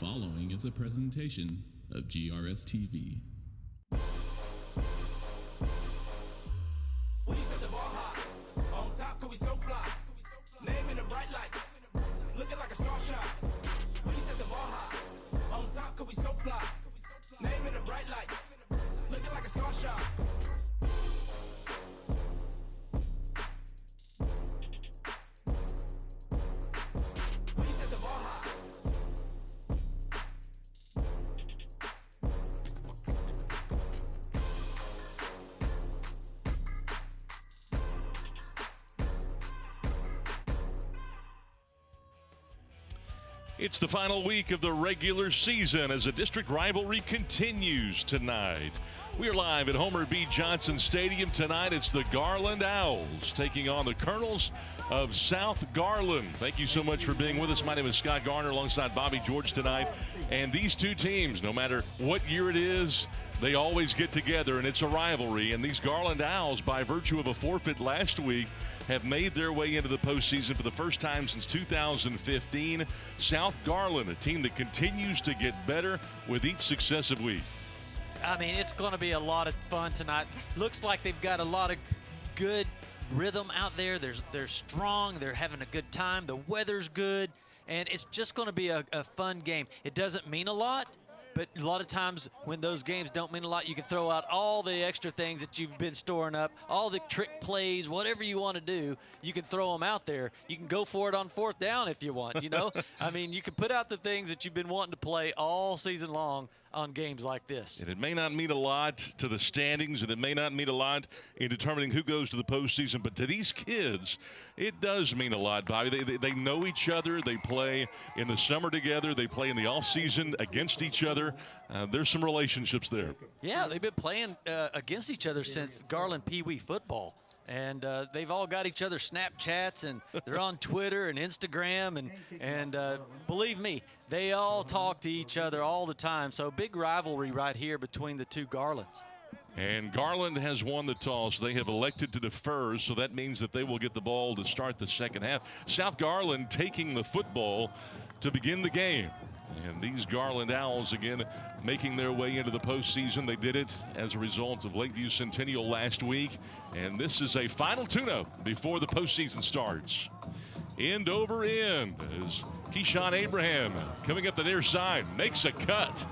following is a presentation of GRS TV. We set the bar high. On top, cause we so fly. Name in the bright lights. Looking like a star shot. We set the bar high. On top, cause we so fly. Name in the bright lights. Looking like a star shot. We set the bar high. It's the final week of the regular season as a district rivalry continues tonight. We are live at Homer B. Johnson Stadium tonight. It's the Garland Owls taking on the Colonels of South Garland. Thank you so much for being with us. My name is Scott Garner alongside Bobby George tonight. And these two teams, no matter what year it is, they always get together, and it's a rivalry. And these Garland Owls, by virtue of a forfeit last week, have made their way into the postseason for the first time since 2015. South Garland, a team that continues to get better with each successive week. I mean, it's going to be a lot of fun tonight. Looks like they've got a lot of good rhythm out there. They're strong. They're having a good time. The weather's good. And it's just going to be a fun game. It doesn't mean a lot, but a lot of times when those games don't mean a lot, you can throw out all the extra things that you've been storing up, all the trick plays, whatever you want to do, you can throw them out there. You can go for it on fourth down if you want, you know? I mean, you can put out the things that you've been wanting to play all season long on games like this. And it may not mean a lot to the standings, and it may not mean a lot in determining who goes to the postseason, but to these kids, it does mean a lot, Bobby. They know each other. They play in the summer together. They play in the offseason against each other. There's some relationships there. Yeah, they've been playing against each other since Garland Pee Wee football. And they've all got each other Snapchats, and they're on Twitter and Instagram, and believe me, they all talk to each other all the time. So big rivalry right here between the two Garlands. And Garland has won the toss. They have elected to defer, so that means that they will get the ball to start the second half. South Garland taking the football to begin the game. And these Garland Owls, again, making their way into the postseason. They did it as a result of Lakeview Centennial last week. And this is a final tune-up before the postseason starts. End over end as Keyshawn Abraham coming up the near side makes a cut.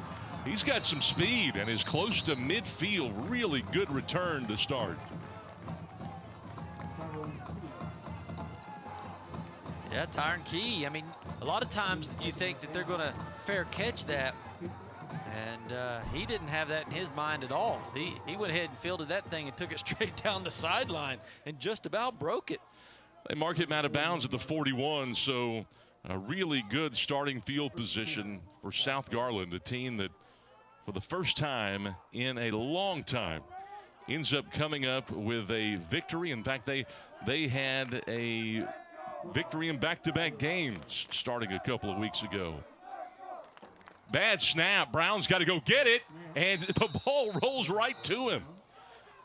He's got some speed and is close to midfield. Really good return to start. Yeah, Tyron Key. I mean, a lot of times you think that they're going to fair catch that, and he didn't have that in his mind at all. He went ahead and fielded that thing and took it straight down the sideline and just about broke it. They mark him out of bounds at the 41, so a really good starting field position for South Garland, a team that for the first time in a long time ends up coming up with a victory. In fact, they had a victory in back-to-back games starting a couple of weeks ago. Bad snap. Brown's got to go get it, and the ball rolls right to him.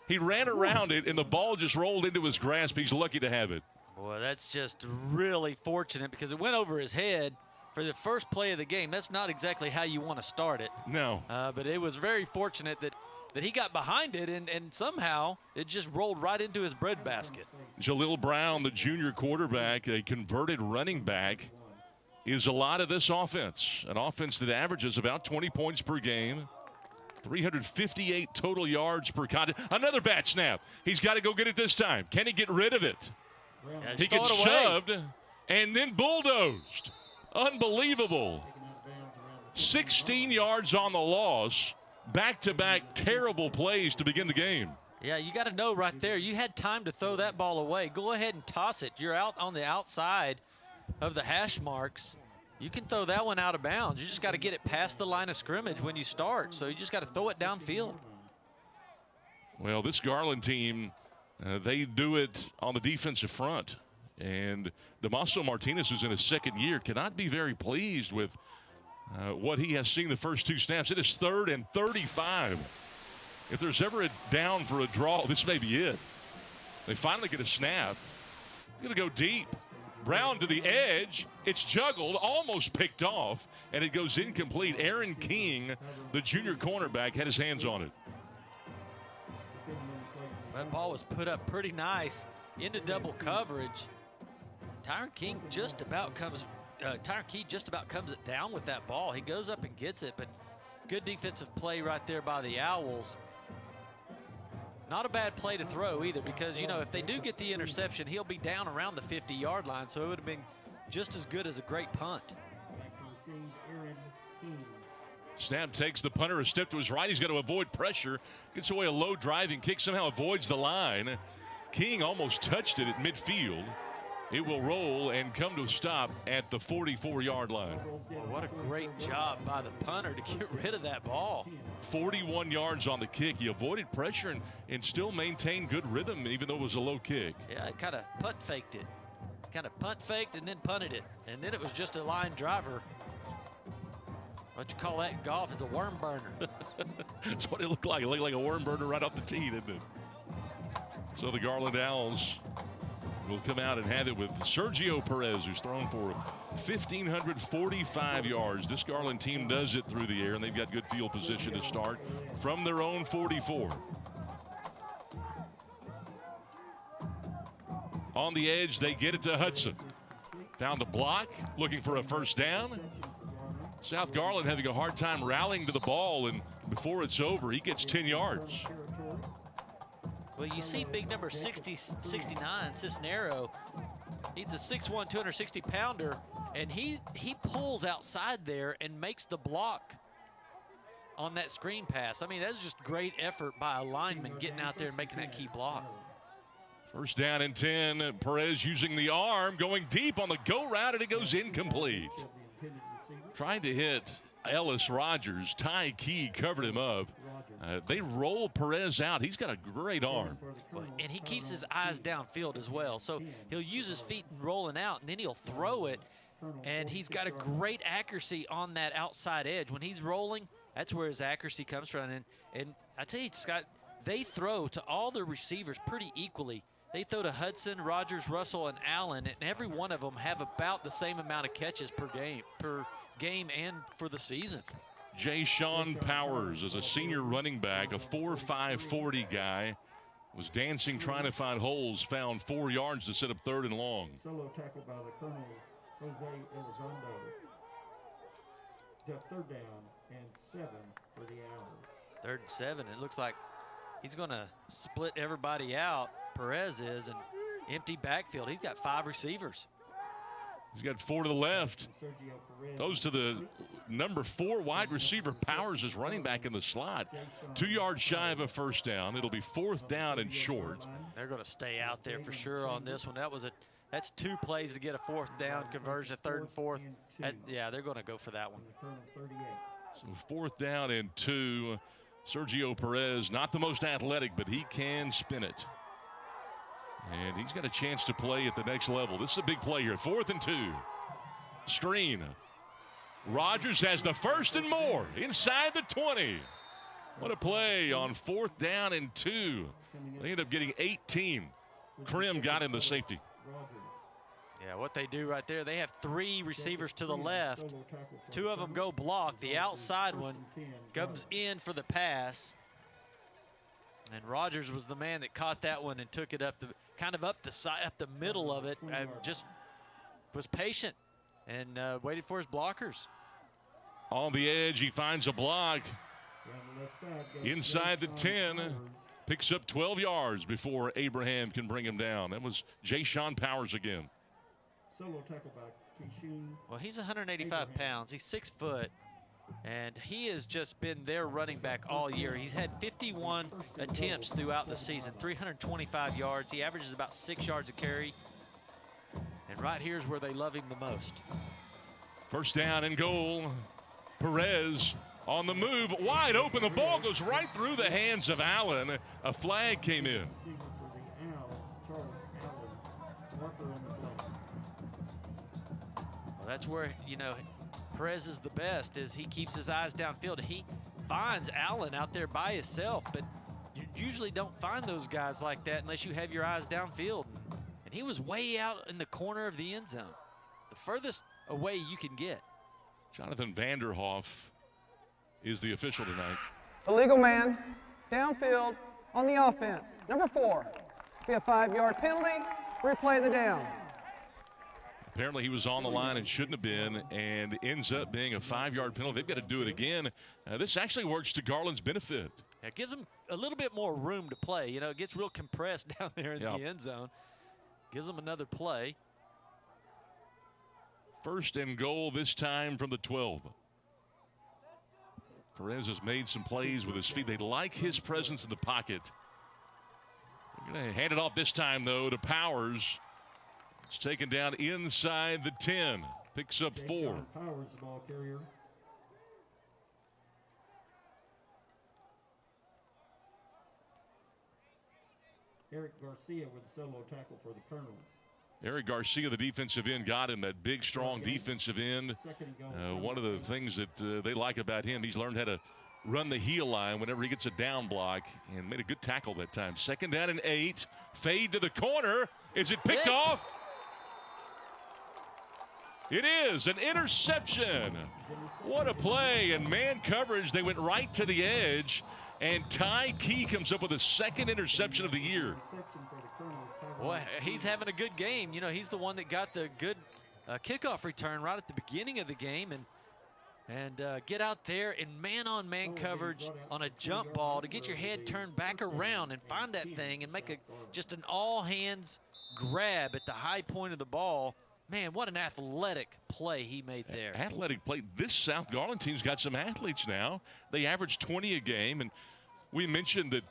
He ran around it, and the ball just rolled into his grasp. He's lucky to have it. Boy, that's just really fortunate because it went over his head for the first play of the game. That's not exactly how you want to start it. No. But it was very fortunate that he got behind it, and somehow it just rolled right into his breadbasket. Jalil Brown, the junior quarterback, a converted running back, is a lot of this offense. An offense that averages about 20 points per game, 358 total yards per contest. Another bad snap. He's got to go get it this time. Can he get rid of it? Yeah, he gets shoved and then bulldozed. Unbelievable. 16 yards on the loss. Back-to-back terrible plays to begin the game. Yeah, you got to know right there, you had time to throw that ball away. Go ahead and toss it. You're out on the outside of the hash marks. You can throw that one out of bounds. You just got to get it past the line of scrimmage when you start. So you just got to throw it downfield. Well, this Garland team, they do it on the defensive front. And Damaso Martinez, who's in his second year, cannot be very pleased with what he has seen the first two snaps. It is 3rd and 35. If there's ever a down for a draw, this may be it. They finally get a snap. He's going to go deep. Brown to the edge. It's juggled, almost picked off, and it goes incomplete. Aaron King, the junior cornerback, had his hands on it. That ball was put up pretty nice into double coverage. Tyron Key just about comes it down with that ball. He goes up and gets it, but good defensive play right there by the Owls. Not a bad play to throw either, because, you know, if they do get the interception, he'll be down around the 50-yard line, so it would have been just as good as a great punt. Snap takes the punter a step to his right. He's got to avoid pressure. Gets away a low driving kick. Somehow avoids the line. King almost touched it at midfield. It will roll and come to a stop at the 44-yard line. Well, what a great job by the punter to get rid of that ball. 41 yards on the kick. He avoided pressure and still maintained good rhythm, even though it was a low kick. Yeah, it kind of punt faked it. Kind of punt faked and then punted it. And then it was just a line driver. What you call that in golf? It's a worm burner. That's what it looked like. It looked like a worm burner right off the tee, didn't it? So the Garland Owls will come out and have it with Sergio Perez, who's thrown for 1,545 yards. This Garland team does it through the air, and they've got good field position to start from their own 44. On the edge, they get it to Hudson. Found a block, looking for a first down. South Garland having a hard time rallying to the ball, and before it's over, he gets 10 yards. Well, you see big number 69, Cisnero. He's a 6'1", 260-pounder, and he pulls outside there and makes the block on that screen pass. I mean, that's just great effort by a lineman getting out there and making that key block. First down and 10. Perez using the arm, going deep on the go route, and it goes incomplete. Trying to hit Ellis Rogers. Ty Key covered him up. They roll Perez out. He's got a great arm. And he keeps his eyes downfield as well. So he'll use his feet and rolling out, and then he'll throw it. And he's got a great accuracy on that outside edge. When he's rolling, that's where his accuracy comes from. And I tell you, Scott, they throw to all the receivers pretty equally. They throw to Hudson, Rogers, Russell, and Allen, and every one of them have about the same amount of catches per game and for the season. Jay Sean Powers is a senior running back, a 4.5 40 guy. Was dancing trying to find holes, found 4 yards to set up third and long. Solo tackle by the Colonels, Jose Elizondo. Third down and 7 for the Owls. 3rd and 7. It looks like he's going to split everybody out. Perez is, and empty backfield. He's got 5 receivers. He's got 4 to the left. Those to the number 4 wide receiver. Powers is running back in the slot. 2 yards shy of a first down. It'll be 4th down and short. They're going to stay out there for sure on this one. That's 2 plays to get a 4th down conversion, 3rd and 4th. Yeah, they're going to go for that one. So 4th down and 2. Sergio Perez, not the most athletic, but he can spin it. And he's got a chance to play at the next level. This is a big play here. 4th and 2. Screen. Rogers has the first and more inside the 20. What a play on 4th down and 2. They end up getting 18. Krim got him the safety. Yeah, what they do right there, they have 3 receivers to the left. 2 of them go block. The outside one comes in for the pass. And Rogers was the man that caught that one and took it up the up the side, up the middle of it, and just was patient and waited for his blockers. On the edge, he finds a block inside the 10. Picks up 12 yards before Abraham can bring him down. That was Jay Sean Powers again. Solo tackle by Keyshoon. Well, he's 185 pounds. He's 6 foot. And he has just been their running back all year. He's had 51 attempts throughout the season, 325 yards. He averages about 6 yards a carry. And right here is where they love him the most. First down and goal. Perez on the move, wide open. The ball goes right through the hands of Allen. A flag came in. Well, that's where, you know, Perez is the best, is he keeps his eyes downfield. He finds Allen out there by himself, but you usually don't find those guys like that unless you have your eyes downfield. and he was way out in the corner of the end zone, the furthest away you can get. Jonathan Vanderhoff is the official tonight. The legal man, downfield on the offense. Number 4, be a 5-yard penalty, replay the down. Apparently he was on the line and shouldn't have been, and ends up being a 5-yard penalty. They've got to do it again. This actually works to Garland's benefit. It gives them a little bit more room to play. You know, it gets real compressed down there in the end zone. Gives them another play. First and goal this time from the 12. Perez has made some plays with his feet. They like his presence in the pocket. They're going to hand it off this time, though, to Powers. It's taken down inside the 10. Picks up 4. Powers, the ball carrier. Eric Garcia with a solo tackle for the Colonels. Eric Garcia, the defensive end, got him, that big, strong defensive end. One of the things that they like about him, he's learned how to run the heel line whenever he gets a down block, and made a good tackle that time. 2nd down and 8. Fade to the corner. Is it picked off? It is an interception. What a play. And man coverage, they went right to the edge. And Ty Key comes up with a 2nd interception of the year. Boy, he's having a good game. You know, he's the one that got the good kickoff return right at the beginning of the game. And get out there in man-on-man coverage on a jump ball to get your head turned back around and find that thing and make just an all-hands grab at the high point of the ball. Man, what an athletic play he made there. Athletic play. This South Garland team's got some athletes now. They average 20 a game, and we mentioned that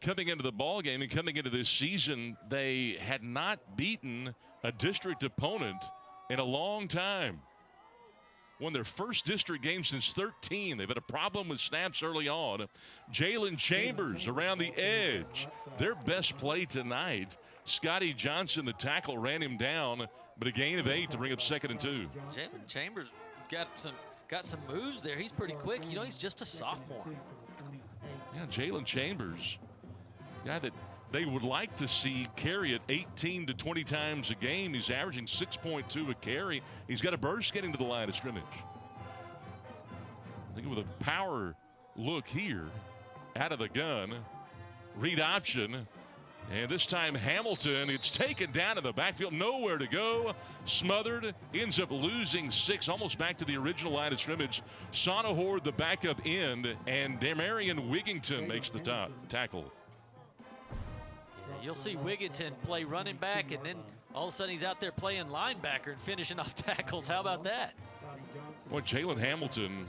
coming into the ball game and coming into this season, they had not beaten a district opponent in a long time. Won their first district game since 13. They've had a problem with snaps early on. Jalen Chambers around the edge. Their best play tonight. Scotty Johnson, the tackle, ran him down, but a gain of 8 to bring up 2nd and 2. Jalen Chambers got some moves there. He's pretty quick. You know, he's just a sophomore. Yeah, Jalen Chambers, guy that they would like to see carry it 18 to 20 times a game. He's averaging 6.2 a carry. He's got a burst getting to the line of scrimmage. I think with a power look here, out of the gun, read option. And this time Hamilton, it's taken down in the backfield, nowhere to go, smothered, ends up losing 6, almost back to the original line of scrimmage. Sonahord, the backup end, and Demarion Wigington makes the tackle. Yeah, you'll see Wigington play running back, and then all of a sudden he's out there playing linebacker and finishing off tackles. How about that? Well, Jalen Hamilton,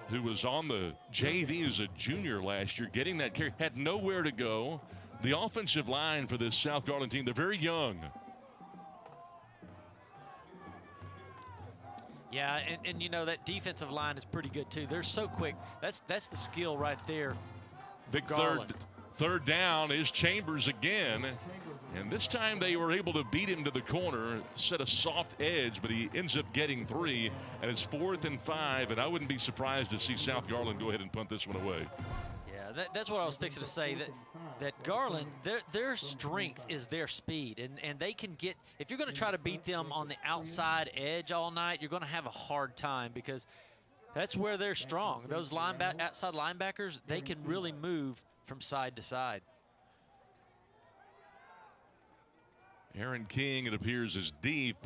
who was on the JV as a junior last year, getting that carry, had nowhere to go. The offensive line for this South Garland team, they're very young. Yeah, and you know, that defensive line is pretty good too. They're so quick. That's the skill right there. Big third down is Chambers again. And this time they were able to beat him to the corner, set a soft edge, but he ends up getting 3. And it's 4th and 5, and I wouldn't be surprised to see South Garland go ahead and punt this one away. Yeah, that's what I was fixing to say, that Garland, their strength is their speed, and they can get, if you're going to try to beat them on the outside edge all night, you're going to have a hard time, because that's where they're strong. Those outside linebackers, they can really move from side to side. Aaron King, it appears, is deep.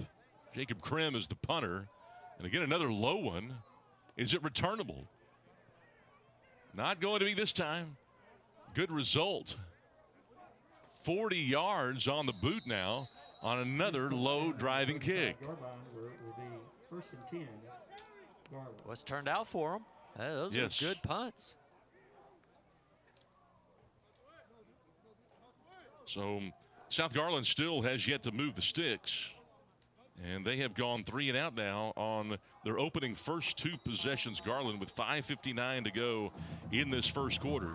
Jacob Krim is the punter. And again, another low one. Is it returnable? Not going to be this time. Good result. 40 yards on the boot now on another low driving kick. What's turned out for them? Those are good punts. So South Garland still has yet to move the sticks. And they have gone 3 and out now on their opening first 2 possessions. Garland with 5:59 to go in this first quarter.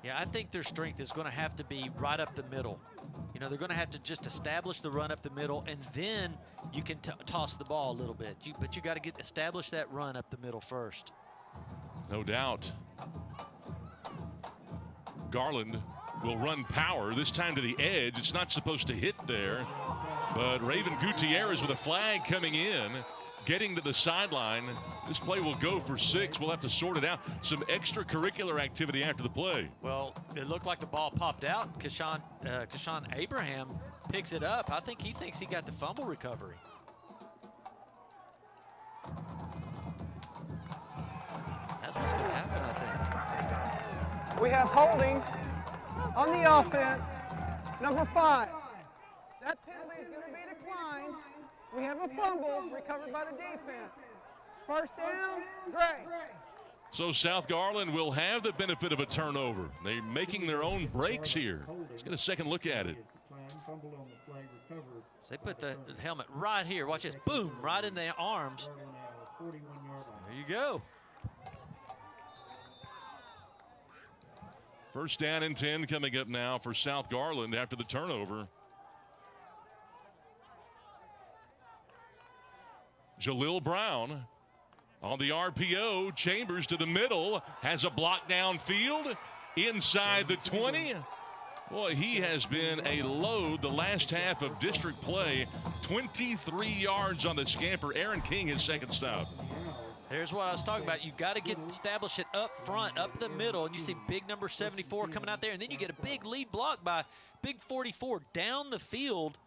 Yeah, I think their strength is going to have to be right up the middle. You know, they're going to have to just establish the run up the middle, and then you can toss the ball a little bit. But you got to establish that run up the middle first. No doubt. Garland will run power, this time to the edge. It's not supposed to hit there. But Raven Gutierrez with a flag coming in, getting to the sideline. This play will go for 6. We'll have to sort it out. Some extracurricular activity after the play. Well, it looked like the ball popped out. Kashawn Abraham picks it up. I think he thinks he got the fumble recovery. That's what's going to happen, I think. We have holding on the offense, number 5. That penalty is going to be declined. We have a fumble recovered by the defense. First down, Gray. So South Garland will have the benefit of a turnover. They're making their own breaks here. Let's get a second look at it. So they put the helmet right here. Watch this. Boom, right in their arms. There you go. First down and 10 coming up now for South Garland after the turnover. Jalil Brown on the RPO. Chambers to the middle. Has a block downfield. Inside the 20. Boy, he has been a load the last half of district play. 23 yards on the scamper. Aaron King, his second stop. Here's what I was talking about. You got to establish it up front, up the middle, and you see big number 74 coming out there, and then you get a big lead block by big 44 down the field.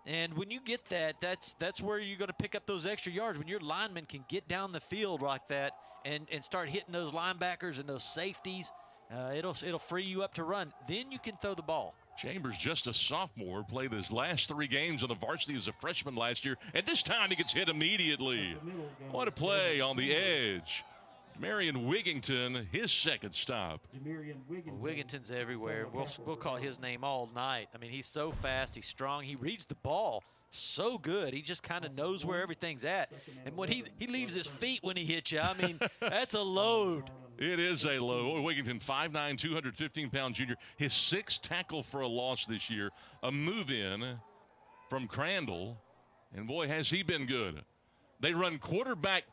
And when you get that, that's where you're going to pick up those extra yards. When your linemen can get down the field like that and start hitting those linebackers and those safeties, it'll free you up to run. Then you can throw the ball. Chambers, just a sophomore, played his last 3 games on the varsity as a freshman last year, and this time he gets hit immediately. What a play on the edge. Marion Wigington, his second stop. Wigington's everywhere. We'll call his name all night. I mean, he's so fast, he's strong, he reads the ball so good. He just kind of knows where everything's at. And when he leaves his feet when he hits you, I mean, that's a load. It is a low. Wigington, 5'9", 215-pound junior. His 6th tackle for a loss this year. A move-in from Crandall. And, boy, has he been good. They run quarterback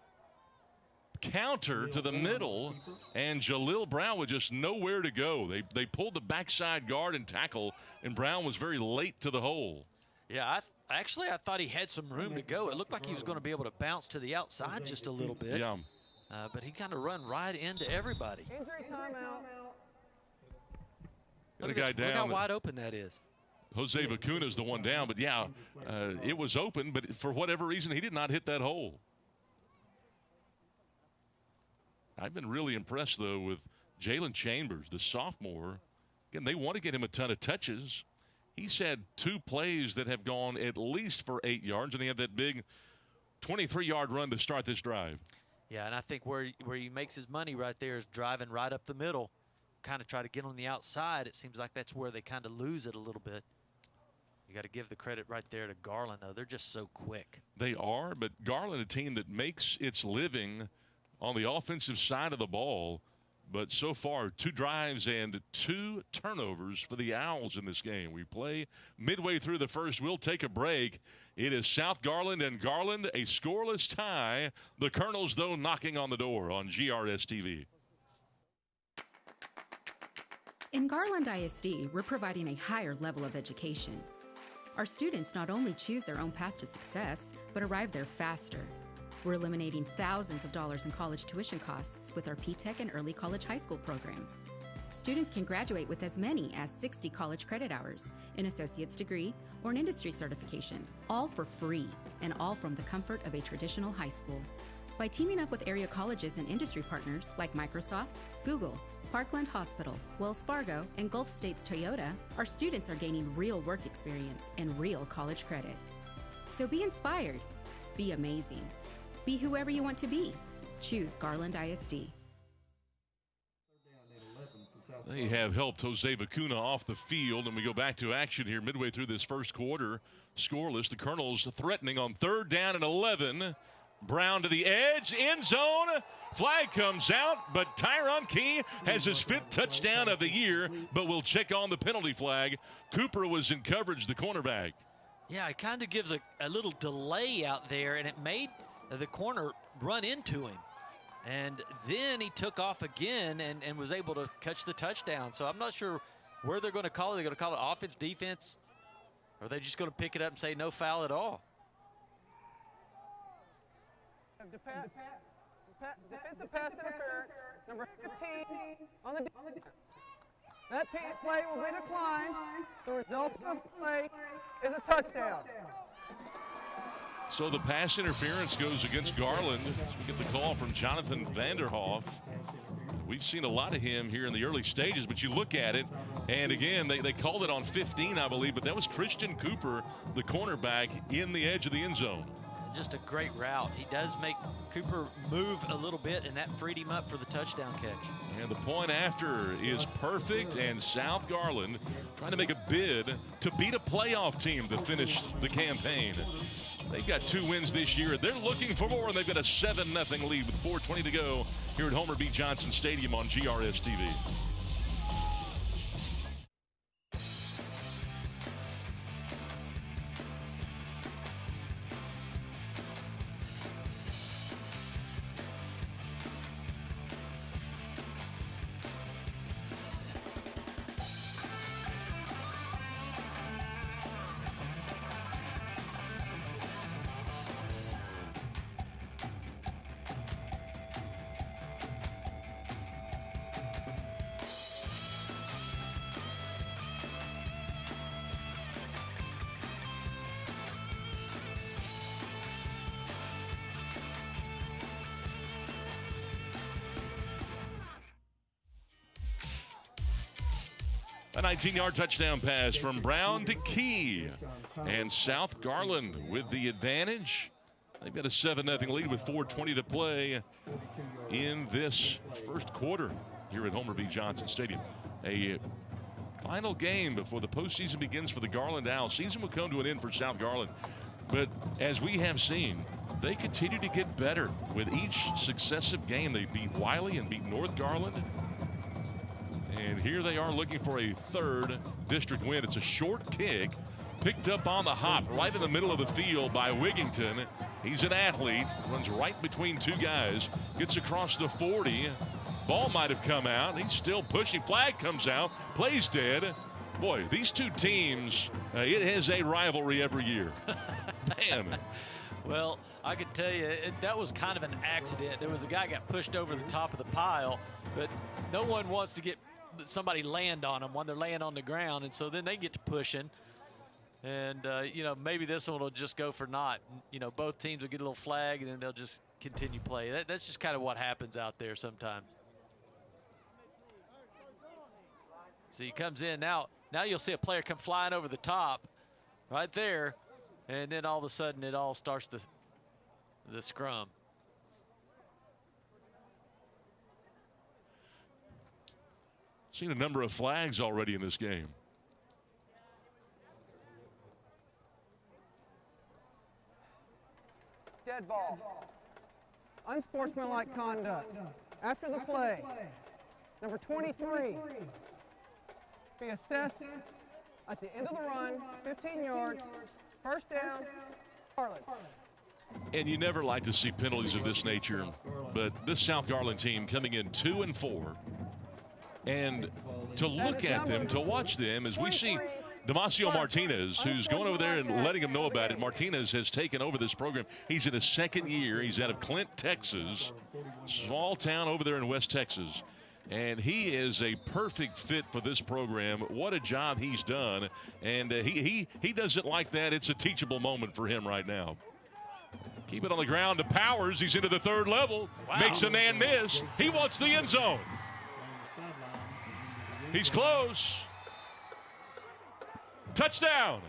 counter to the middle, and Jalil Brown with just nowhere to go. They pulled the backside guard and tackle, and Brown was very late to the hole. Yeah, I thought he had some room to go. It looked like he was going to be able to bounce to the outside just a little bit. Yeah. But he kind of run right into everybody. Injury timeout. Got a guy down. Look how wide open that is. Jose Vacuna's the one down, but yeah, it was open, but for whatever reason, he did not hit that hole. I've been really impressed, though, with Jalen Chambers, the sophomore. Again, they want to get him a ton of touches. He's had 2 plays that have gone at least for 8 yards, and he had that big 23-yard run to start this drive. Yeah, and I think where he makes his money right there is driving right up the middle, kind of try to get on the outside. It seems like that's where they kind of lose it a little bit. You got to give the credit right there to Garland, though. They're just so quick. They are, but Garland, a team that makes its living on the offensive side of the ball. But so far, 2 drives and 2 turnovers for the Owls in this game. We play midway through the first. We'll take a break. It is South Garland and Garland, a scoreless tie. The Colonels, though, knocking on the door on GRS TV. In Garland ISD, we're providing a higher level of education. Our students not only choose their own path to success, but arrive there faster. We're eliminating thousands of dollars in college tuition costs with our P-TECH and early college high school programs. Students can graduate with as many as 60 college credit hours, an associate's degree, or an industry certification, all for free, and all from the comfort of a traditional high school. By teaming up with area colleges and industry partners like Microsoft, Google, Parkland Hospital, Wells Fargo, and Gulf States Toyota, our students are gaining real work experience and real college credit. So be inspired, be amazing. Be whoever you want to be. Choose Garland ISD. They have helped Jose Vacuna off the field, and we go back to action here midway through this first quarter. Scoreless, the Colonels threatening on 3rd down and 11. Brown to the edge, end zone. Flag comes out, but Tyron Key has his 5th touchdown of the year, but we'll check on the penalty flag. Cooper was in coverage, the cornerback. Yeah, it kind of gives a little delay out there, and it made the corner run into him. And then he took off again and was able to catch the touchdown. So I'm not sure where they're going to call it. They're going to call it offense, defense. Or are they just going to pick it up and say no foul at all? Defensive pass interference, number 15 on the defense. That play will be declined. The result of the play is a touchdown. So the pass interference goes against Garland. We get the call from Jonathan Vanderhoff. We've seen a lot of him here in the early stages, but you look at it, and again, they called it on 15, I believe, but that was Christian Cooper, the cornerback, in the edge of the end zone. Just a great route. He does make Cooper move a little bit, and that freed him up for the touchdown catch. And the point after is perfect, and South Garland trying to make a bid to beat a playoff team to finish the campaign. They've got 2 wins this year. They're looking for more, and they've got a 7-0 lead with 4:20 to go here at Homer B. Johnson Stadium on GRS TV. A 19-yard touchdown pass from Brown to Key. And South Garland with the advantage. They've got a 7-0 lead with 4:20 to play in this first quarter here at Homer B. Johnson Stadium. A final game before the postseason begins for the Garland Owls. Season will come to an end for South Garland. But as we have seen, they continue to get better with each successive game. They beat Wiley and beat North Garland. And here they are looking for a 3rd district win. It's a short kick picked up on the hop right in the middle of the field by Wigington. He's an athlete, runs right between 2 guys, gets across the 40. Ball might have come out. He's still pushing. Flag comes out. Play's dead. Boy, these 2 teams, it has a rivalry every year. Man. Well, I can tell you, that was kind of an accident. There was a guy got pushed over the top of the pile, but no one wants to get somebody land on them when they're laying on the ground, and so then they get to pushing. And, you know, maybe this one will just go for naught. You know, both teams will get a little flag, and then they'll just continue play. That's just kind of what happens out there sometimes. See, he comes in now. Now you'll see a player come flying over the top right there, and then all of a sudden it all starts the scrum. Seen a number of flags already in this game. Dead ball. Unsportsmanlike conduct. After the play, number 23 be assessed at the end of the run, 15 yards, first down, Garland. And you never like to see penalties of this nature, but this South Garland team coming in 2-4. And to look at them, to watch them, as we see Damasio Martinez, who's going over there and letting them know about it. Martinez has taken over this program. He's in his 2nd year. He's out of Clint, Texas, small town over there in West Texas. And he is a perfect fit for this program. What a job he's done. And he doesn't like that. It's a teachable moment for him right now. Keep it on the ground to Powers. He's into the 3rd level. Wow. Makes a man miss. He wants the end zone. He's close. Touchdown.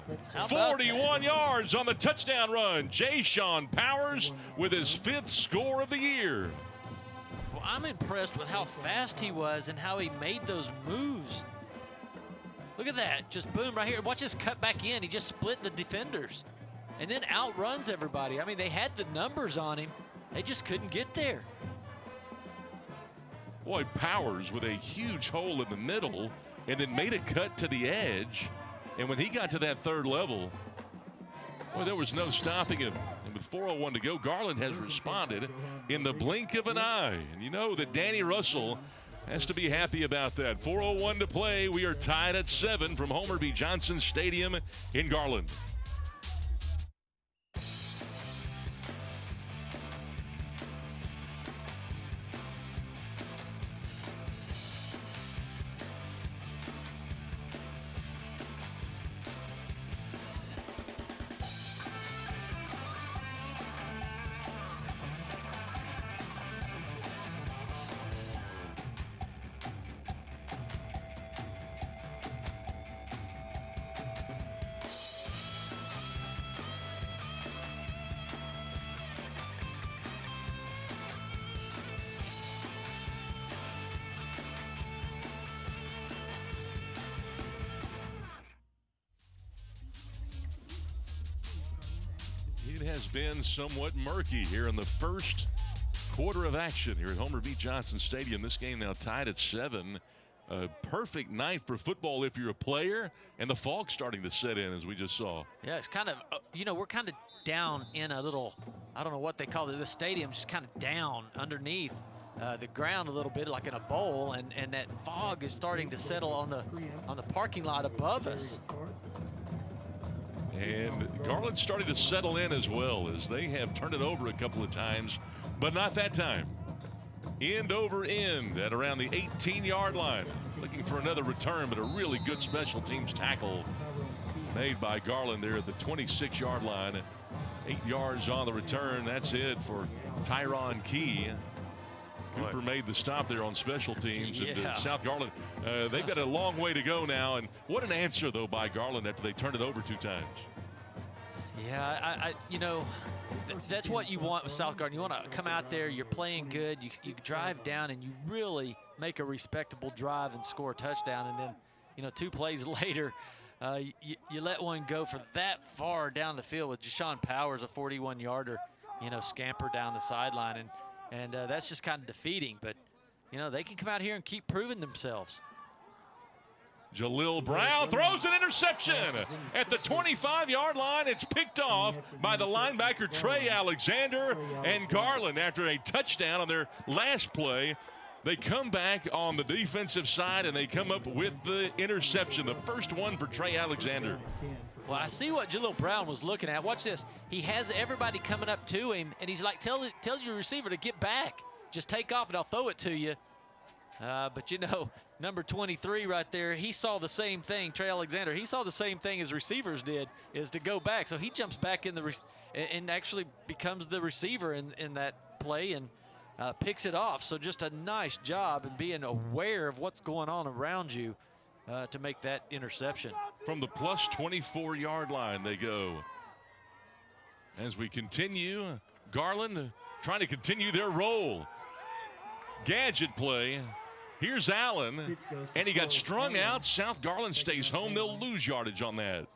41 yards on the touchdown run. Jay-Sean Powers with his 5th score of the year. Well, I'm impressed with how fast he was and how he made those moves. Look at that. Just boom right here. Watch this cut back in. He just split the defenders and then outruns everybody. I mean, they had the numbers on him. They just couldn't get there. Boy, Powers with a huge hole in the middle and then made a cut to the edge. And when he got to that 3rd level, boy, there was no stopping him. And with 4:01 to go, Garland has responded in the blink of an eye. And you know that Danny Russell has to be happy about that. 4:01 to play. We are tied at 7 from Homer B. Johnson Stadium in Garland. It has been somewhat murky here in the first quarter of action here at Homer B. Johnson Stadium. This game now tied at 7. A perfect night for football if you're a player, and the fog's starting to set in, as we just saw. Yeah, it's kind of, we're kind of down in a little, I don't know what they call it, the stadium's just kind of down underneath the ground a little bit, like in a bowl, and that fog is starting to settle on the parking lot above us. And Garland's starting to settle in as well, as they have turned it over a couple of times, but not that time. End over end at around the 18-yard line. Looking for another return, but a really good special teams tackle made by Garland there at the 26-yard line. 8 yards on the return. That's it for Tyron Key. Cooper made the stop there on special teams. Yeah. And South Garland, they've got a long way to go now. And what an answer, though, by Garland after they turned it over 2 times. Yeah, that's what you want with South Garland. You want to come out there, you're playing good, you drive down, and you really make a respectable drive and score a touchdown. And then, 2 plays later, you let one go for that far down the field with Jashawn Powers, a 41-yarder, scamper down the sideline. And that's just kind of defeating. But, they can come out here and keep proving themselves. Jalil Brown throws an interception at the 25-yard line. It's picked off by the linebacker Trey Alexander, and Garland, after a touchdown on their last play, they come back on the defensive side and they come up with the interception, the first one for Trey Alexander. Well, I see what Jalil Brown was looking at. Watch this. He has everybody coming up to him, and he's like, tell your receiver to get back. Just take off and I'll throw it to you. But, number 23 right there, he saw the same thing, Trey Alexander. He saw the same thing as receivers did, is to go back. So he jumps back in and actually becomes the receiver in that play and picks it off. So just a nice job in being aware of what's going on around you to make that interception. From the plus 24-yard line they go. As we continue, Garland trying to continue their roll. Gadget play. Here's Allen, and he got strung out. South Garland stays home. They'll lose yardage on that.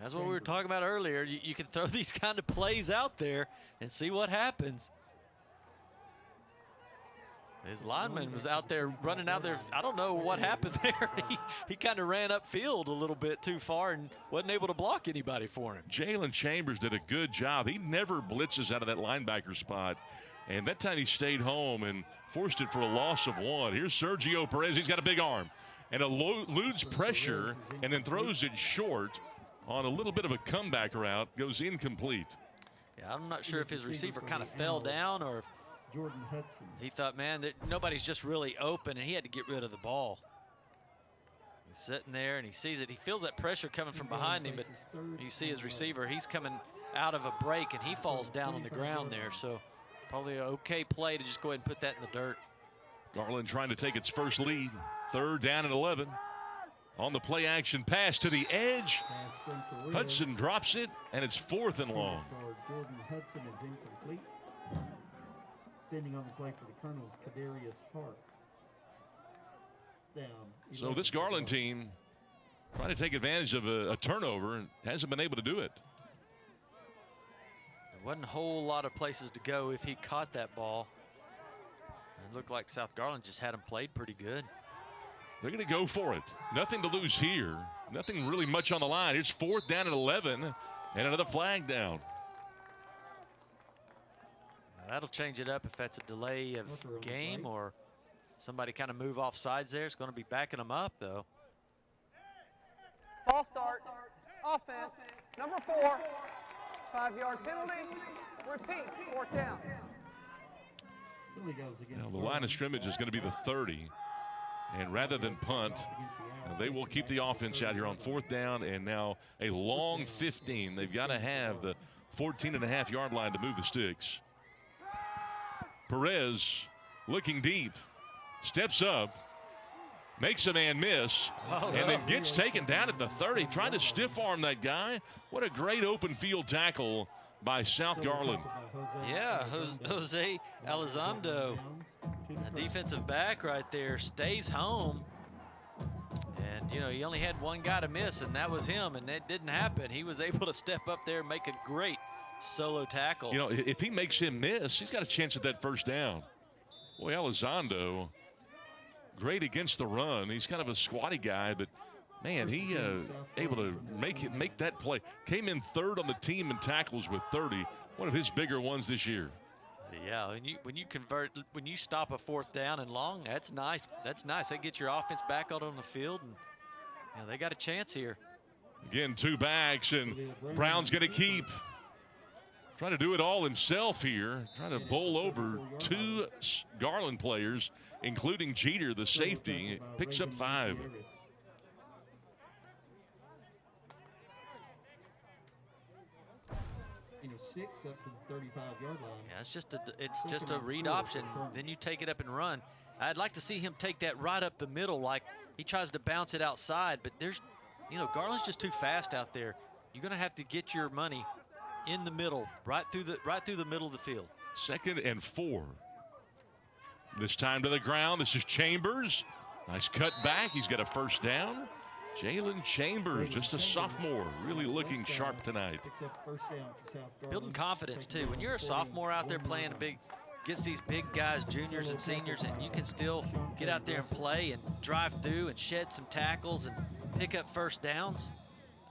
That's what we were talking about earlier. You can throw these kind of plays out there and see what happens. His lineman was out there running out there. I don't know what happened there. He kind of ran upfield a little bit too far and wasn't able to block anybody for him. Jalen Chambers did a good job. He never blitzes out of that linebacker spot. And that time he stayed home and forced it for a loss of 1. Here's Sergio Perez. He's got a big arm. And eludes pressure and then throws it short on a little bit of a comeback route. Goes incomplete. Yeah, I'm not sure if his receiver kind of fell down or if he thought, man, nobody's just really open, and he had to get rid of the ball. He's sitting there, and he sees it. He feels that pressure coming from behind him, but you see his receiver. He's coming out of a break, and he falls down on the ground there. So probably an okay play to just go ahead and put that in the dirt. Garland trying to take its first lead. 3rd down and 11. On the play action pass to the edge. Hudson drops it, and it's 4th and long. Jordan Hudson is incomplete. Standing on the play for the Colonels, Kadarius Hart. So this Garland team trying to take advantage of a turnover and hasn't been able to do it. There wasn't a whole lot of places to go if he caught that ball. It looked like South Garland just had him played pretty good. They're going to go for it. Nothing to lose here. Nothing really much on the line. It's 4th down and 11 and another flag down. That'll change it up if that's a delay of game or somebody kind of move off sides there. It's going to be backing them up, though. False start. Offense. Number 4. 5-yard penalty. Repeat. 4th down. Now the line of scrimmage is going to be the 30. And rather than punt, they will keep the offense out here on 4th down and now a long 15. They've got to have the 14.5-yard line to move the sticks. Perez looking deep, steps up, makes a man miss, and then gets taken down at the 30, trying to stiff arm that guy. What a great open field tackle by South Garland. Yeah, Jose Elizondo, the defensive back right there, stays home. And, you know, he only had one guy to miss, and that was him, and that didn't happen. He was able to step up there and make a great solo tackle. You know, if he makes him miss, he's got a chance at that first down. Boy, Elizondo, great against the run. He's kind of a squatty guy, but man, he able to make that play. Came in 3rd on the team in tackles with 30. One of his bigger ones this year. Yeah, when you stop a 4th down and long, that's nice. That's nice. That gets your offense back out on the field, and you know, they got a chance here. Again, 2 backs, and Brown's going to keep. Trying to do it all himself here, trying to bowl over 2 Garland players, including Jeter, the safety. Picks up 5. You know, 6 up to the 35-yard line. Yeah, it's just a read option. Then you take it up and run. I'd like to see him take that right up the middle, like he tries to bounce it outside. But there's, you know, Garland's just too fast out there. You're going to have to get your money in the middle, right through the middle of the field. 2nd and 4. This time to the ground. This is Chambers. Nice cut back. He's got a first down. Jalen Chambers, just a sophomore, really looking sharp tonight. Building confidence, too. When you're a sophomore out there playing against these big guys, juniors and seniors, and you can still get out there and play and drive through and shed some tackles and pick up first downs,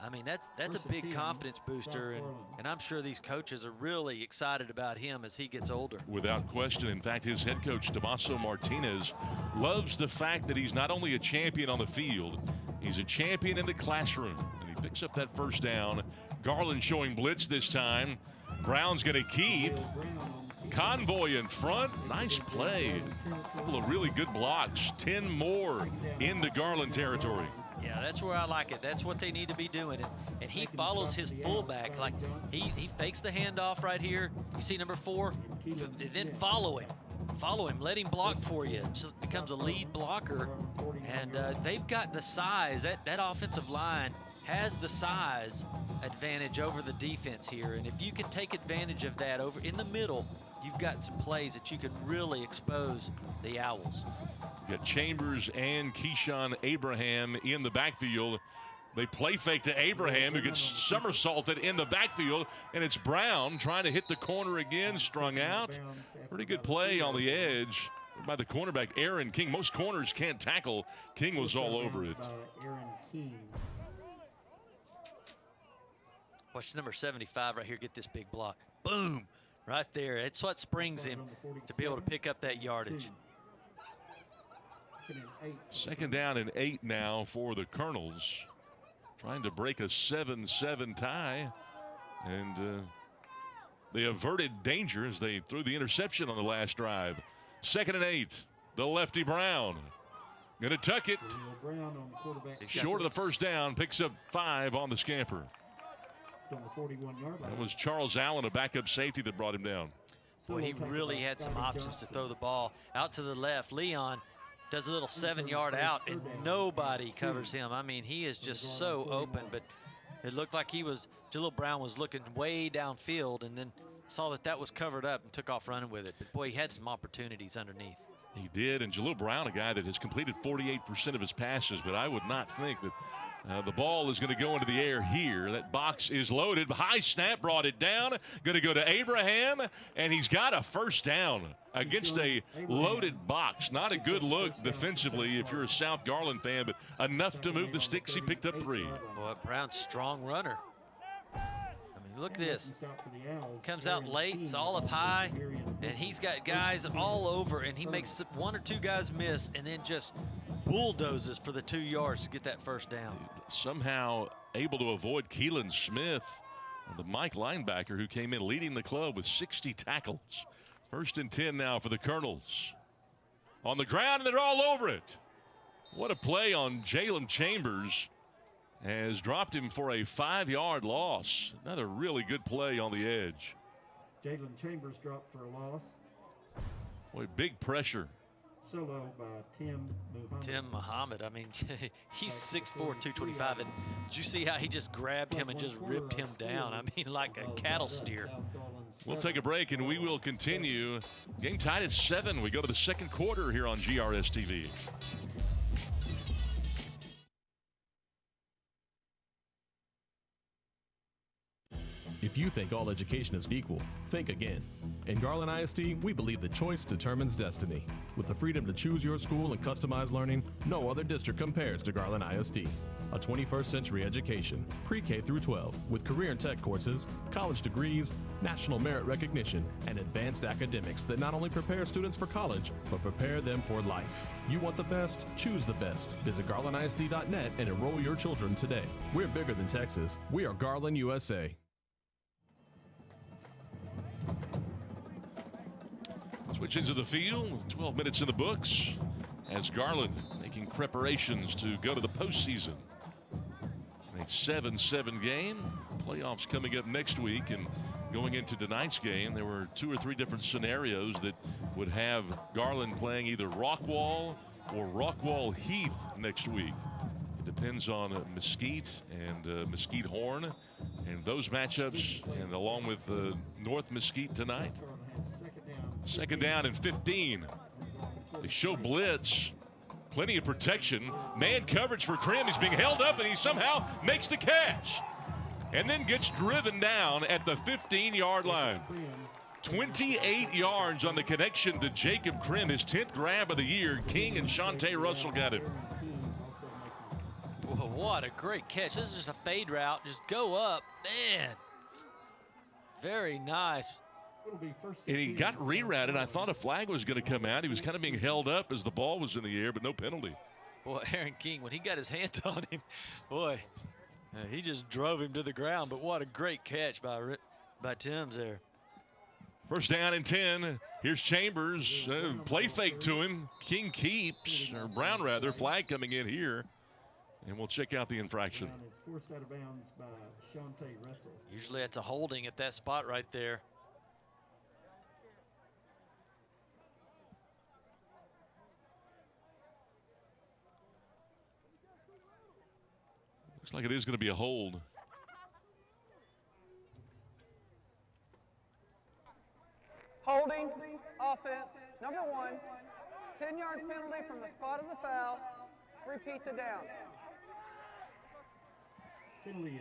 I mean, that's a big confidence booster, and I'm sure these coaches are really excited about him as he gets older. Without question. In fact, his head coach, Tomaso Martinez, loves the fact that he's not only a champion on the field, he's a champion in the classroom, and he picks up that first down. Garland showing blitz this time. Brown's going to keep. Convoy in front. Nice play. A couple of really good blocks. 10 more into Garland territory. Yeah, that's where I like it. That's what they need to be doing. And he follows his fullback. Like, he fakes the handoff right here. You see number 4? Then follow him. Follow him. Let him block for you. It just becomes a lead blocker. And they've got the size. That offensive line has the size advantage over the defense here. And if you can take advantage of that over in the middle, you've got some plays that you can really expose the Owls. You got Chambers and Keyshawn Abraham in the backfield. They play fake to Abraham, who gets somersaulted in the backfield, and it's Brown trying to hit the corner again, strung out. Pretty good play on the edge by the cornerback, Aaron King. Most corners can't tackle. King was all over it. Watch number 75 right here get this big block. Boom, right there. It's what springs him to be able to pick up that yardage. 2nd down and 8 now for the Colonels. Trying to break a 7-7 tie. And they averted danger as they threw the interception on the last drive. 2nd and 8. The lefty Brown. Going to tuck it. Short of the first down. Picks up 5 on the scamper. That was Charles Allen, a backup safety, that brought him down. Boy, he really had some options to throw the ball out to the left. Leon does a little 7-yard out, and nobody covers him. I mean, he is just so open, but it looked like Jalil Brown was looking way downfield and then saw that was covered up and took off running with it. But, boy, he had some opportunities underneath. He did, and Jalil Brown, a guy that has completed 48% of his passes, but I would not think that the ball is going to go into the air here. That box is loaded. High snap, brought it down. Going to go to Abraham, and he's got a first down against a loaded box. Not a good look defensively if you're a South Garland fan, but enough to move the sticks. He picked up 3. Boy, Brown's strong runner. I mean, look at this. Comes out late. It's all up high. And he's got guys all over, and he makes one or two guys miss and then just bulldozes for the 2 yards to get that first down. Somehow able to avoid Keelan Smith, the Mike linebacker who came in leading the club with 60 tackles. 1st and 10 now for the Colonels. On the ground, and they're all over it. What a play on Jalen Chambers. Has dropped him for a 5-yard loss. Another really good play on the edge. Jalen Chambers dropped for a loss. Boy, big pressure. Solo by Tim Muhammad. Tim Muhammad, I mean, he's 6'4", 225, and did you see how he just grabbed him and just ripped him down? I mean, like a cattle steer. We'll take a break, and we will continue. Game tied at 7. We go to the second quarter here on GRS TV. If you think all education is equal, think again. In Garland ISD, we believe that choice determines destiny. With the freedom to choose your school and customize learning, no other district compares to Garland ISD. A 21st century education, pre-K through 12, with career and tech courses, college degrees, national merit recognition, and advanced academics that not only prepare students for college, but prepare them for life. You want the best? Choose the best. Visit garlandisd.net and enroll your children today. We're bigger than Texas. We are Garland, USA. Switch into the field, 12 minutes in the books, as Garland making preparations to go to the postseason. A 7-7 game. Playoffs coming up next week, and going into tonight's game, there were 2 or 3 different scenarios that would have Garland playing either Rockwall or Rockwall Heath next week. It depends on Mesquite and Mesquite Horn and those matchups, and along with North Mesquite tonight. 2nd down and 15. They show blitz. Plenty of protection. Man coverage for Krim. He's being held up, and he somehow makes the catch. And then gets driven down at the 15-yard line. 28 yards on the connection to Jacob Krim. His 10th grab of the year. King and Shante Russell got him. Whoa, what a great catch. This is just a fade route. Just go up. Man. Very nice. And he got rerouted. I thought a flag was going to come out. He was kind of being held up as the ball was in the air, but no penalty. Boy, Aaron King, when he got his hands on him, boy, he just drove him to the ground. But what a great catch by Timms there. 1st down and 10. Here's Chambers. Play fake to him. King keeps, or Brown rather. Flag coming in here. And we'll check out the infraction. It's forced out of bounds by Shante Russell. Usually that's a holding at that spot right there. Looks like it is going to be a hold. Holding, offense, number 1, 10-yard penalty from the spot of the foul. Repeat the down.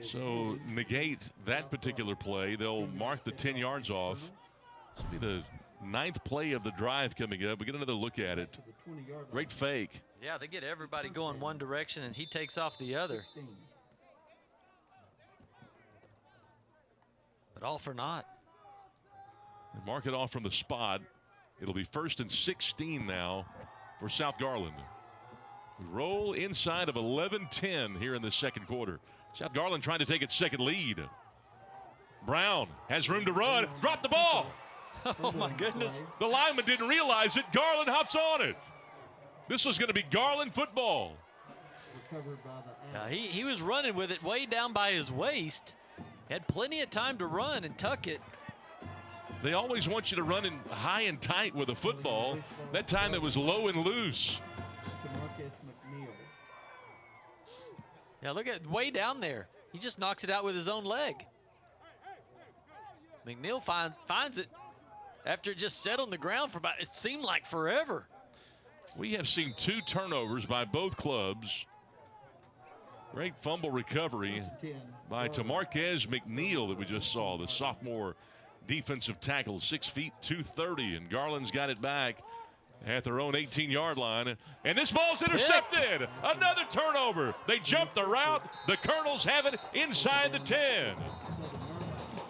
So negate that particular play. They'll mark the 10 yards off. This will be the 9th play of the drive coming up. We get another look at it. Great fake. Yeah, they get everybody going one direction, and he takes off the other. But all for naught. They mark it off from the spot. It'll be 1st and 16 now for South Garland. We roll inside of 11-10 here in the second quarter. South Garland trying to take its second lead. Brown has room to run. Drop the ball. Oh, my goodness. The lineman didn't realize it. Garland hops on it. This was going to be Garland football. He was running with it way down by his waist. Had plenty of time to run and tuck it. They always want you to run in high and tight with a football. That time it was low and loose. Yeah, look at way down there. He just knocks it out with his own leg. McNeil finds it after it just sat on the ground for about, it seemed like forever. We have seen 2 turnovers by both clubs. Great fumble recovery by Tamarquez McNeil that we just saw, the sophomore defensive tackle, 6 feet, 230, and Garland's got it back at their own 18-yard line. And this ball's intercepted. Another turnover. They jumped the route. The Colonels have it inside the 10.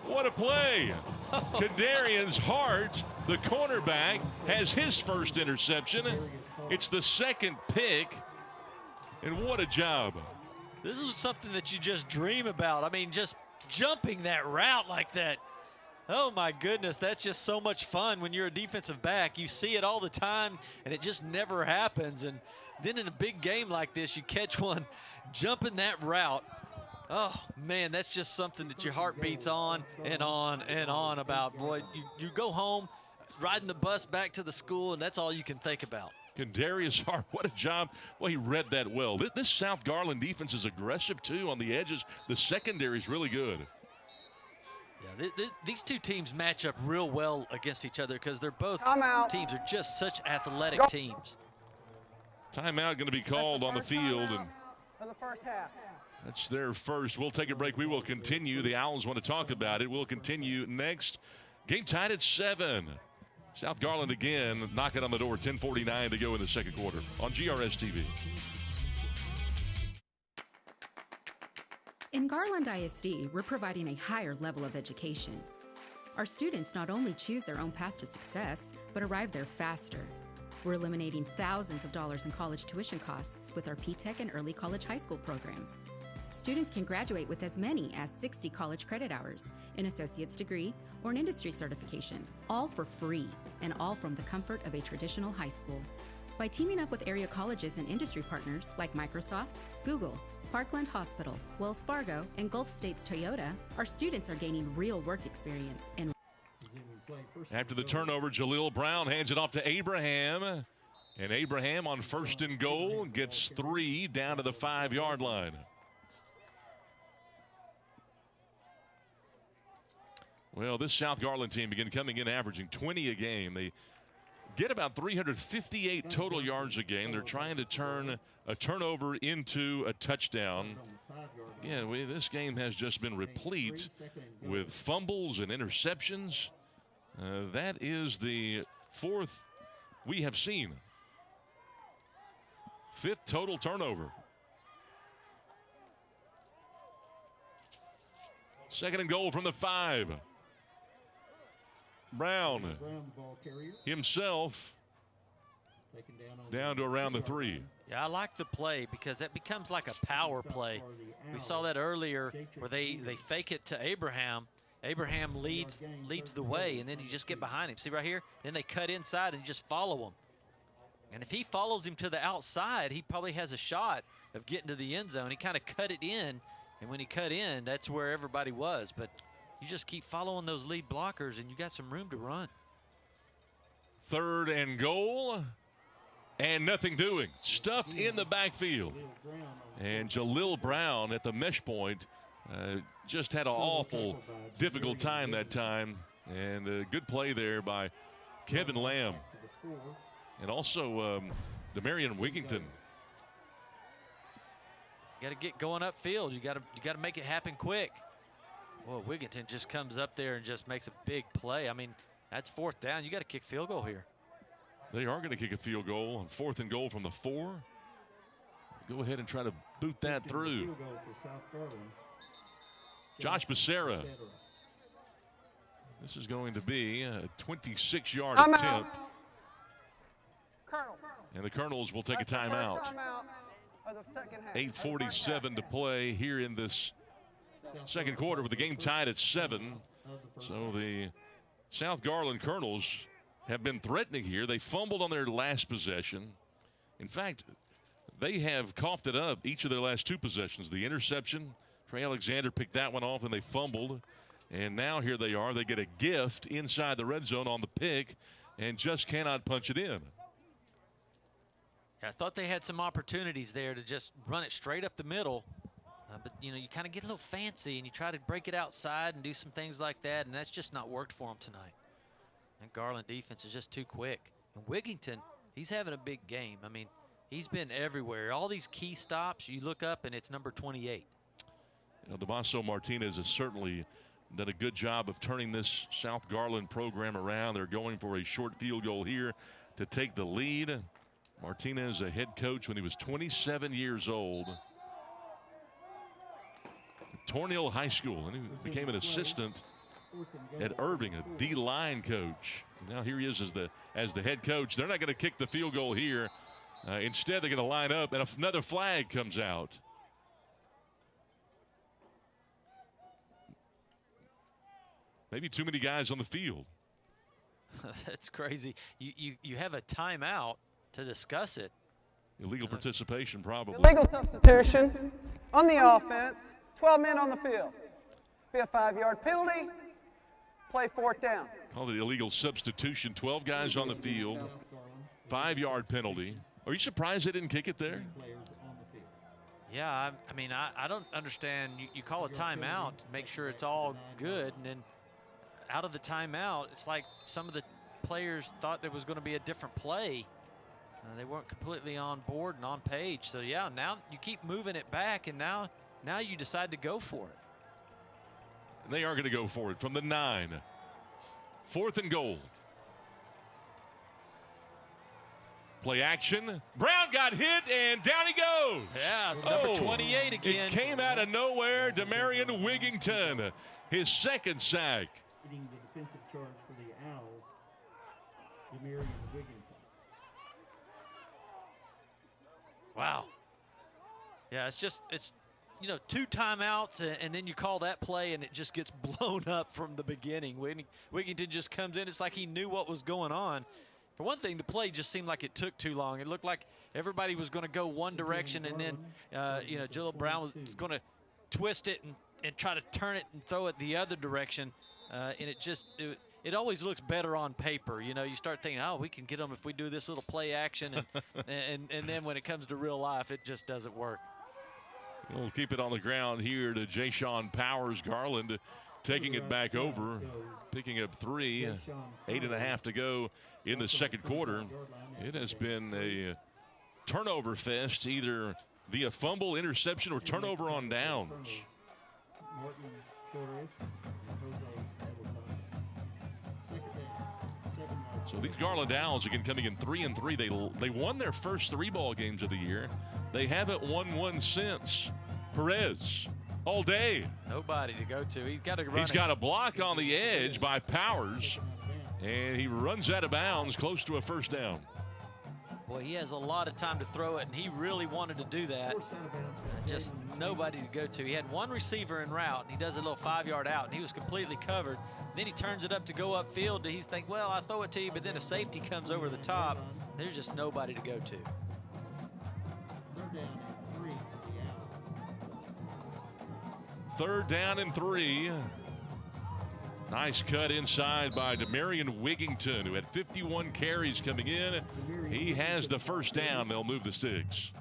What a play. Kadarian's Hart, the cornerback, has his first interception. It's the second pick, and what a job. This is something that you just dream about. I mean, just jumping that route like that. Oh my goodness, that's just so much fun when you're a defensive back. You see it all the time, and it just never happens. And then in a big game like this, you catch one jumping that route. Oh, man, that's just something that your heart beats on and on and on about. Boy, you go home, riding the bus back to the school, and that's all you can think about. Kadarius Hart, what a job. Well, he read that well. This South Garland defense is aggressive, too, on the edges. The secondary is really good. Yeah, these two teams match up real well against each other because they're both teams are just such athletic teams. Timeout going to be called on the field, and For the first half. that's their first. We'll take a break. We will continue. The Owls want to talk about it. We'll continue next. Game tied at 7. South Garland again knocking on the door. 10:49 to go in the second quarter on GRS TV. In Garland ISD, we're providing a higher level of education. Our students not only choose their own path to success, but arrive there faster. We're eliminating thousands of dollars in college tuition costs with our P-Tech and early college high school programs. Students can graduate with as many as 60 college credit hours, an associate's degree, or an industry certification, all for free, and all from the comfort of a traditional high school. By teaming up with area colleges and industry partners like Microsoft, Google, Parkland Hospital, Wells Fargo, and Gulf States Toyota, our students are gaining real work experience and After the turnover, Jaleel Brown hands it off to Abraham. And Abraham on 1st and goal gets 3 down to the 5-yard line. Well, this South Garland team began coming in averaging 20 a game. They get about 358 total yards a game. They're trying to turn a turnover into a touchdown. Again, this game has just been replete with fumbles and interceptions. That is the 4th we have seen. 5th total turnover. 2nd and goal from the 5. Brown himself down to around the 3. Yeah, I like the play because that becomes like a power play. We saw that earlier where they fake it to Abraham. Abraham leads the way, and then you just get behind him. See right here? Then they cut inside and just follow him. And if he follows him to the outside, he probably has a shot of getting to the end zone. He kind of cut it in, and when he cut in, that's where everybody was. But you just keep following those lead blockers, and you got some room to run. 3rd and goal, and nothing doing. Stuffed in the backfield. And Jaleel Brown at the mesh point just had an awful, difficult time that time. And a good play there by Kevin Lamb. And also Demarion Wigington. You got to get going upfield. You got to make it happen quick. Well, Wigington just comes up there and just makes a big play. I mean, that's 4th down. You got to kick field goal here. They are going to kick a field goal on 4th and goal from the 4. Go ahead and try to boot that through. Josh Becerra. This is going to be a 26-yard attempt. And the Colonels will take a timeout. 8:47 to play here in this second quarter with the game tied at 7. So the South Garland Colonels have been threatening here. They fumbled on their last possession. In fact, they have coughed it up each of their last 2 possessions. The interception, Trey Alexander picked that one off and they fumbled. And now here they are. They get a gift inside the red zone on the pick and just cannot punch it in. I thought they had some opportunities there to just run it straight up the middle. But, you know, you kind of get a little fancy and you try to break it outside and do some things like that, and that's just not worked for them tonight. And Garland defense is just too quick. And Wigington, he's having a big game. I mean, he's been everywhere. All these key stops, you look up and it's number 28. You know, Damaso Martinez has certainly done a good job of turning this South Garland program around. They're going for a short field goal here to take the lead. Martinez, a head coach when he was 27 years old. Tornillo High School, and he became an assistant at Irving, a D-line coach. Now here he is as the head coach. They're not going to kick the field goal here. Instead, they're going to line up, and another flag comes out. Maybe too many guys on the field. That's crazy. You have a timeout to discuss it. Illegal participation, probably. Illegal substitution on the offense. 12 men on the field. Be a 5-yard penalty. Play 4th down. Called it illegal substitution. 12 guys on the field. 5-yard penalty. Are you surprised they didn't kick it there? Yeah, I mean, I don't understand. You call a timeout to make sure it's all good, and then out of the timeout, it's like some of the players thought there was going to be a different play. They weren't completely on board and on page. So, yeah, now you keep moving it back, and now you decide to go for it. And they are going to go for it from the 9. 4th and goal. Play action. Brown got hit, and down he goes. Yeah, it's number 28 again. It came out of nowhere. Demarion Wigington, his 2nd sack. Leading the defensive charge for the Owls, Demarion Wigington. Wow. Yeah, it's 2 timeouts, and then you call that play, and it just gets blown up from the beginning. Wigington just comes in. It's like he knew what was going on. For one thing, the play just seemed like it took too long. It looked like everybody was going to go one direction, and then, Jill Brown was going to twist it and try to turn it and throw it the other direction. And it always looks better on paper. You start thinking, oh, we can get them if we do this little play action. And then when it comes to real life, it just doesn't work. We'll keep it on the ground here to Ja'Shawn Powers. Garland taking it back over, picking up 3, 8.5 to go in the second quarter. It has been a turnover fest, either via fumble, interception, or turnover on downs. So these Garland Owls, again, coming in 3-3. They won their first 3 ball games of the year. They haven't won one since. Perez all day. Nobody to go to. He's got to run. He's got a block on the edge by Powers, and he runs out of bounds close to a 1st down. Boy, he has a lot of time to throw it, and he really wanted to do that. Just nobody to go to. He had one receiver en route, and he does a little 5-yard out, and he was completely covered. Then he turns it up to go upfield, and he's thinking, well, I'll throw it to you, but then a safety comes over the top. There's just nobody to go to. Third down and 3 for the Owls. 3rd down and 3. Nice cut inside by Demarion Wigington, who had 51 carries coming in. He has the 1st down. They'll move the 6.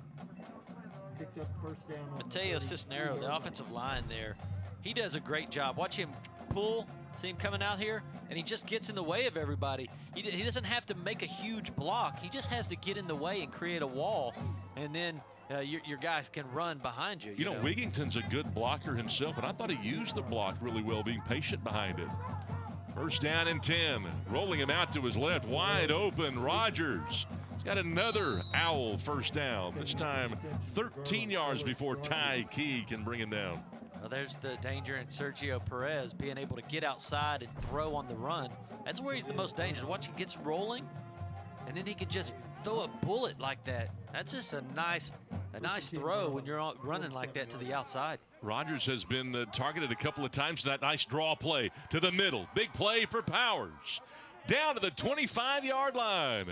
Mateo Cisnero, the offensive line there, he does a great job. Watch him pull, see him coming out here, and he just gets in the way of everybody. He doesn't have to make a huge block. He just has to get in the way and create a wall, and then your guys can run behind you. You know, Wigington's a good blocker himself, and I thought he used the block really well, being patient behind it. 1st down and 10. Rolling him out to his left, wide open. Rogers. He's got another Owl 1st down. This time 13 yards before Ty Key can bring him down. Well, there's the danger in Sergio Perez being able to get outside and throw on the run. That's where he's the most dangerous. Watch, he gets rolling, and then he can just throw a bullet like that. That's just a nice throw when you're running like that to the outside. Rogers has been targeted a couple of times. That nice draw play to the middle. Big play for Powers. Down to the 25-yard line.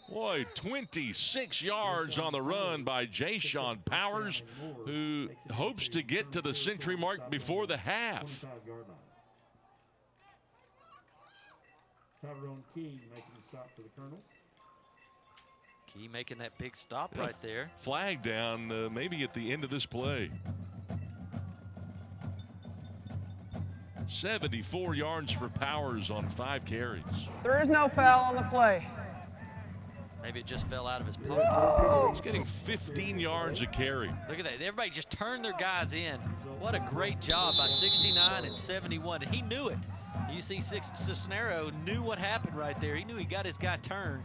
Boy, 26 yards on the run by Ja'Shawn Powers, who hopes to get to the century mark before the half. Tyrone Key making a stop for the Colonel. Key making that big stop right there. Flag down maybe at the end of this play. 74 yards for Powers on 5 carries. There is no foul on the play. Maybe it just fell out of his pocket. He's getting 15 yards a carry. Look at that. Everybody just turned their guys in. What a great job by 69 and 71. And he knew it. You see Cisnero knew what happened right there. He knew he got his guy turned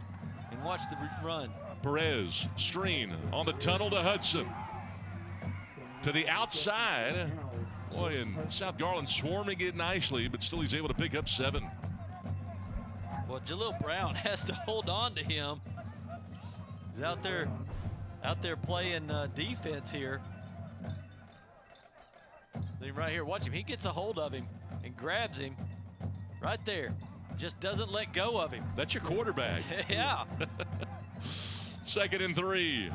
and watched the run. Perez, Streen on the tunnel to Hudson. To the outside. Boy, and South Garland swarming it nicely, but still he's able to pick up 7. Well, Jalil Brown has to hold on to him. He's out there playing defense here. See right here, watch him. He gets a hold of him and grabs him right there. Just doesn't let go of him. That's your quarterback. Yeah. 2nd and 3.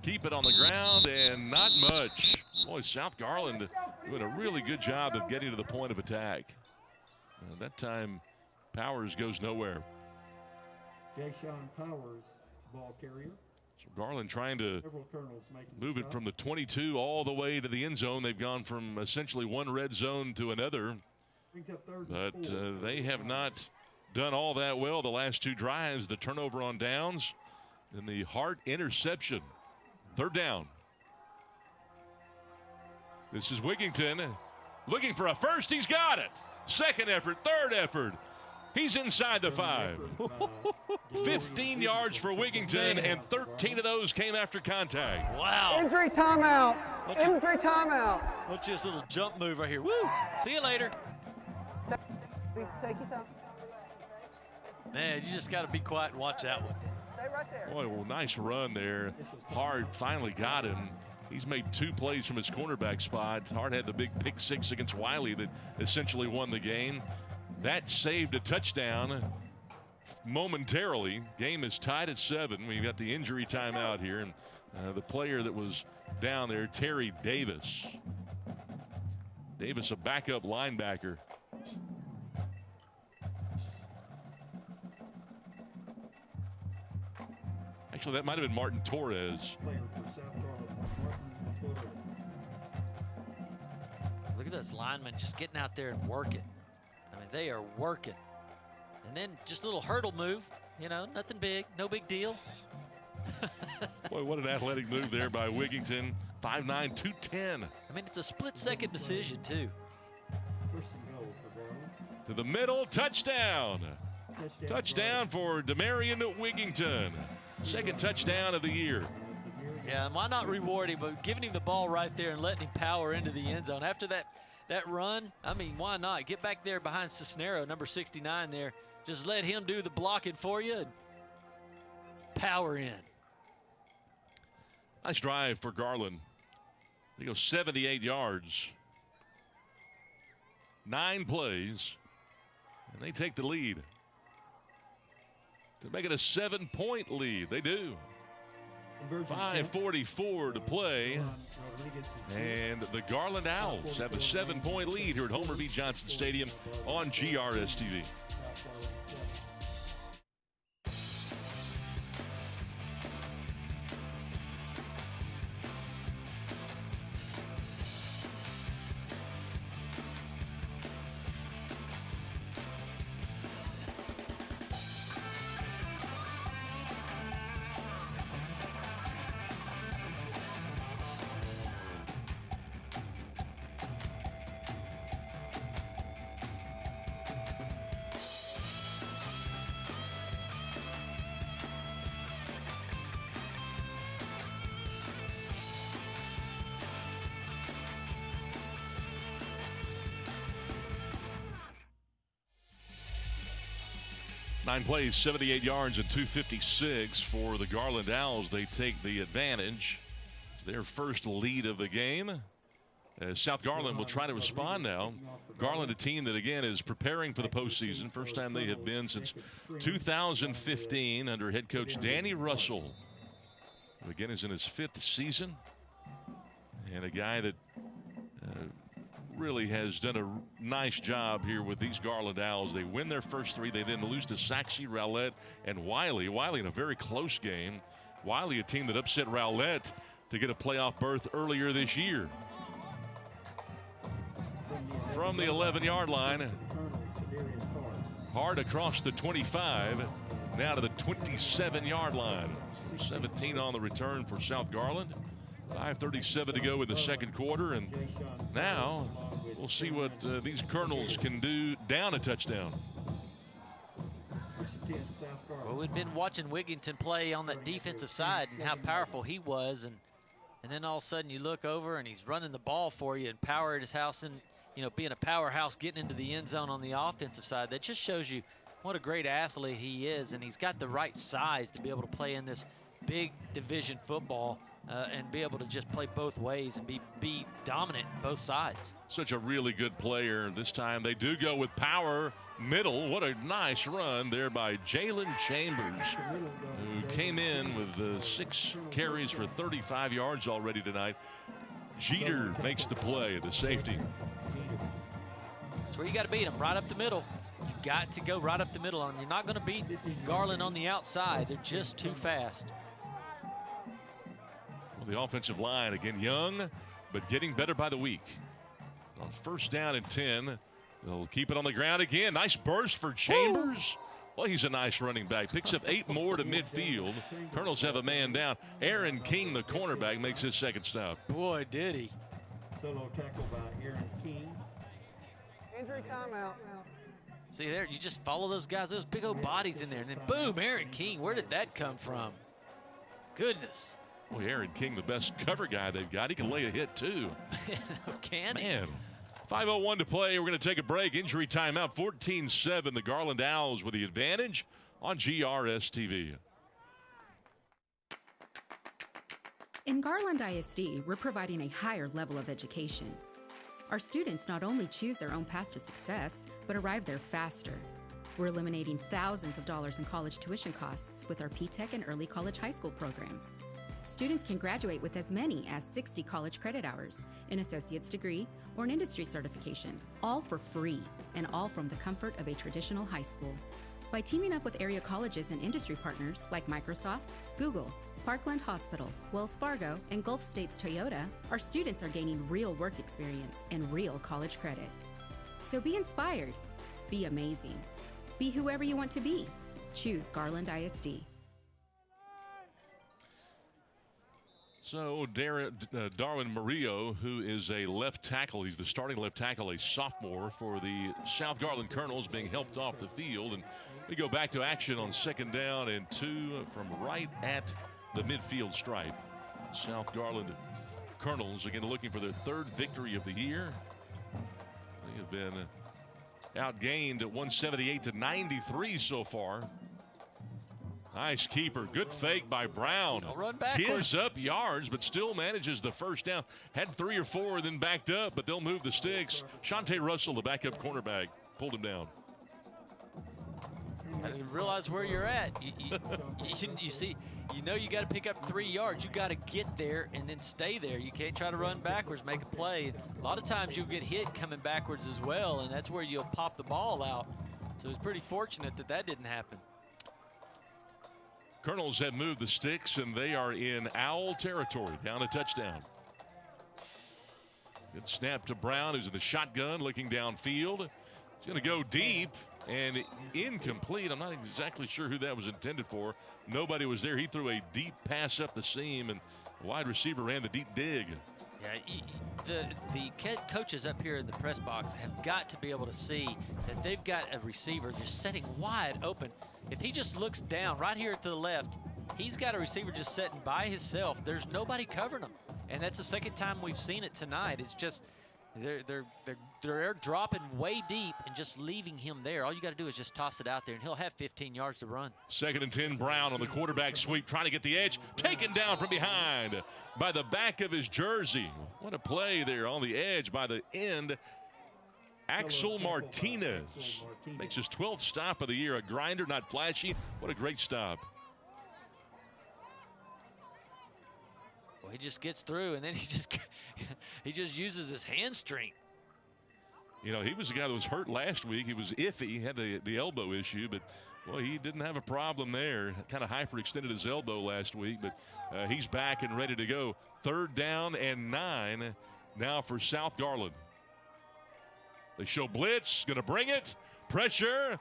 Keep it on the ground and not much. Boy, South Garland doing a really good job of getting to the point of attack. That time, Powers goes nowhere. Jay Sean Powers, ball carrier. So Garland trying to Several Colonels making move the it stop. from the 22 all the way to the end zone. They've gone from essentially one red zone to another. Brings up 3rd But and 4. they have not done all that well the last 2 drives. The turnover on downs and the Hart interception. 3rd down. This is Wigington looking for a first. He's got it. 2nd effort, 3rd effort. He's inside the 5. 15 yards for Wigington, and 13 of those came after contact. Wow. Injury timeout. Injury timeout. Watch this little jump move right here. Woo! See you later. Take your time. Man, you just got to be quiet and watch that one. Stay right there. Boy, well, nice run there. Hart finally got him. He's made 2 plays from his cornerback spot. Hart had the big pick 6 against Wiley that essentially won the game. That saved a touchdown momentarily. Game is tied at 7. We've got the injury timeout here. And the player that was down there, Terry Davis. Davis, a backup linebacker. Actually, that might have been Martin Torres. Player for South Garland, Martin Torres. Look at this lineman just getting out there and working. I mean, they are working. And then just a little hurdle move, you know, nothing big, no big deal. Boy, what an athletic move there by Wigington. 5'9", 210. I mean, it's a split-second decision, too. 1st and goal for Garland. To the middle, touchdown. Touchdown for Demarion Wigington. 2nd touchdown of the year. Yeah, and why not reward him, but giving him the ball right there and letting him power into the end zone. After that run, I mean, why not? Get back there behind Cisnero, number 69 there. Just let him do the blocking for you and power in. Nice drive for Garland. They go 78 yards. 9 plays. And they take the lead. To make it a 7-point lead. They do. 5:44 to play. And the Garland Owls have a 7-point lead here at Homer V. Johnson Stadium on GRS TV. Nine plays, 78 yards, and 256 for the Garland Owls. They take the advantage. Their first lead of the game. As South Garland will try to respond now. Garland, a team that, again, is preparing for the postseason. First time they have been since 2015 under head coach Danny Russell, who, again, is in his 5th season. And a guy that really has done a nice job here with these Garland Owls. They win their first 3. They then lose to Saxe, Rowlett, and Wiley. Wiley in a very close game. Wiley, a team that upset Rowlett to get a playoff berth earlier this year. From the 11-yard line, hard across the 25, now to the 27-yard line. 17 on the return for South Garland. 5:37 to go in the second quarter, and now we'll see what these Colonels can do down a touchdown. Well, we've been watching Wigington play on that defensive side and how powerful he was, and and then all of a sudden you look over and he's running the ball for you and power at his house and, you know, being a powerhouse, getting into the end zone on the offensive side. That just shows you what a great athlete he is, and he's got the right size to be able to play in this big division football and be able to just play both ways and be dominant both sides. Such a really good player. This time they do go with power middle. What a nice run there by Jalen Chambers, who came in with 6 carries for 35 yards already tonight. Jeter makes the play, the safety. That's where you got to beat him, right up the middle. You got to go right up the middle on him. You're not going to beat Garland on the outside. They're just too fast. Well, the offensive line, again, young, but getting better by the week. On first down and 10, they'll keep it on the ground again. Nice burst for Chambers. Well, he's a nice running back. Picks up 8 more to midfield. Colonels have a man down. Aaron King, the cornerback, makes his second stop. Boy, did he. Solo tackle by Aaron King. Injury timeout. See there, you just follow those guys, those big old bodies in there, and then boom, Aaron King. Where did that come from? Goodness. Boy, Aaron King, the best cover guy they've got. He can lay a hit, too. Can he? Man. 5:01 to play. We're going to take a break. Injury timeout, 14-7. The Garland Owls with the advantage on GRS-TV. In Garland ISD, we're providing a higher level of education. Our students not only choose their own path to success, but arrive there faster. We're eliminating thousands of dollars in college tuition costs with our P-Tech and early college high school programs. Students can graduate with as many as 60 college credit hours, an associate's degree, or an industry certification, all for free, and all from the comfort of a traditional high school. By teaming up with area colleges and industry partners like Microsoft, Google, Parkland Hospital, Wells Fargo, and Gulf States Toyota, our students are gaining real work experience and real college credit. So be inspired, be amazing, be whoever you want to be. Choose Garland ISD. So Darwin Murillo, who is a left tackle, he's the starting left tackle, a sophomore for the South Garland Colonels, being helped off the field. And we go back to action on 2nd down and 2 from right at the midfield stripe. South Garland Colonels, again, looking for their 3rd victory of the year. They have been outgained at 178-93 so far. Nice keeper. Good fake by Brown. Don't run backwards. Gives up yards, but still manages the first down. Had 3 or 4, then backed up, but they'll move the sticks. Shante Russell, the backup cornerback, pulled him down. You realize where you're at. You see, you know you got to pick up 3 yards. You got to get there and then stay there. You can't try to run backwards, make a play. A lot of times you'll get hit coming backwards as well, and that's where you'll pop the ball out. So it's pretty fortunate that that didn't happen. Colonels have moved the sticks, and they are in Owl territory, down a touchdown. Good snap to Brown, who's in the shotgun, looking downfield. He's going to go deep and incomplete. I'm not exactly sure who that was intended for. Nobody was there. He threw a deep pass up the seam, and the wide receiver ran the deep dig. Yeah, the coaches up here in the press box have got to be able to see that they've got a receiver just sitting wide open. If he just looks down right here to the left, he's got a receiver just sitting by himself. There's nobody covering him, and that's the second time we've seen it tonight. It's just they're dropping way deep and just leaving him there. All you got to do is just toss it out there, and he'll have 15 yards to run. 2nd and 10, Brown on the quarterback sweep, trying to get the edge. Taken down from behind by the back of his jersey. What a play there on the edge by the end. Axel Martinez makes his 12th stop of the year. A grinder, not flashy. What a great stop. Well, he just gets through, and then he just uses his hamstring. You know, he was the guy that was hurt last week. He was iffy. He had the elbow issue, but, well, he didn't have a problem there. Kind of hyperextended his elbow last week, but he's back and ready to go. 3rd down and 9 now for South Garland. They show blitz, going to bring it. Pressure.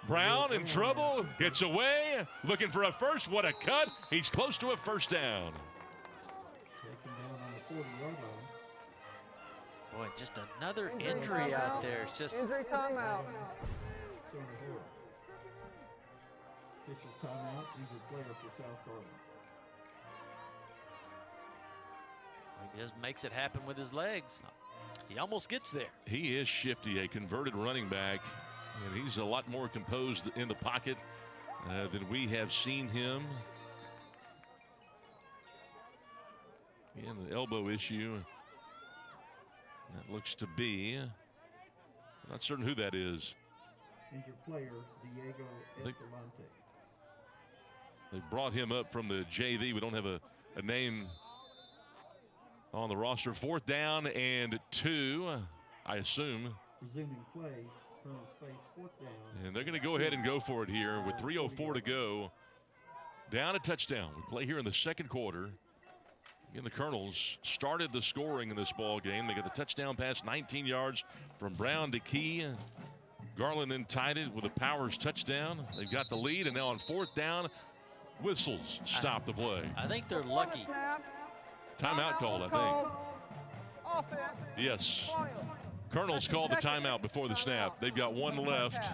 Brown in trouble. Gets away. Looking for a first. What a cut. He's close to a first down. Taken down on the 40-yard line. Boy, just another injury out there. It's just Injury timeout. Official timeout. Injured player for South Garland. He just makes it happen with his legs. He almost gets there. He is shifty, a converted running back, and he's a lot more composed in the pocket than we have seen him. Again, the elbow issue. That looks to be, not certain who that is. Injured player, Diego Escalante. They brought him up from the JV. We don't have a name on the roster. 4th down and 2, I assume. Resuming play, Colonel's face, 4th down. And they're going to go ahead and go for it here with 3:04 to go. Down a touchdown. We play here in the second quarter. Again, the Colonels started the scoring in this ball game. They got the touchdown pass, 19 yards from Brown to Key. Garland then tied it with a Powers touchdown. They've got the lead, and now on 4th down, whistles stop the play. I think they're lucky. Timeout called, I think. Offense. Yes. Colonels called the timeout before the snap. They've got one left,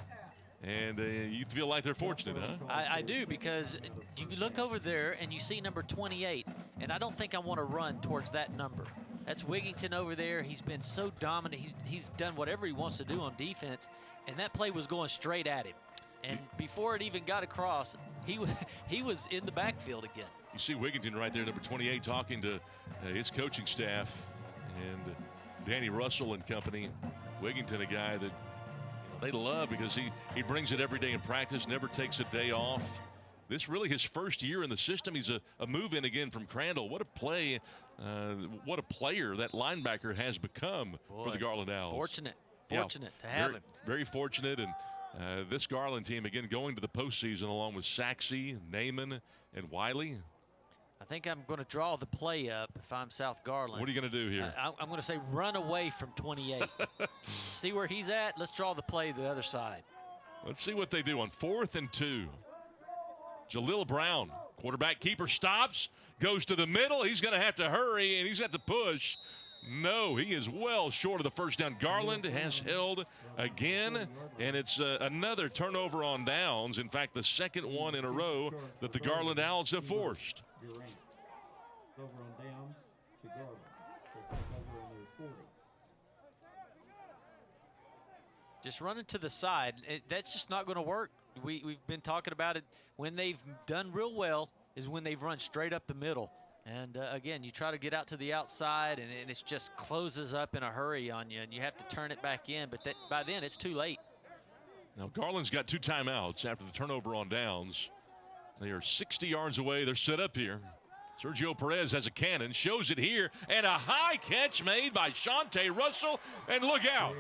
and you feel like they're fortunate, huh? I do, because you look over there and you see number 28, and I don't think I want to run towards that number. That's Wigington over there. He's been so dominant. He's done whatever he wants to do on defense, and that play was going straight at him. And before it even got across, he was in the backfield again. You see Wigington right there, number 28, talking to his coaching staff and Danny Russell and company. Wigington, a guy that they love because he brings it every day in practice, never takes a day off. This really his first year in the system. He's a move-in again from Crandall. What a play, what a player that linebacker has become for the Garland Owls. Fortunate to have him. Very fortunate, and this Garland team, again, going to the postseason along with Saxey, Naaman, and Wiley. I think I'm going to draw the play up if I'm South Garland. What are you going to do here? I'm going to say run away from 28. See where he's at? Let's draw the play the other side. Let's see what they do on 4th and 2. Jalil Brown, quarterback keeper, stops, goes to the middle. He's going to have to hurry, and he's got to push. No, he is well short of the first down. Garland has held again, and it's another turnover on downs. In fact, the second one in a row that the Garland Owls have forced. Over on downs to Garland. So over on their 40. Just running to the side, that's just not going to work. We've been talking about it. When they've done real well is when they've run straight up the middle. And again, you try to get out to the outside, and it just closes up in a hurry on you, and you have to turn it back in. But by then, it's too late. Now, Garland's got 2 timeouts after the turnover on downs. They are 60 yards away. They're set up here. Sergio Perez has a cannon, shows it here, and a high catch made by Shante Russell. And look out.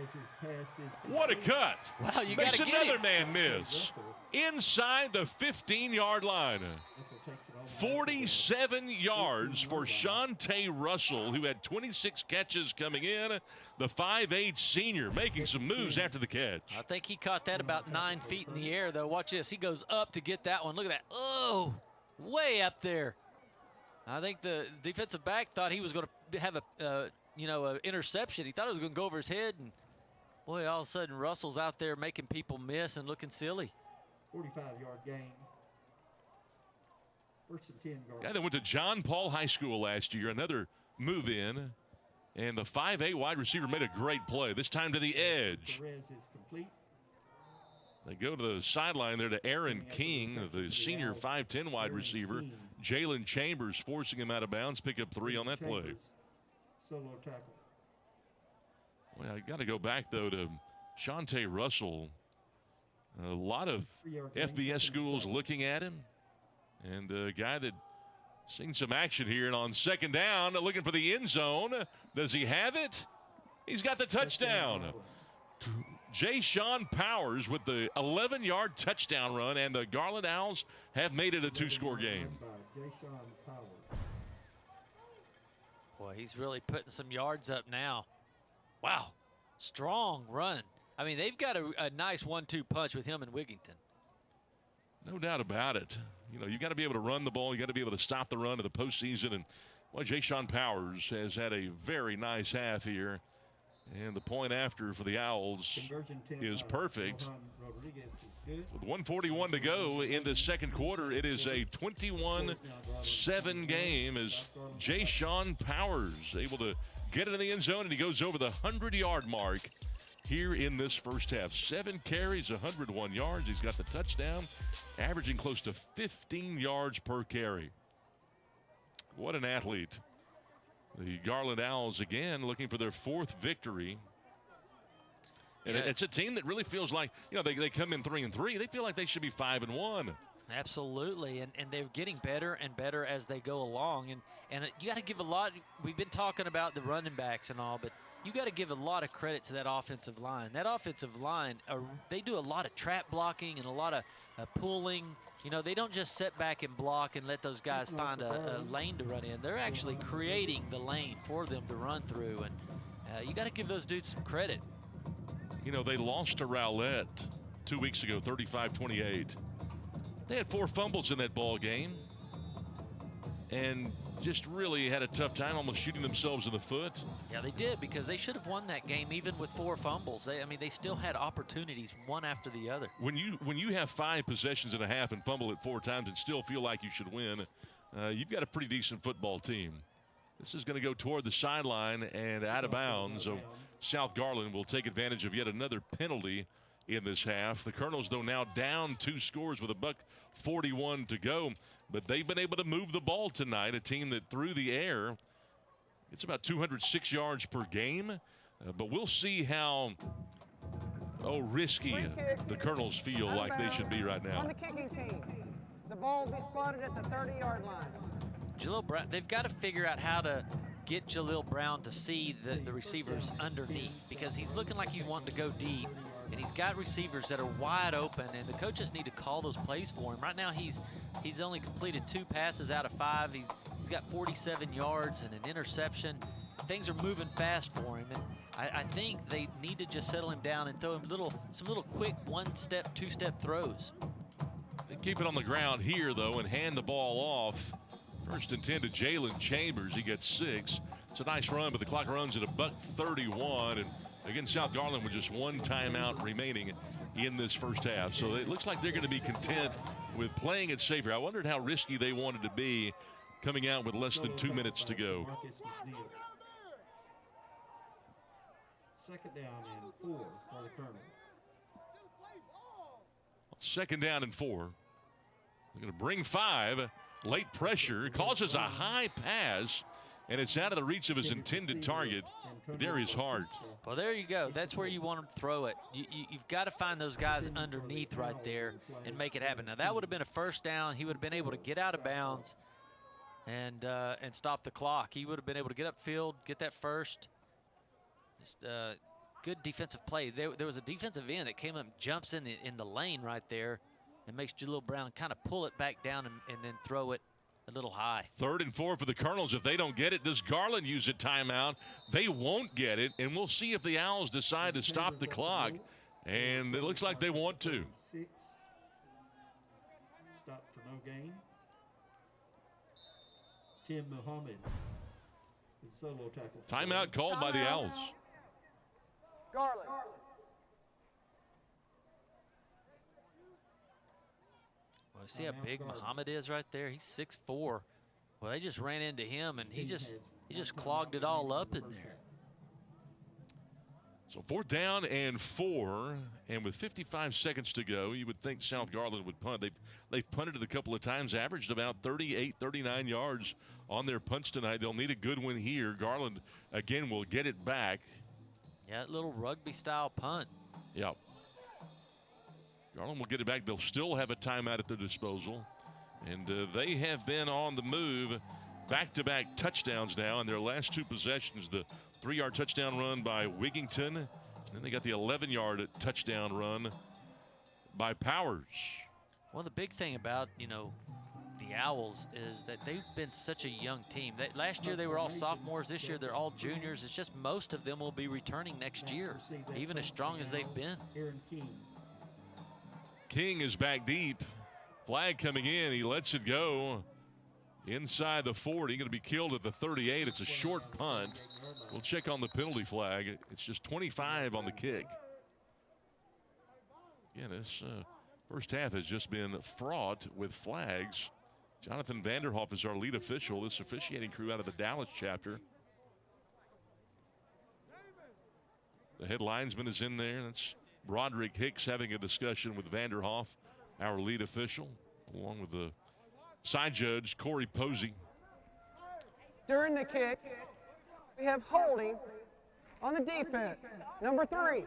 What a cut. Wow, you makes got to another man miss. Inside the 15-yard line. 47 yards for Shante Russell, who had 26 catches coming in. The 5'8" senior making some moves after the catch. I think he caught that about 9 feet in the air, though. Watch this. He goes up to get that one. Look at that. Oh, way up there. I think the defensive back thought he was going to have a interception. He thought it was going to go over his head, and boy, all of a sudden Russell's out there making people miss and looking silly. 45-yard gain. First and 10 guard. Guy that went to John Paul High School last year, another move in, and the 5'8" wide receiver made a great play. This time to the edge. Perez is complete. They go to the sideline there to Aaron King, the senior 5'10" wide receiver. Jalen Chambers forcing him out of bounds, pick up 3 on that play. Solo tackle. Well, I got to go back, though, to Shante Russell. A lot of FBS schools looking at him. And a guy that seen some action here. And on 2nd down, looking for the end zone. Does he have it? He's got the touchdown. Jay-Sean Powers with the 11-yard touchdown run, and the Garland Owls have made it a 2-score game. Boy, he's really putting some yards up now. Wow, strong run. I mean, they've got a nice 1-2 punch with him and Wigington. No doubt about it. You know, you got to be able to run the ball. You got to be able to stop the run in the postseason. And well, Jay-Sean Powers has had a very nice half here. And the point after for the Owls is perfect. Rodriguez is With 1:41 to go in the second quarter, it is a 21-7 game as Jay-Sean Powers able to get it in the end zone, and he goes over the 100-yard mark here in this first half. 7 carries, 101 yards. He's got the touchdown, averaging close to 15 yards per carry. What an athlete. The Garland Owls again looking for their 4th victory. And it's a team that really feels like, they come in 3-3. They feel like they should be 5-1. Absolutely, and they're getting better and better as they go along. And you got to give a lot. We've been talking about the running backs and all, but you got to give a lot of credit to that offensive line. That offensive line, they do a lot of trap blocking and a lot of pulling. They don't just sit back and block and let those guys find a lane to run in. They're actually creating the lane for them to run through, and you got to give those dudes some credit. They lost to Rowlett 2 weeks ago, 35-28. They had 4 fumbles in that ball game and just really had a tough time almost shooting themselves in the foot. Yeah, they did, because they should have won that game even with 4 fumbles. They still had opportunities one after the other. When you have 5 possessions and a half and fumble it 4 times and still feel like you should win, you've got a pretty decent football team. This is going to go toward the sideline and out of bounds. So South Garland will take advantage of yet another penalty in this half. The Colonels, though, now down 2 scores with $1:41 to go. But they've been able to move the ball tonight, a team that through the air, it's about 206 yards per game. But we'll see how risky the Colonels feel like they should be right now. On the kicking team, the ball will be spotted at the 30-yard line. Jalil Brown, they've got to figure out how to get Jalil Brown to see the receivers underneath, because he's looking like he's wanting to go deep, and he's got receivers that are wide open, and the coaches need to call those plays for him. Right now he's only completed 2 passes out of 5. He's got 47 yards and an interception. Things are moving fast for him, and I think they need to just settle him down and throw him some little quick 1-step, 2-step throws. They keep it on the ground here, though, and hand the ball off. First and 10 to Jalen Chambers. He gets 6. It's a nice run, but the clock runs at $1:31. And again, South Garland with just 1 timeout remaining in this first half. So it looks like they're going to be content with playing it safer. I wondered how risky they wanted to be coming out with less than 2 minutes to go. Second down and 4 for the Colonels. Second down and 4. They're going to bring 5. Late pressure causes a high pass, and it's out of the reach of his intended target, Darius Hart. Well, there you go. That's where you want him to throw it. You've got to find those guys underneath right there and make it happen. Now, that would have been a first down. He would have been able to get out of bounds and stop the clock. He would have been able to get upfield, get that first. Just good defensive play. There was a defensive end that came up and jumps in the lane right there and makes Jalil Brown kind of pull it back down and then throw it a little high. 3rd and 4 for the Colonels. If they don't get it, does Garland use a timeout? They won't get it, and we'll see if the Owls decide to stop the clock. And it looks like they want to. 6. Stop for no gain. Tim Muhammad. Solo tackle. Timeout called by the Owls. Garland. Well, see how big Muhammad is right there? He's 6'4". Well, they just ran into him, and he just clogged it all up in there. So 4th down and 4, and with 55 seconds to go, you would think South Garland would punt. They've punted it a couple of times, averaged about 38, 39 yards on their punts tonight. They'll need a good one here. Garland, again, will get it back. Yeah, that little rugby-style punt. Yep. Garland will get it back. They'll still have a timeout at their disposal. And they have been on the move, back-to-back touchdowns now in their last 2 possessions. The 3-yard touchdown run by Wigington. And then they got the 11-yard touchdown run by Powers. Well, the big thing about, the Owls is that they've been such a young team. Last year they were all sophomores. This year they're all juniors. It's just most of them will be returning next year, even as strong as they've been. King is back deep. Flag coming in. He lets it go inside the 40. Going to be killed at the 38. It's a short punt. We'll check on the penalty flag. It's just 25 on the kick. Again, this First half has just been fraught with flags. Jonathan Vanderhoff is our lead official, this officiating crew out of the Dallas chapter. The head linesman is in there. That's Broderick Hicks having a discussion with Vanderhoff, our lead official, along with the side judge, Corey Posey. During the kick, we have holding on the defense. Number 3,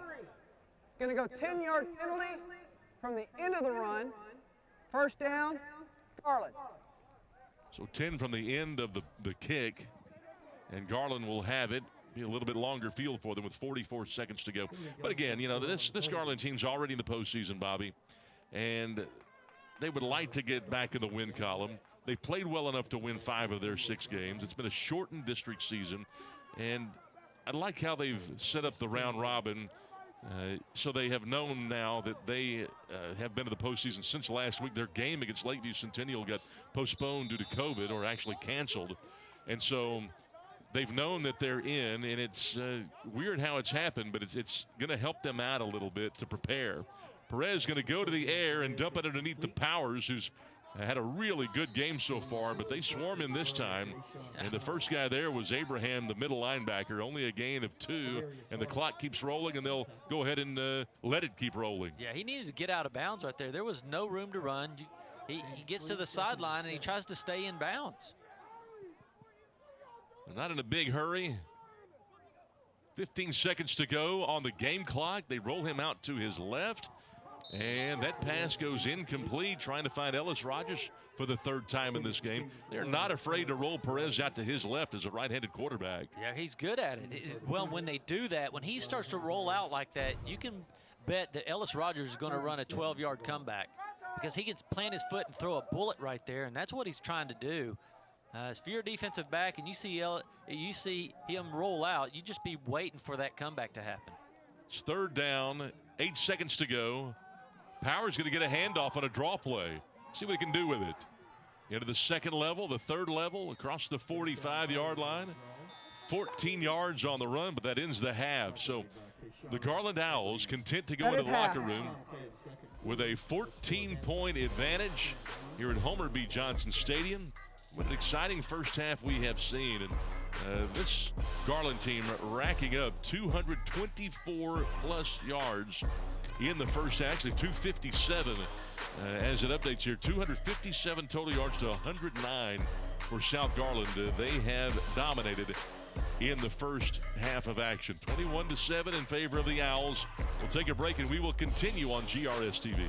going to go 10-yard penalty from the end of the run. First down, Garland. So 10 from the end of the kick, and Garland will have it. Be a little bit longer field for them with 44 seconds to go. But again, you know, this Garland team's already in the postseason, Bobby, and they would like to get back in the win column. They played well enough to win 5 of their 6 games. It's been a shortened district season, and I like how they've set up the round robin. So they have known now that they have been to the postseason since last week. Their game against Lakeview Centennial got postponed due to COVID, or actually canceled. And so they've known that they're in, and it's weird how it's happened, but it's going to help them out a little bit to prepare. Perez going to go to the air and dump it underneath the Powers, who's had a really good game so far, but they swarm in this time. And the first guy there was Abraham, the middle linebacker, only a gain of 2, and the clock keeps rolling, and they'll go ahead and let it keep rolling. Yeah, he needed to get out of bounds right there. There was no room to run. He gets to the sideline, and he tries to stay in bounds. They're not in a big hurry. 15 seconds to go on the game clock. They roll him out to his left. And that pass goes incomplete, trying to find Ellis Rogers for the 3rd time in this game. They're not afraid to roll Perez out to his left as a right-handed quarterback. Yeah, he's good at it. Well, when they do that, when he starts to roll out like that, you can bet that Ellis Rogers is going to run a 12-yard comeback, because he can plant his foot and throw a bullet right there, and that's what he's trying to do. If you're a defensive back and you see him roll out, you just be waiting for that comeback to happen. It's 3rd down, 8 seconds to go. Powers going to get a handoff on a draw play. See what he can do with it. Into the 2nd level, the 3rd level, across the 45-yard line. 14 yards on the run, but that ends the half. So the Garland Owls content to go into the locker room with a 14-point advantage here at Homer B. Johnson Stadium. What an exciting first half we have seen. And this Garland team racking up 224-plus yards in the first half, actually 257 as it updates here. 257 total yards to 109 for South Garland. They have dominated in the first half of action. 21-7 in favor of the Owls. We'll take a break and we will continue on GRS TV.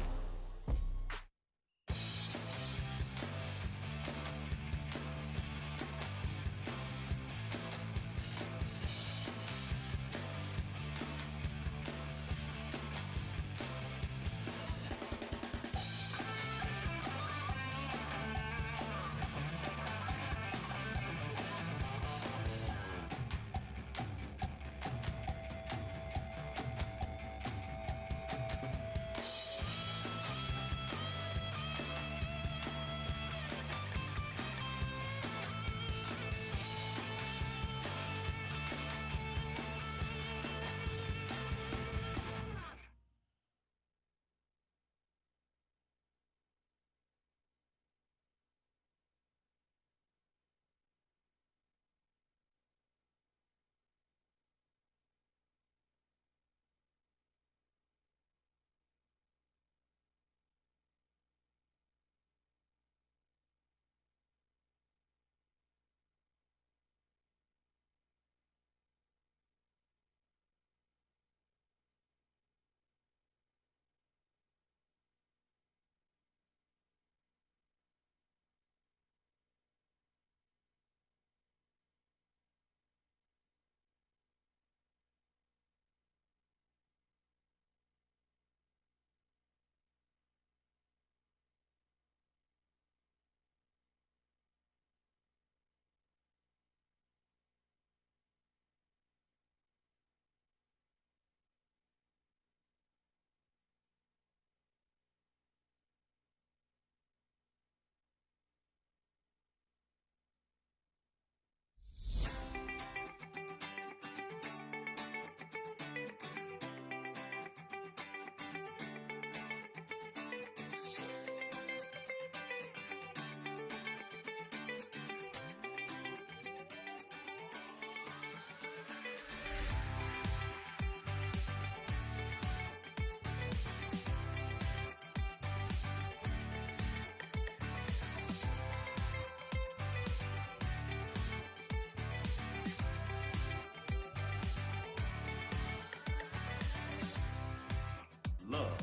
love,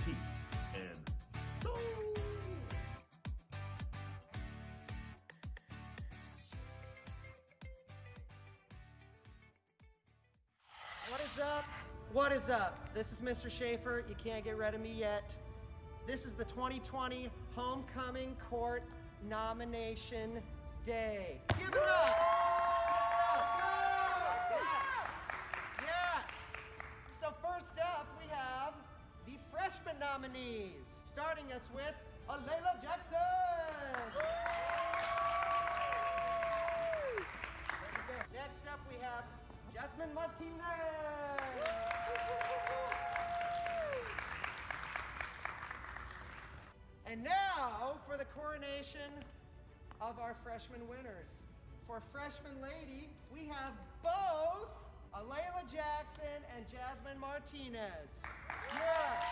peace, and soul. What is up? What is up? This is Mr. Schaefer. You can't get rid of me yet. This is the 2020 Homecoming Court Nomination Day. Give it up! Yes! So first up, we have the freshman nominees, starting us with Alayla Jackson. Next up, we have Jasmine Martinez. And now for the coronation of our freshman winners. For freshman lady, we have both Alayla Jackson and Jasmine Martinez. Yes.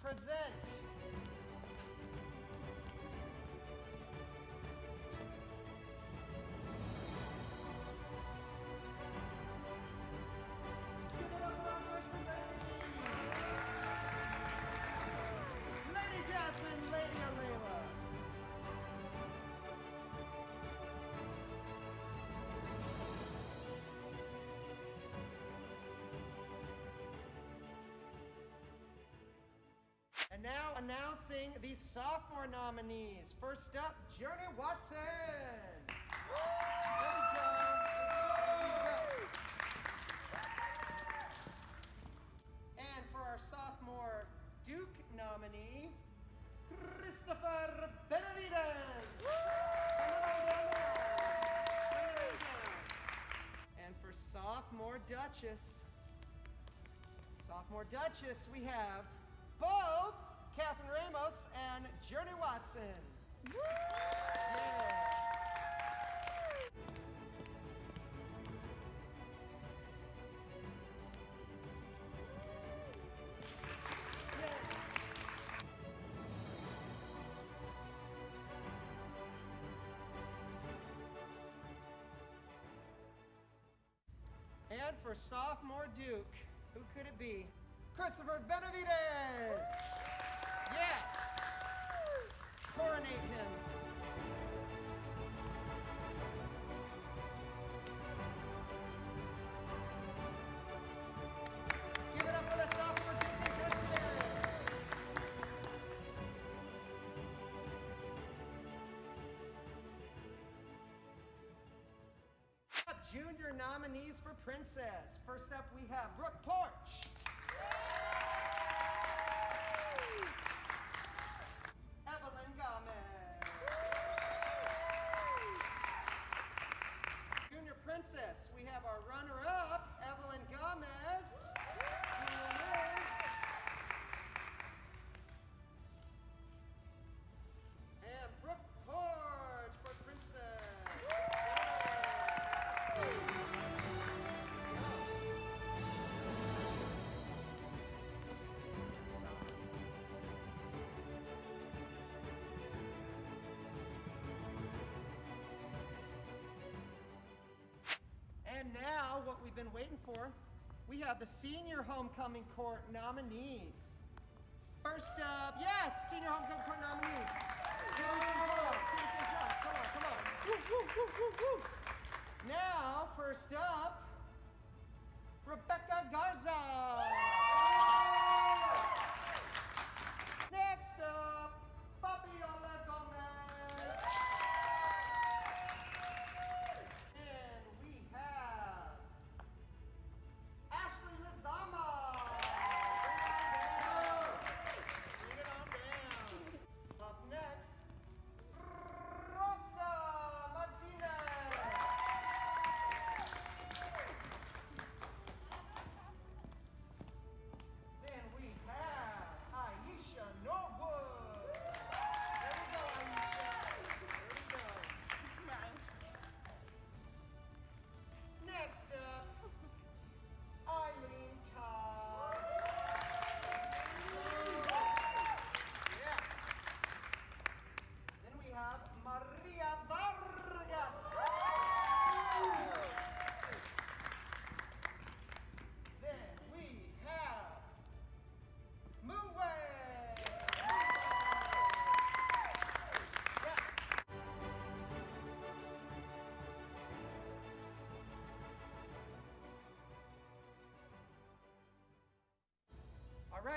Present. Lady Jasmine, Lady Alayla. And now announcing the sophomore nominees. First up, Journey Watson. There we go. And for our sophomore Duke nominee, Christopher Benavides. And for sophomore Duchess, we have both Catherine Ramos and Journey Watson. Yeah. And for sophomore Duke, who could it be? Christopher Benavides! Yes! Coronate him. Give it up for the sophomore Duke contestants. Junior nominees for Princess. First up, we have Brooke Porch. Evelyn Gomez. Junior Princess, we have our runner-up, Evelyn Gomez. And Brooke Porch for Princess. And now, what we've been waiting for, we have the senior homecoming court nominees. First up, yes, senior homecoming court nominees. Give them some applause, give them some applause, come on. Woo, woo, woo, woo, woo. Now, first up, Rebecca Garza. Next up, Fabiola Gomez. And we have Ashley Lizama. Bring it on down. Up next, Rosa Martinez.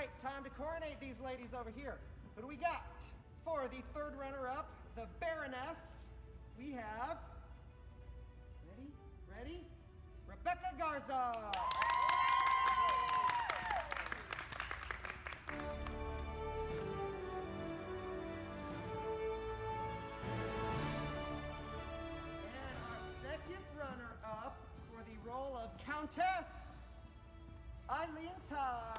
right, time to coronate these ladies over here. Who do we got? For the third runner-up, the Baroness, we have, ready? Rebecca Garza. And our second runner-up for the role of Countess, Eileen Todd.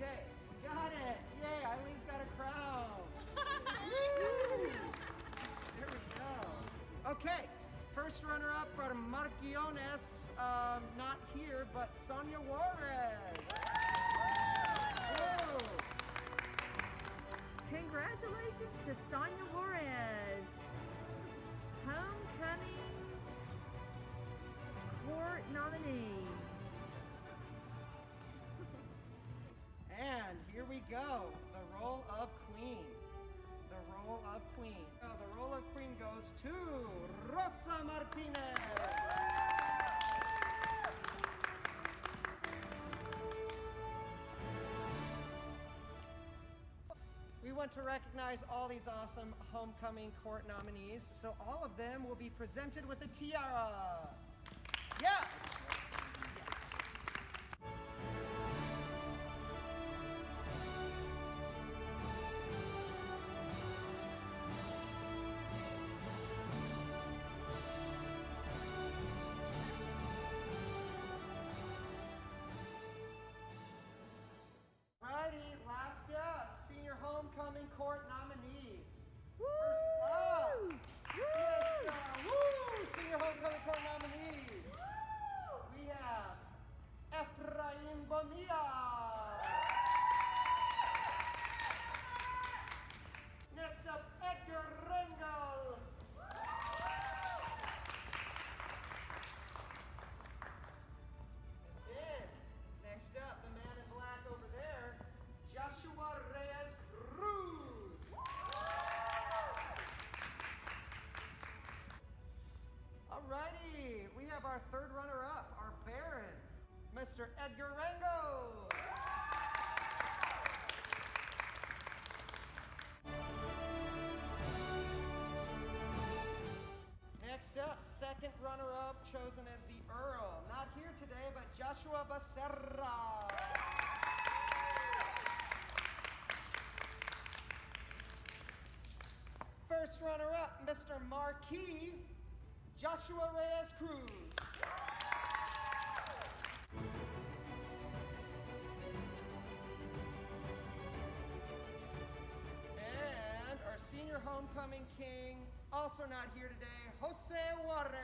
Okay, we got it. Yay, Eileen's got a crown. There we go. Okay, first runner-up for Marquiones, not here, but Sonia Juarez. Woo. Congratulations to Sonia Juarez, homecoming court nominee. And here we go, the role of Queen. The role of Queen. So the role of Queen goes to Rosa Martinez. We want to recognize all these awesome homecoming court nominees, so all of them will be presented with a tiara. Yes! Righty, last up, senior homecoming court nominees. First up, senior homecoming court nominees. We have Efrain Bonilla. Next up, Edgar Rengel. And then, next up, the man in black over there, Joshua Reyes Cruz. Alrighty, we have our third runner-up, our Baron, Mr. Edgar Rango. Next up, second runner-up, chosen as the Earl. Not here today, but Joshua Becerra. First runner-up, Mr. Marquis, Joshua Reyes Cruz. And our senior homecoming king, also not here today, Jose Juarez.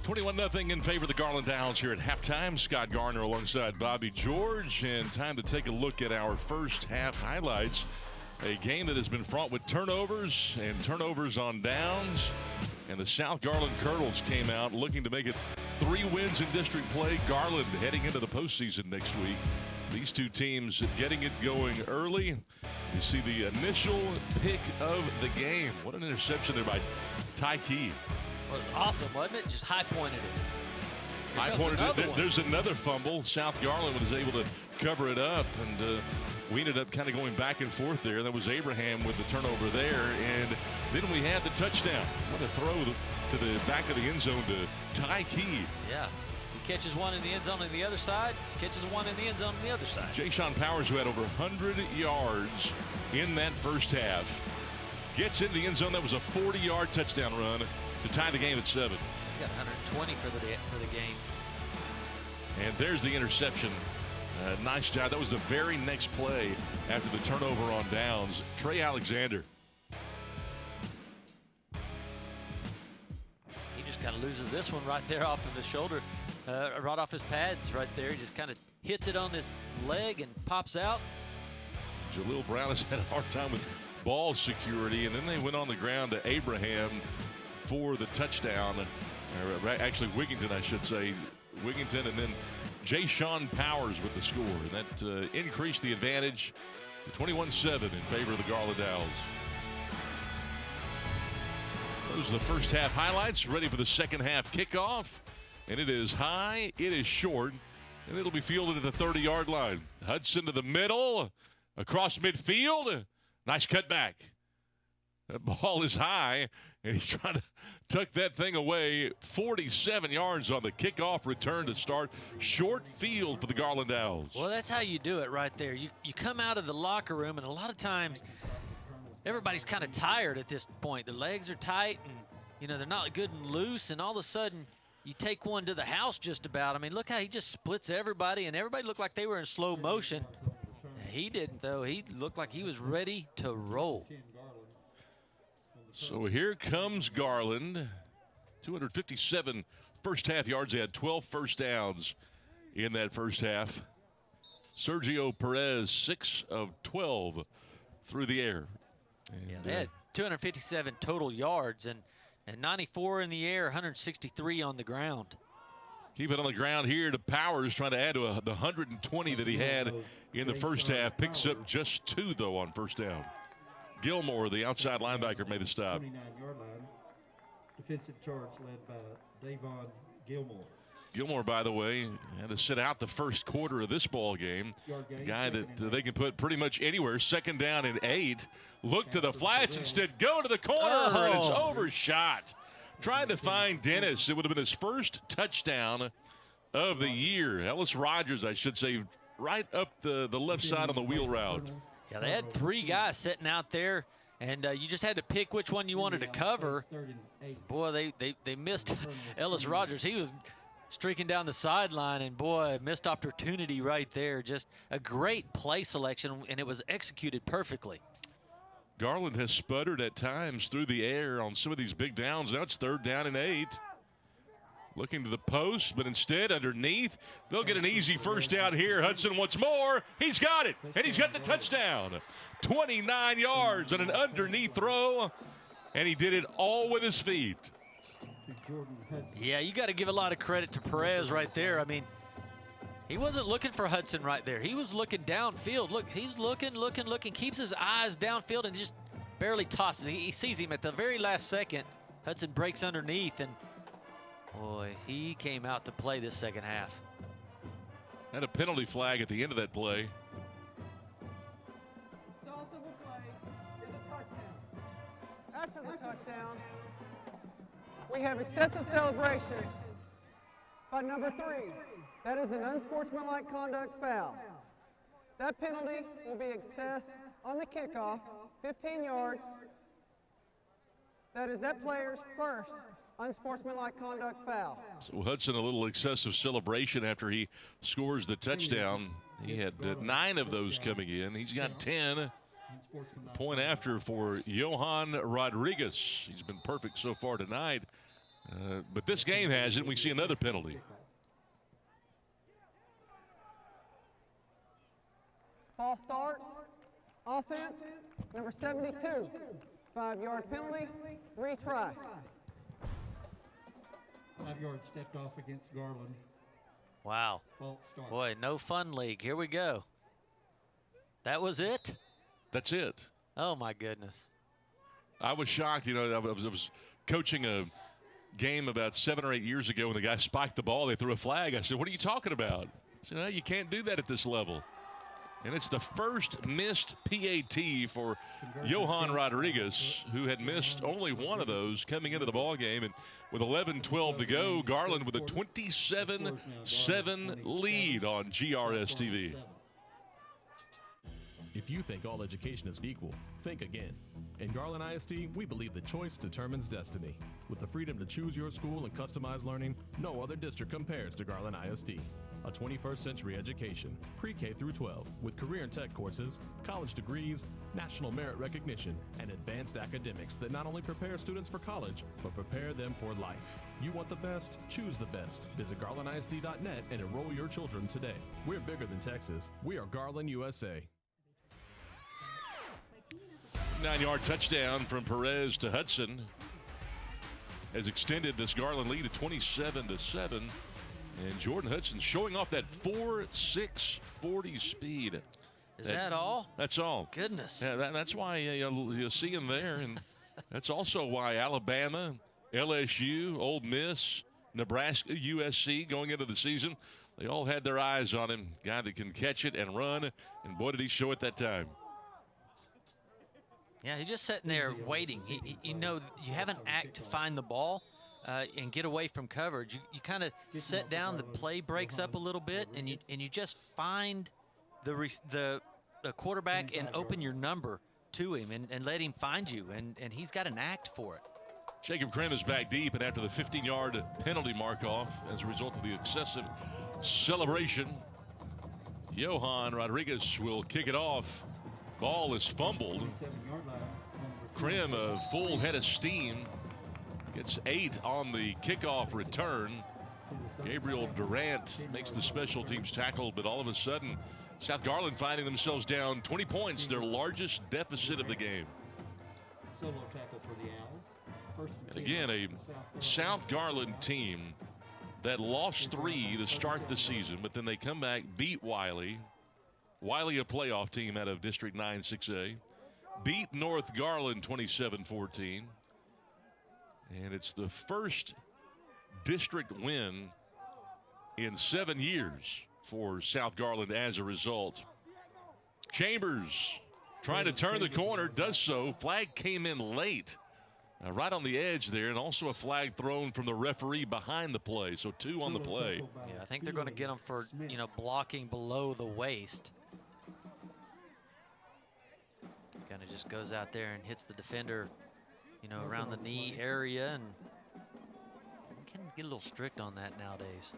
21-0 in favor of the Garland Owls here at halftime. Scott Garner alongside Bobby George, and time to take a look at our first half highlights. A game that has been fraught with turnovers and turnovers on downs. And the South Garland Colonels came out looking to make it 3 wins in district play. Garland heading into the postseason next week. These two teams getting it going early. You see the initial pick of the game. What an interception there by Ty Key. Well, it was awesome, wasn't it? Just high-pointed it. High pointed it. There's another fumble. South Garland was able to cover it up, and we ended up kind of going back and forth there. That was Abraham with the turnover there, and then we had the touchdown. What a throw to the back of the end zone to Ty Key. Yeah. He catches one in the end zone on the other side, catches one in the end zone on the other side. Jay-Sean Powers, who had over 100 yards in that first half, gets into the end zone. That was a 40-yard touchdown run to tie the game at 7. He's got 120 for the game. And there's the interception. Nice job. That was the very next play after the turnover on downs. Trey Alexander. He just kind of loses this one right there off of his shoulder, right off his pads right there. He just kind of hits it on his leg and pops out. Jaleel Brown has had a hard time with ball security, and then they went on the ground to Abraham for the touchdown. Actually, Wigington, I should say. Wigington, and then Jay-Sean Powers with the score. And that increased the advantage to 21-7 in favor of the Garland Owls. Those are the first half highlights. Ready for the second half kickoff. And it is high, it is short, and it'll be fielded at the 30-yard line. Hudson to the middle, across midfield. Nice cutback. That ball is high, and he's trying to tuck that thing away. 47 yards on the kickoff return to start. Short field for the Garland Owls. Well, that's how you do it right there. You come out of the locker room, and a lot of times everybody's kind of tired at this point. Their legs are tight, and they're not good and loose, and all of a sudden you take one to the house just about. I mean, look how he just splits everybody, and everybody looked like they were in slow motion. He didn't, though. He looked like he was ready to roll. So here comes Garland. 257 first half yards. They had 12 first downs in that first half. Sergio Perez, 6 of 12 through the air. And, yeah, they had 257 total yards and 94 in the air, 163 on the ground. Keep it on the ground here to Powers, trying to add to the 120 that he had in the first half. Picks up just 2, though, on first down. Gilmore, the outside linebacker, made the stop. 29-yard line. Defensive charge led by Davon Gilmore. Gilmore, by the way, had to sit out the first quarter of this ball game. A guy that they can put pretty much anywhere. Second down and 8. Look to the flats instead. Go to the corner, and it's overshot. Trying to find Dennis. It would have been his first touchdown of the year. Ellis Rogers, I should say, right up the left side on the wheel route. Yeah, they had 3 guys sitting out there, and you just had to pick which one you wanted to cover. Boy, they missed Ellis Rogers. He was streaking down the sideline, and boy, missed opportunity right there. Just a great play selection, and it was executed perfectly. Garland has sputtered at times through the air on some of these big downs. Now it's 3rd down and 8. Looking to the post, but instead underneath. They'll get an easy first down here. Hudson wants more. He's got it, and he's got the touchdown. 29 yards on an underneath throw, and he did it all with his feet. Yeah, you got to give a lot of credit to Perez right there. I mean, he wasn't looking for Hudson right there. He was looking downfield. Look, he's looking, keeps his eyes downfield and just barely tosses. He sees him at the very last second. Hudson breaks underneath, and boy, he came out to play this second half. And a penalty flag at the end of that play. Result of the play is a touchdown. After the touchdown, we have excessive celebration by number 3. That is an unsportsmanlike conduct foul. That penalty will be assessed on the kickoff, 15 yards. That is that player's first unsportsmanlike conduct foul. So Hudson, a little excessive celebration after he scores the touchdown. He had 9 of those coming in. He's got 10. Point after for Johan Rodriguez. He's been perfect so far tonight. But this game has it. We see another penalty. False start. Offense, number 72. 5-yard penalty. Retry. 5 yards stepped off against Garland. Wow. False start. Boy, no fun league. Here we go. That was it? That's it. Oh, my goodness. I was shocked. You know, I was coaching a game about 7 or 8 years ago when the guy spiked the ball. They threw a flag. I said, what are you talking about? I said, no, you can't do that at this level. And it's the first missed PAT for Johan Rodriguez, who had missed only one of those coming into the ball game. And with 11-12 to go, Garland with a 27-7 lead on GRS TV. If you think all education is equal, think again. In Garland ISD, we believe that choice determines destiny. With the freedom to choose your school and customize learning, no other district compares to Garland ISD. A 21st century education, pre-K through 12, with career and tech courses, college degrees, national merit recognition, and advanced academics that not only prepare students for college, but prepare them for life. You want the best? Choose the best. Visit garlandisd.net and enroll your children today. We're bigger than Texas. We are Garland, USA. 9-yard touchdown from Perez to Hudson has extended this Garland lead to 27-7. And Jordan Hudson showing off that 4.640 speed. Is that all? That's all. Goodness. Yeah, that's why you see him there. And that's also why Alabama, LSU, Ole Miss, Nebraska, USC going into the season, they all had their eyes on him. Guy that can catch it and run. And boy, did he show it that time. Yeah, he's just sitting there waiting. You know, you have an act to find the ball and get away from coverage. You kind of sit down, the play breaks up a little bit, and you just find the quarterback and open your number to him and let him find you, and he's got an act for it. Jacob Krim is back deep, and after the 15-yard penalty mark-off as a result of the excessive celebration, Johan Rodriguez will kick it off. Ball is fumbled. Krim, a full head of steam, gets 8 on the kickoff return. Gabriel Durant makes the special teams tackle, but all of a sudden, South Garland finding themselves down 20 points, their largest deficit of the game. Solo tackle for the Owls. And again, a South Garland team that lost 3 to start the season, but then they come back, beat Wiley. Wiley, a playoff team out of District 9 6A. Beat North Garland 27-14. And it's the first district win in 7 years for South Garland as a result. Chambers trying to turn the corner, does so. Flag came in late, right on the edge there, and also a flag thrown from the referee behind the play. So 2 on the play. Yeah, I think they're going to get them for, blocking below the waist. Kind of just goes out there and hits the defender, around the knee area, and you can get a little strict on that nowadays.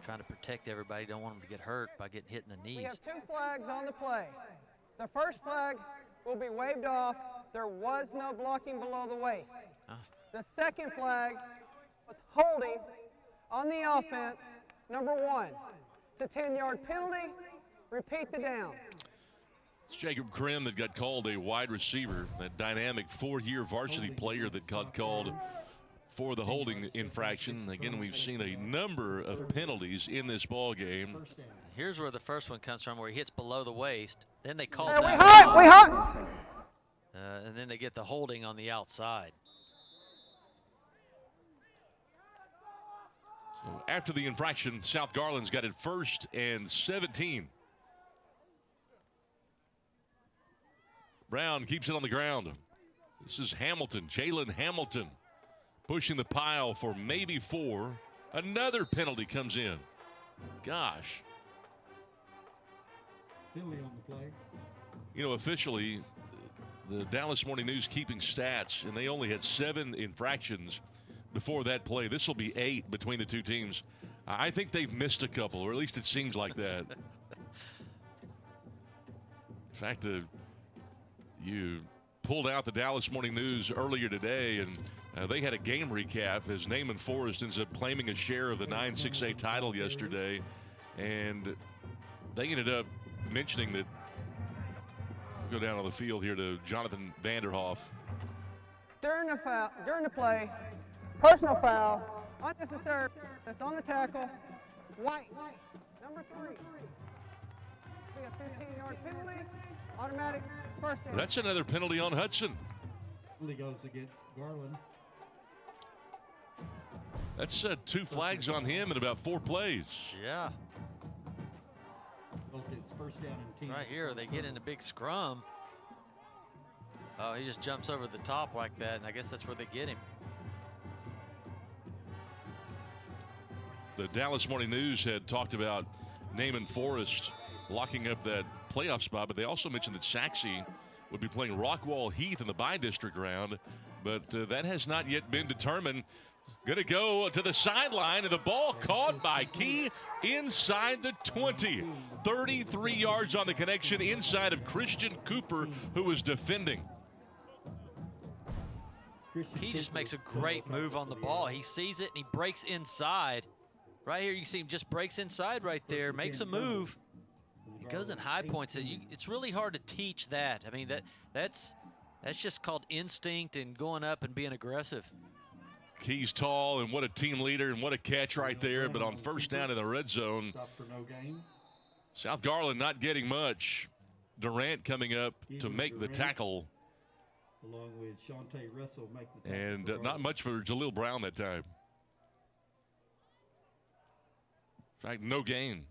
Trying to protect everybody, don't want them to get hurt by getting hit in the knees. We have 2 flags on the play. The first flag will be waved off. There was no blocking below the waist. The second flag was holding on the offense, number 1. It's a 10-yard penalty. Repeat the down. It's Jacob Krim that got called a wide receiver, that dynamic 4-year varsity player that got called for the holding infraction. Again, we've seen a number of penalties in this ball game. Here's where the first one comes from, where he hits below the waist. Then they call Hey, that. we hot. And then they get the holding on the outside. So after the infraction, South Garland's got it 1st and 17. Brown keeps it on the ground. This is Hamilton, Jalen Hamilton, pushing the pile for maybe 4. Another penalty comes in. Gosh. Penalty on the play. Officially, the Dallas Morning News keeping stats, and they only had 7 infractions before that play. This will be 8 between the 2 teams. I think they've missed a couple, or at least it seems like that. In fact, you pulled out the Dallas Morning News earlier today, and they had a game recap as Naaman Forrest ends up claiming a share of the 9-6A title yesterday. And they ended up mentioning that, we'll go down on the field here to Jonathan Vanderhoff. During the play, personal foul, unnecessary, that's on the tackle, white, number 3. Be a 15-yard penalty, automatic first down. That's another penalty on Hudson. Penalty goes against Garland. That's 2 flags on him in about 4 plays. Yeah. It's first down and 10. Right here, they get in a big scrum. Oh, he just jumps over the top like that, and I guess that's where they get him. The Dallas Morning News had talked about Naaman Forrest locking up that playoff spot, but they also mentioned that Saxe would be playing Rockwall Heath in the bi-district round, but that has not yet been determined. Going to go to the sideline, and the ball caught by Key inside the 20. 33 yards on the connection inside of Christian Cooper, who was defending. Key just makes a great move on the ball. He sees it, and he breaks inside. Right here, you see him just breaks inside right there, makes a move. He goes and high points it. It's really hard to teach that. I mean, that's just called instinct and going up and being aggressive. Key's tall, and what a team leader, and what a catch right there. But on first down in the red zone, South Garland not getting much. Durant coming up to make the tackle. Along with Shantae Russell make the tackle. And not much for Jaleel Brown that time. In fact, no gain.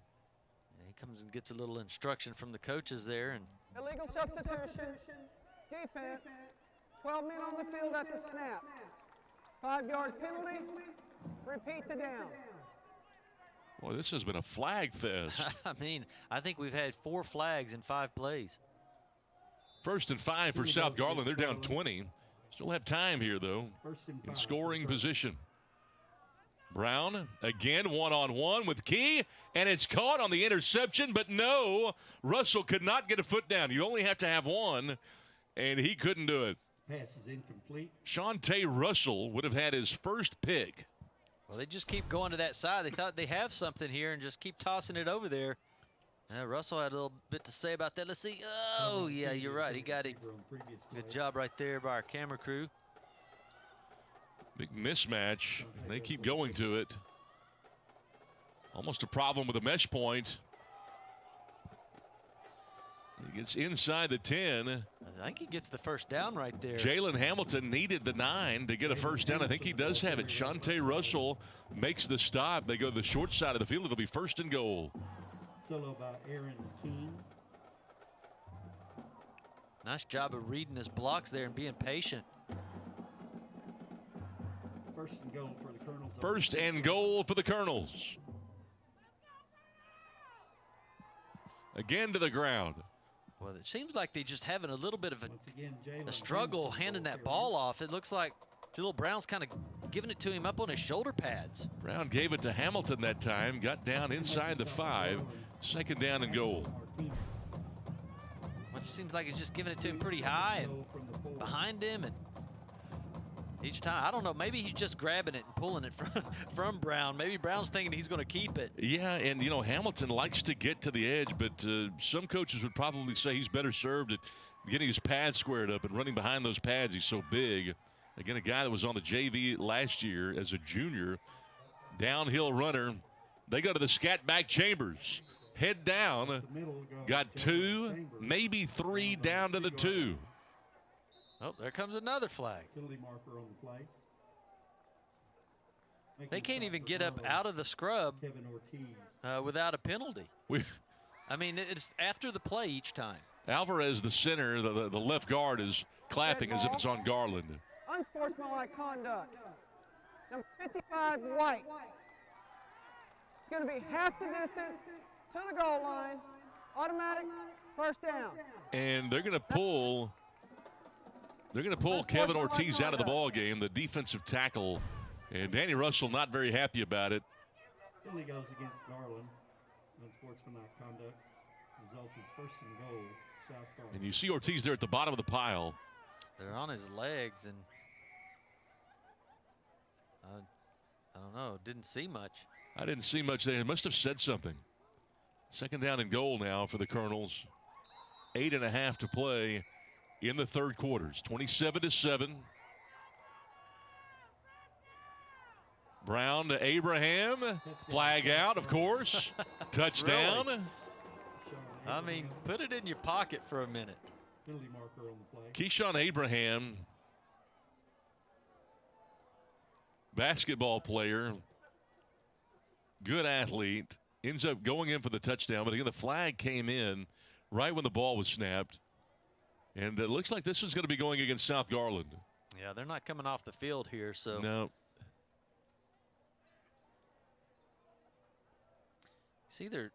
He comes and gets a little instruction from the coaches there. And illegal substitution, defense, 12 men on the field at the snap. 5-yard penalty, repeat the down. Boy, this has been a flag fest. I mean, I think we've had 4 flags in 5 plays. 1st and 5 for South Garland. They're down 20. Still have time here, though, in scoring position. Brown again one-on-one with Key, and it's caught on the interception, but no, Russell could not get a foot down. You only have to have one, and he couldn't do it. Pass is incomplete. Shantae Russell would have had his first pick. Well, they just keep going to that side. They thought they have something here and just keep tossing it over there. Russell had a little bit to say about that. Let's see. Oh, yeah, you're right. He got it. Good job right there by our camera crew. Big mismatch. They keep going to it. Almost a problem with the mesh point. He gets inside the 10. I think he gets the first down right there. Jalen Hamilton needed the 9 to get a first down. I think he does have it. Shantae Russell makes the stop. They go to the short side of the field. It'll be 1st and goal. Solo by Aaron King. Nice job of reading his blocks there and being patient. 1st and goal for the Colonels. 1st and goal for the Colonels. Again to the ground. Well, it seems like they're just having a little bit of a struggle handing that ball off. It looks like Jaleel Brown's kind of giving it to him up on his shoulder pads. Brown gave it to Hamilton that time, got down inside the 5, 2nd down and goal. It seems like he's just giving it to him pretty high and behind him, and each time, I don't know, maybe he's just grabbing it and pulling it from Brown. Maybe Brown's thinking he's going to keep it. Yeah, and, you know, Hamilton likes to get to the edge, but some coaches would probably say he's better served at getting his pads squared up and running behind those pads. He's so big. Again, a guy that was on the JV last year as a junior, downhill runner. They go to the scat back Chambers. Head down, got 2, maybe 3 down to the 2. Oh, there comes another flag. Marker on the play. They can't even get up out of the scrub without a penalty. I mean, it's after the play each time. Alvarez, the center, the left guard, is clapping as if it's on Garland. Unsportsmanlike conduct. Number 55, White. It's going to be half the distance to the goal line. Automatic first down. And they're going to pull. They're going to pull Kevin Ortiz out of the ball game, the defensive tackle. And Danny Russell not very happy about it. Penalty goes against Garland. Unsportsmanlike conduct results in 1st and goal, South Garland. And you see Ortiz there at the bottom of the pile. They're on his legs, and I don't know. Didn't see much. I didn't see much there. He must have said something. Second down and goal now for the Colonels. 8.5 to play in the third quarters. 27-7. Brown to Abraham. Flag out, of course. Touchdown. Really? I mean, put it in your pocket for a minute. Penalty marker on the play. Keyshawn Abraham, basketball player, good athlete, ends up going in for the touchdown. But again, the flag came in right when the ball was snapped. And it looks like this one's going to be going against South Garland. Yeah, they're not coming off the field here, so. No. See their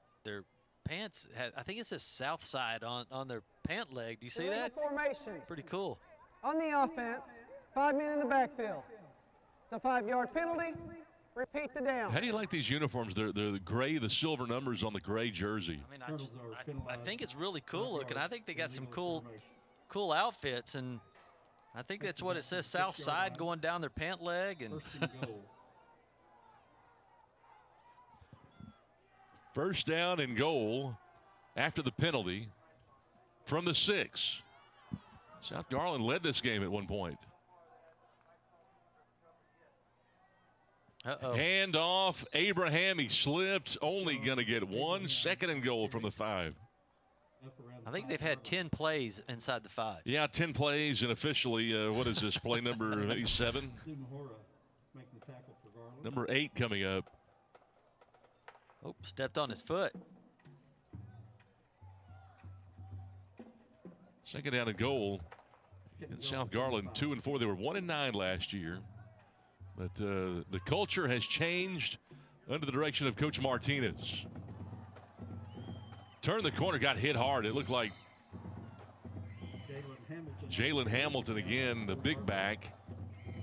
pants, I think it says South Side on their pant leg. Do you see that? Formation. Pretty cool. On the offense, 5 men in the backfield. It's a 5-yard penalty. Repeat the down. How do you like these uniforms? They're the gray, the silver numbers on the gray jersey. I mean, I think it's really cool looking. I think they got some cool outfits, and I think that's what it says, South Side, going down their pant leg. And first down and goal after the penalty from the 6. South Garland led this game at one point. Hand off Abraham. He slipped. Only going to get 1. Second and goal from the 5. I think they've had 10 plays inside the 5. Yeah, 10 plays, and officially, what is this, play number maybe 7? Number 8 coming up. Oh, stepped on his foot. Second down and goal. In South Garland, 2-4. They were 1-9 last year. But the culture has changed under the direction of Coach Martinez. Turned the corner, got hit hard. It looked like Jalen Hamilton again, the big back.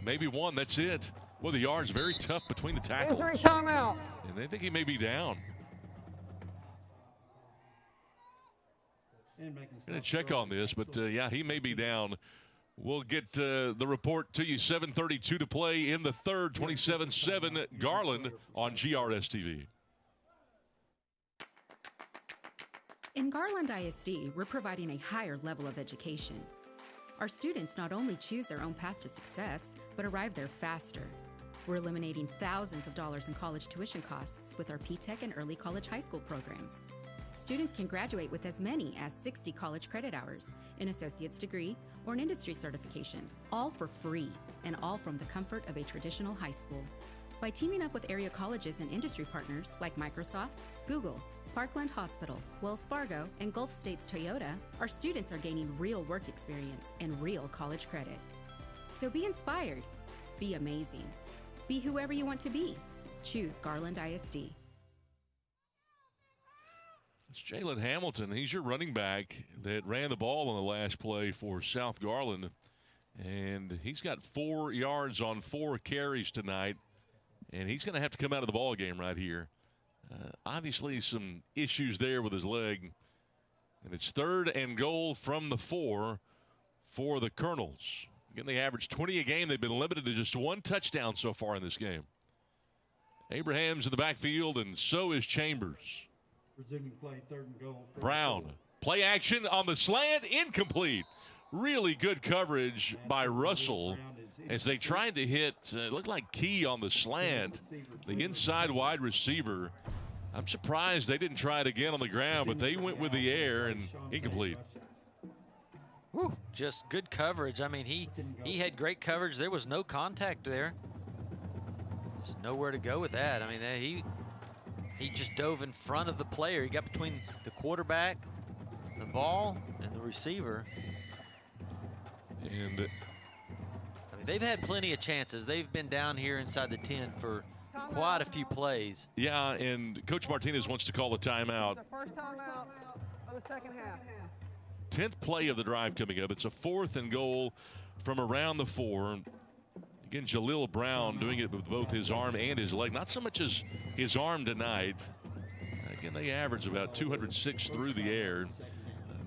Maybe one, that's it. Well, the yard's very tough between the tackles. Injury timeout. And they think he may be down. Going to check on this, but yeah, he may be down. We'll get the report to you. 7:32 to play in the third. 27-7 Garland on GRS TV. In Garland ISD, we're providing a higher level of education. Our students not only choose their own path to success, but arrive there faster. We're eliminating thousands of dollars in college tuition costs with our P-TECH and early college high school programs. Students can graduate with as many as 60 college credit hours, an associate's degree, or an industry certification, all for free, and all from the comfort of a traditional high school. By teaming up with area colleges and industry partners like Microsoft, Google, Parkland Hospital, Wells Fargo, and Gulf States Toyota, our students are gaining real work experience and real college credit. So be inspired, be amazing, be whoever you want to be. Choose Garland ISD. It's Jalen Hamilton. He's your running back that ran the ball on the last play for South Garland. And he's got 4 yards on 4 carries tonight. And he's going to have to come out of the ball game right here. Obviously some issues there with his leg. And it's third and goal from the 4 for the Colonels. Again, they average 20 a game. They've been limited to just 1 touchdown so far in this game. Abraham's in the backfield, and so is Chambers. Resuming play, third and goal. Brown, play action on the slant, incomplete. Really good coverage by Russell as they tried to hit, it looked like Key on the slant, the inside wide receiver. I'm surprised they didn't try it again on the ground, but they went with the air and incomplete. Whew, just good coverage. I mean, he had great coverage. There was no contact there. There's nowhere to go with that. I mean, he just dove in front of the player. He got between the quarterback, the ball, and the receiver. And I mean, they've had plenty of chances. They've been down here inside the 10 for quite a few plays. Yeah, and Coach Martinez wants to call a timeout. It's the first timeout of the second half. 10th play of the drive coming up. It's a 4th and goal from around the 4. Again, Jaleel Brown doing it with both his arm and his leg. Not so much as his arm tonight. Again, they average about 206 through the air.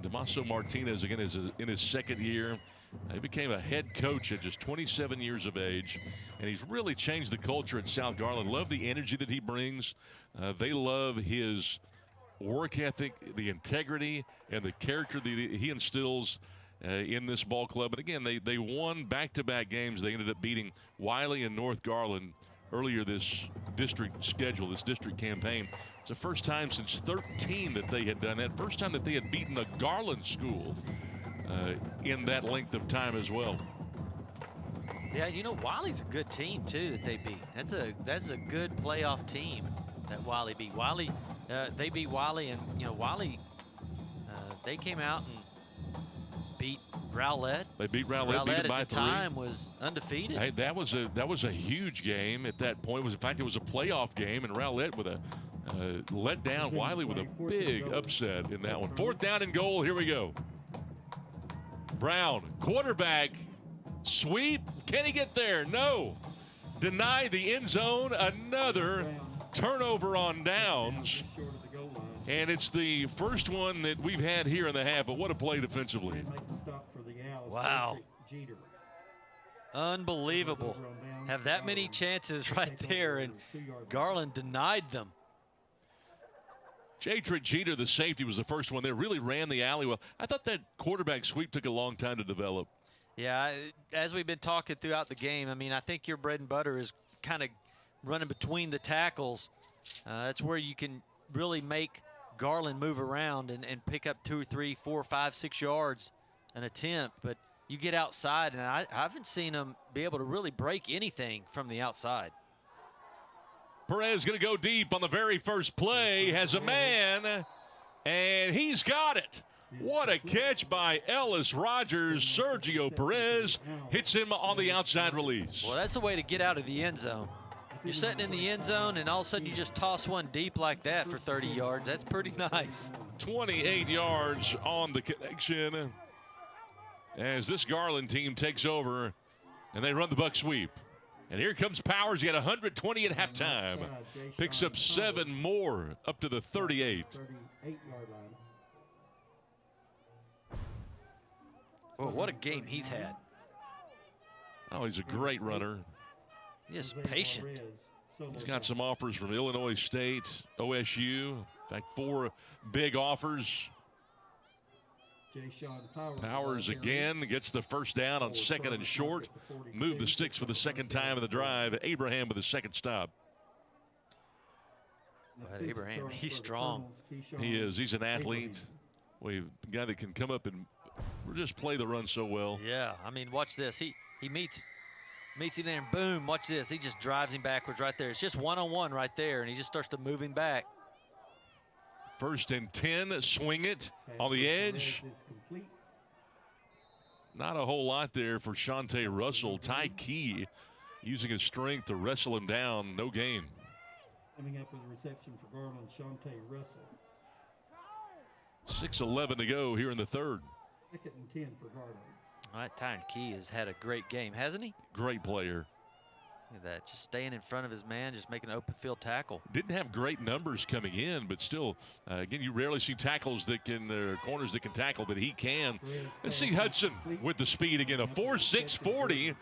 Damaso Martinez, again, is in his second year. He became a head coach at just 27 years of age, and he's really changed the culture at South Garland. Love the energy that he brings. They love his work ethic, the integrity, and the character that he instills in this ball club. And again, they won back-to-back games. They ended up beating Wiley and North Garland earlier this district schedule, this district campaign. It's the first time since 13 that they had done that. First time that they had beaten a Garland school in that length of time as well. Yeah, you know, Wiley's a good team too that they beat. That's a good playoff team that Wiley beat. Wiley, they beat Wiley, and you know Wiley, they came out and beat Rowlett. They beat Rowlett, beat them by 3. At the time was undefeated. Hey, that was a huge game at that point. In fact, it was a playoff game, and Rowlett with a let down Wiley with a big upset in that one. 4th down and goal. Here we go. Brown, quarterback, sweep. Can he get there? No. Deny the end zone. Another turnover on downs. And it's the first one that we've had here in the half, but what a play defensively. Wow. Unbelievable. Have that many chances right there, and Garland denied them. Jadrick Jeter, the safety, was the first one there. Really ran the alley well. I thought that quarterback sweep took a long time to develop. Yeah, as we've been talking throughout the game, I mean, I think your bread and butter is kind of running between the tackles. That's where you can really make Garland move around and pick up 2, 3, 4, 5, 6 yards an attempt. But you get outside, and I haven't seen him be able to really break anything from the outside. Perez going to go deep on the very first play, has a man, and he's got it. What a catch by Ellis Rogers. Sergio Perez hits him on the outside release. Well, that's the way to get out of the end zone. You're sitting in the end zone, and all of a sudden you just toss one deep like that for 30 yards. That's pretty nice. 28 yards on the connection as this Garland team takes over, and they run the buck sweep. And here comes Powers. He had 120 at halftime. Picks up 7 more up to the 38. Well, what a game he's had. Oh, he's a great runner. Just patient. He's got some offers from Illinois State, OSU. In fact, 4 big offers. Powers again gets the first down on 2nd and short. Move the sticks for the 2nd time of the drive. Abraham with the 2nd stop. But Abraham, he's strong. He is. He's an athlete. A guy that can come up and just play the run so well. Yeah, I mean, watch this. He meets him there, and boom, watch this. He just drives him backwards right there. It's just one-on-one right there, and he just starts to move him back. 1st and 10, swing it on the edge. Not a whole lot there for Shante Russell. Ty Key using his strength to wrestle him down. No gain. Coming up with a reception for Garland, Shante Russell. 6:11 to go here in the 3rd. 2nd and 10 for Garland. All right, Ty Key has had a great game, hasn't he? Great player. Look at that, just staying in front of his man, just making an open field tackle. Didn't have great numbers coming in, but still, again, you rarely see tackles that can, corners that can tackle, but he can. Let's see Hudson with the speed again. A 4.6 40.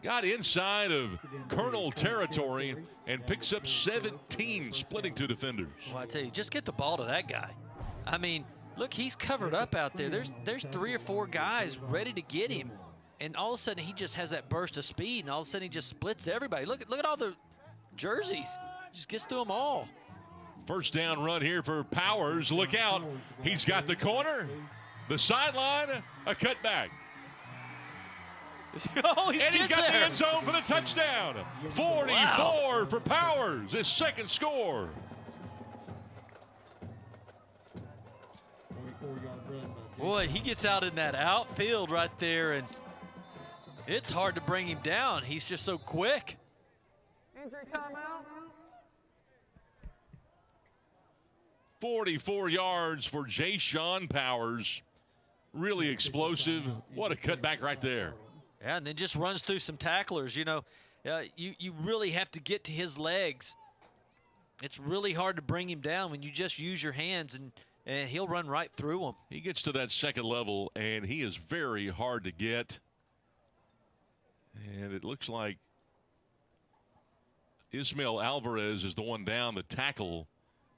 Got inside of Colonel territory and picks up 17, splitting 2 defenders. Well, I tell you, just get the ball to that guy. I mean, look, he's covered up out there. There's 3 or 4 guys ready to get him. And all of a sudden, he just has that burst of speed, and all of a sudden, he just splits everybody. Look at all the jerseys. Just gets to them all. First down run here for Powers. Look out. He's got the corner, the sideline, a cutback. Oh, he's got the end zone for the touchdown. 44 for Powers, his 2nd score. Boy, he gets out in that outfield right there, and it's hard to bring him down. He's just so quick. Injury timeout. 44 yards for Jay-Sean Powers. Really explosive. What a cutback right there. Yeah, and then just runs through some tacklers. You know, you really have to get to his legs. It's really hard to bring him down when you just use your hands and and he'll run right through them. He gets to that second level, and he is very hard to get. And it looks like Ismail Alvarez is the one down, the tackle.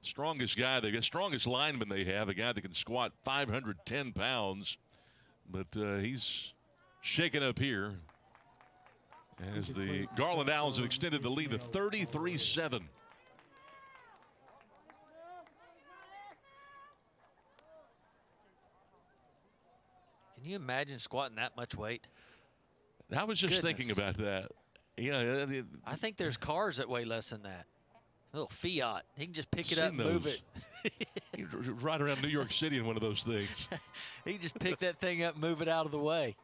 Strongest guy, the strongest lineman they have, a guy that can squat 510 pounds. But he's shaken up here as the Garland Owls have extended the lead to 33-7. Can you imagine squatting that much weight? I was just thinking about that. Yeah, I think there's cars that weigh less than that. A little Fiat. He can just pick it up and move it. He can ride around New York City in one of those things. He can just pick that thing up and move it out of the way.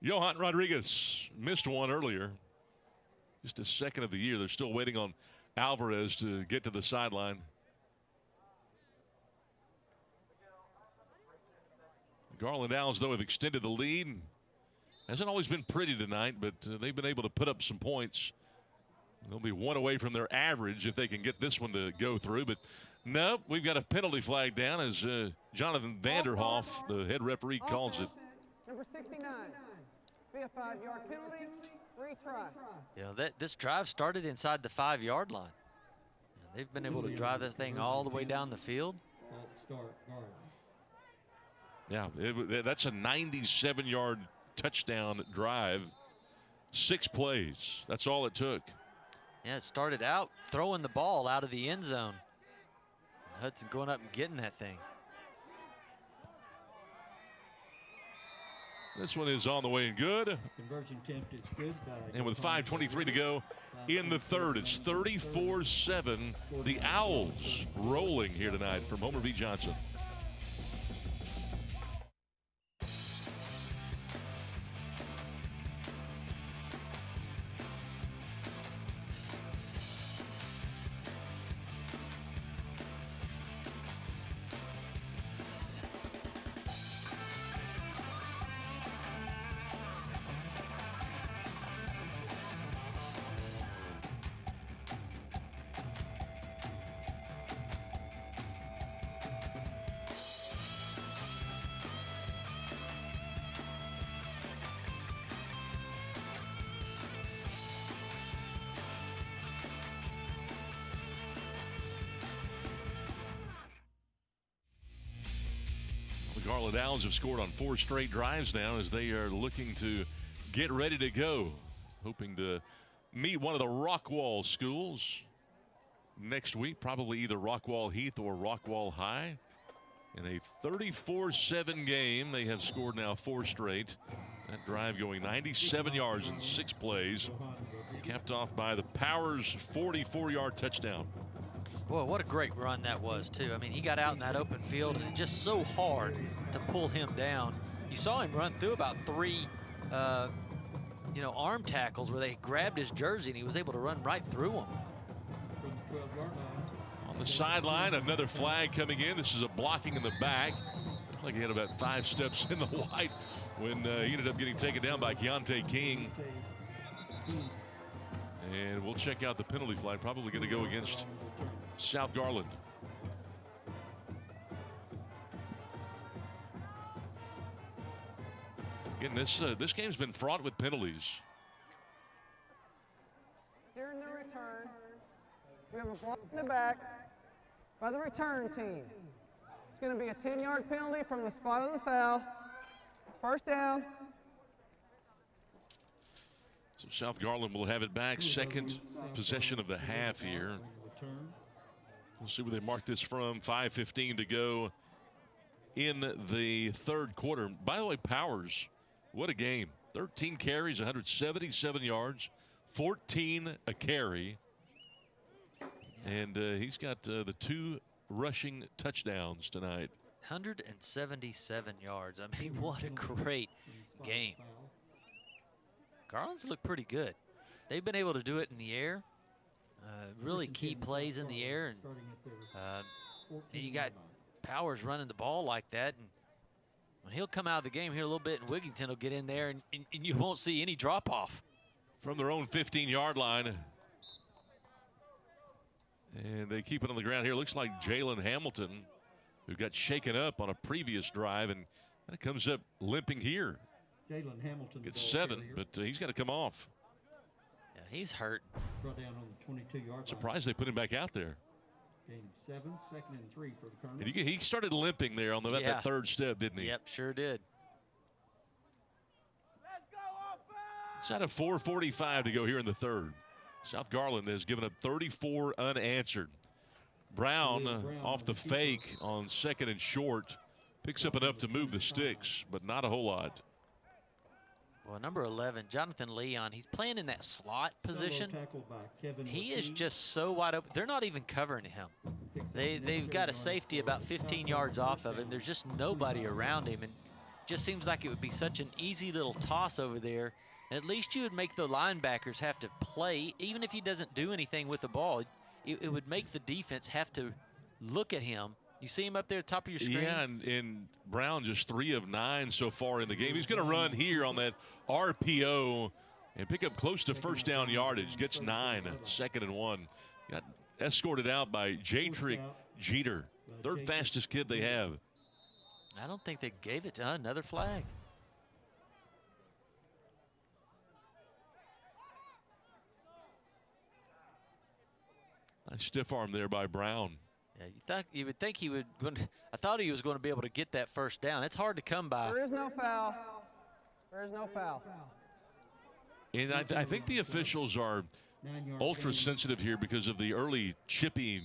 Johan Rodriguez missed one earlier. Just a second of the year. They're still waiting on Alvarez to get to the sideline. The Garland Owls, though, have extended the lead. Hasn't always been pretty tonight, but they've been able to put up some points. They'll be one away from their average if they can get this one to go through. But nope, we've got a penalty flag down as Jonathan Vanderhoff, the head referee, calls it. Number 69. Be a 5-yard penalty. Retry. You know, this drive started inside the 5-yard line. They've been able to drive this thing all the way down the field. Yeah, that's a 97-yard touchdown drive. 6 plays. That's all it took. Yeah, it started out throwing the ball out of the end zone. Hudson going up and getting that thing. This one is on the way and good. Conversion attempt is good. And with 5:23 to go in the third, it's 34-7. The Owls rolling here tonight from Homer B. Johnson. The Garland Owls have scored on 4 straight drives now as they are looking to get ready to go. Hoping to meet one of the Rockwall schools next week, probably either Rockwall Heath or Rockwall High. In a 34-7 game, they have scored now 4 straight. That drive going 97 yards in 6 plays, capped off by the Powers' 44-yard touchdown. Boy, what a great run that was, too. I mean, he got out in that open field, and it's just so hard to pull him down. You saw him run through about 3, arm tackles where they grabbed his jersey, and he was able to run right through them. On the sideline, another flag coming in. This is a blocking in the back. Looks like he had about 5 steps in the white when he ended up getting taken down by Keontae King. And we'll check out the penalty flag. Probably going to go against South Garland. Again, this game's been fraught with penalties. During the return, we have a block in the back by the return team. It's going to be a 10-yard penalty from the spot of the foul. First down. So South Garland will have it back. Second possession of the half here. We'll see where they mark this from. 5:15 to go in the third quarter. By the way, Powers, what a game. 13 carries, 177 yards, 14 a carry. And he's got the 2 rushing touchdowns tonight. 177 yards. I mean, what a great game. Garland's looked pretty good. They've been able to do it in the air. Really key plays in the air. And you got Powers running the ball like that. And when he'll come out of the game here a little bit, and Wigington will get in there, and you won't see any drop-off. From their own 15-yard line, And they keep it on the ground here. Looks like Jalen Hamilton, who got shaken up on a previous drive, and that comes up limping here. Jalen Hamilton Gets 7, but he's got to come off. Yeah, he's hurt. Brought down on the 22-yard line. Surprised they put him back out there. Gain 7, 2nd and 3 for the Colonel. And he started limping there on that third step, didn't he? Yep, sure did. It's out of 4:45 to go here in the third. South Garland has given up 34 unanswered. Brown off the fake on 2nd and short. Picks up enough to move the sticks, but not a whole lot. Well, number 11, Jonathan Leon, he's playing in that slot position. He is just so wide open. They're not even covering him. They've got a safety about 15 yards off of him. There's just nobody around him, and just seems like it would be such an easy little toss over there. And at least you would make the linebackers have to play, even if he doesn't do anything with the ball. It would make the defense have to look at him. You see him up there at the top of your screen? Yeah, and Brown just 3 of 9 so far in the game. He's going to run here on that RPO and pick up close to first down yardage. Gets 9, 2nd and 1. Got escorted out by Jadrick Jeter, 3rd fastest kid they have. I don't think they gave it to another flag. Nice stiff arm there by Brown. Yeah, you would think he would. I thought he was going to be able to get that first down. It's hard to come by. There is no foul. There is no foul. And I think the officials are ultra sensitive here because of the early chipping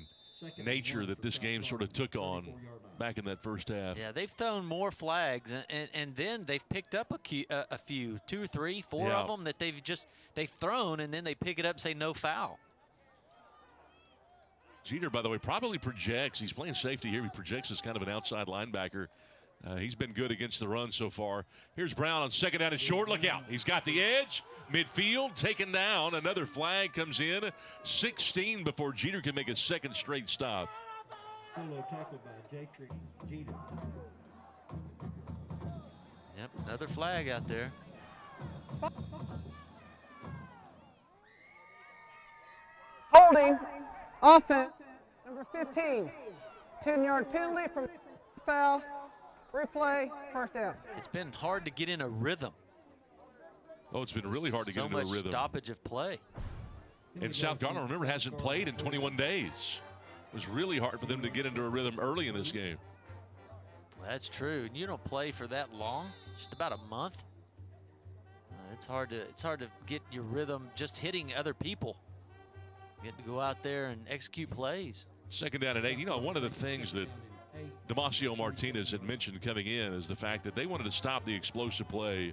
nature that this game sort of took on back in that first half. Yeah, they've thrown more flags, and then they've picked up a few, 2, 3, 4 of them that they've thrown, and then they pick it up and say no foul. Jeter, by the way, probably projects. He's playing safety here. He projects as kind of an outside linebacker. He's been good against the run so far. Here's Brown on 2nd down and short. Look out. He's got the edge. Midfield taken down. Another flag comes in. 16 before Jeter can make a 2nd straight stop. Solo tackle by Jadrick Jeter. Yep, another flag out there. Holding. Offense, number 15. 10-yard penalty from foul. Replay, first down. It's been hard to get in a rhythm. Oh, it's been really hard to get into a rhythm. So much stoppage of play. And South Garland, remember, hasn't played in 21 days. It was really hard for them to get into a rhythm early in this game. That's true. You don't play for that long, just about a month. It's hard to get your rhythm just hitting other people. Get to go out there and execute plays. 2nd down and 8. You know, one of the things that Damasio Martinez had mentioned coming in is the fact that they wanted to stop the explosive play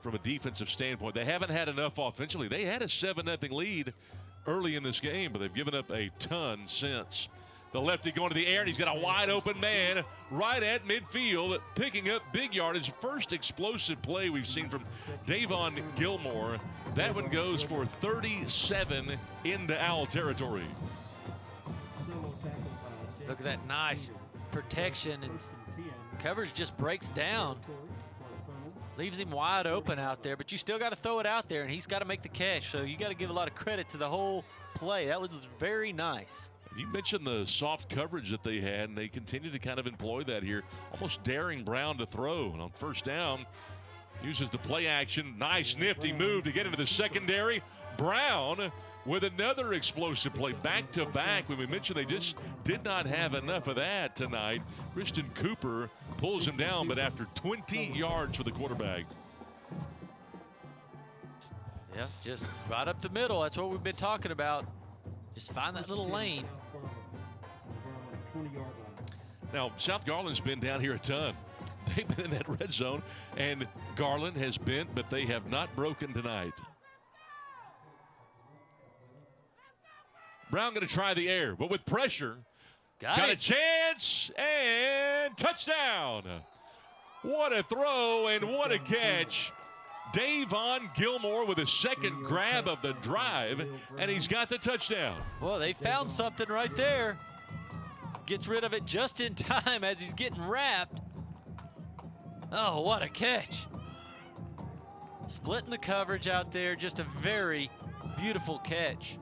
from a defensive standpoint. They haven't had enough offensively. They had a 7-0 lead early in this game, but they've given up a ton since. The lefty going to the air, and he's got a wide open man right at midfield, picking up big yardage. First explosive play we've seen from Davon Gilmore. That one goes for 37 into Owl territory. Look at that nice protection, and coverage just breaks down. Leaves him wide open out there, but you still got to throw it out there, and he's got to make the catch. So you got to give a lot of credit to the whole play. That was very nice. You mentioned the soft coverage that they had, and they continue to kind of employ that here, almost daring Brown to throw. And on 1st down, uses the play action. Nice, nifty move to get into the secondary. Brown with another explosive play back-to-back. When we mentioned they just did not have enough of that tonight. Christian Cooper pulls him down, but after 20 yards for the quarterback. Yeah, just right up the middle. That's what we've been talking about. Just find that little lane. Now, South Garland's been down here a ton. They've been in that red zone, and Garland has been, but they have not broken tonight. Brown going to try the air, but with pressure, got a chance, and touchdown. What a throw and what a catch. Davon Gilmore with a 2nd grab of the drive, and he's got the touchdown. Well, they found something right there. Gets rid of it just in time as he's getting wrapped. Oh, what a catch. Splitting the coverage out there, just a very beautiful catch.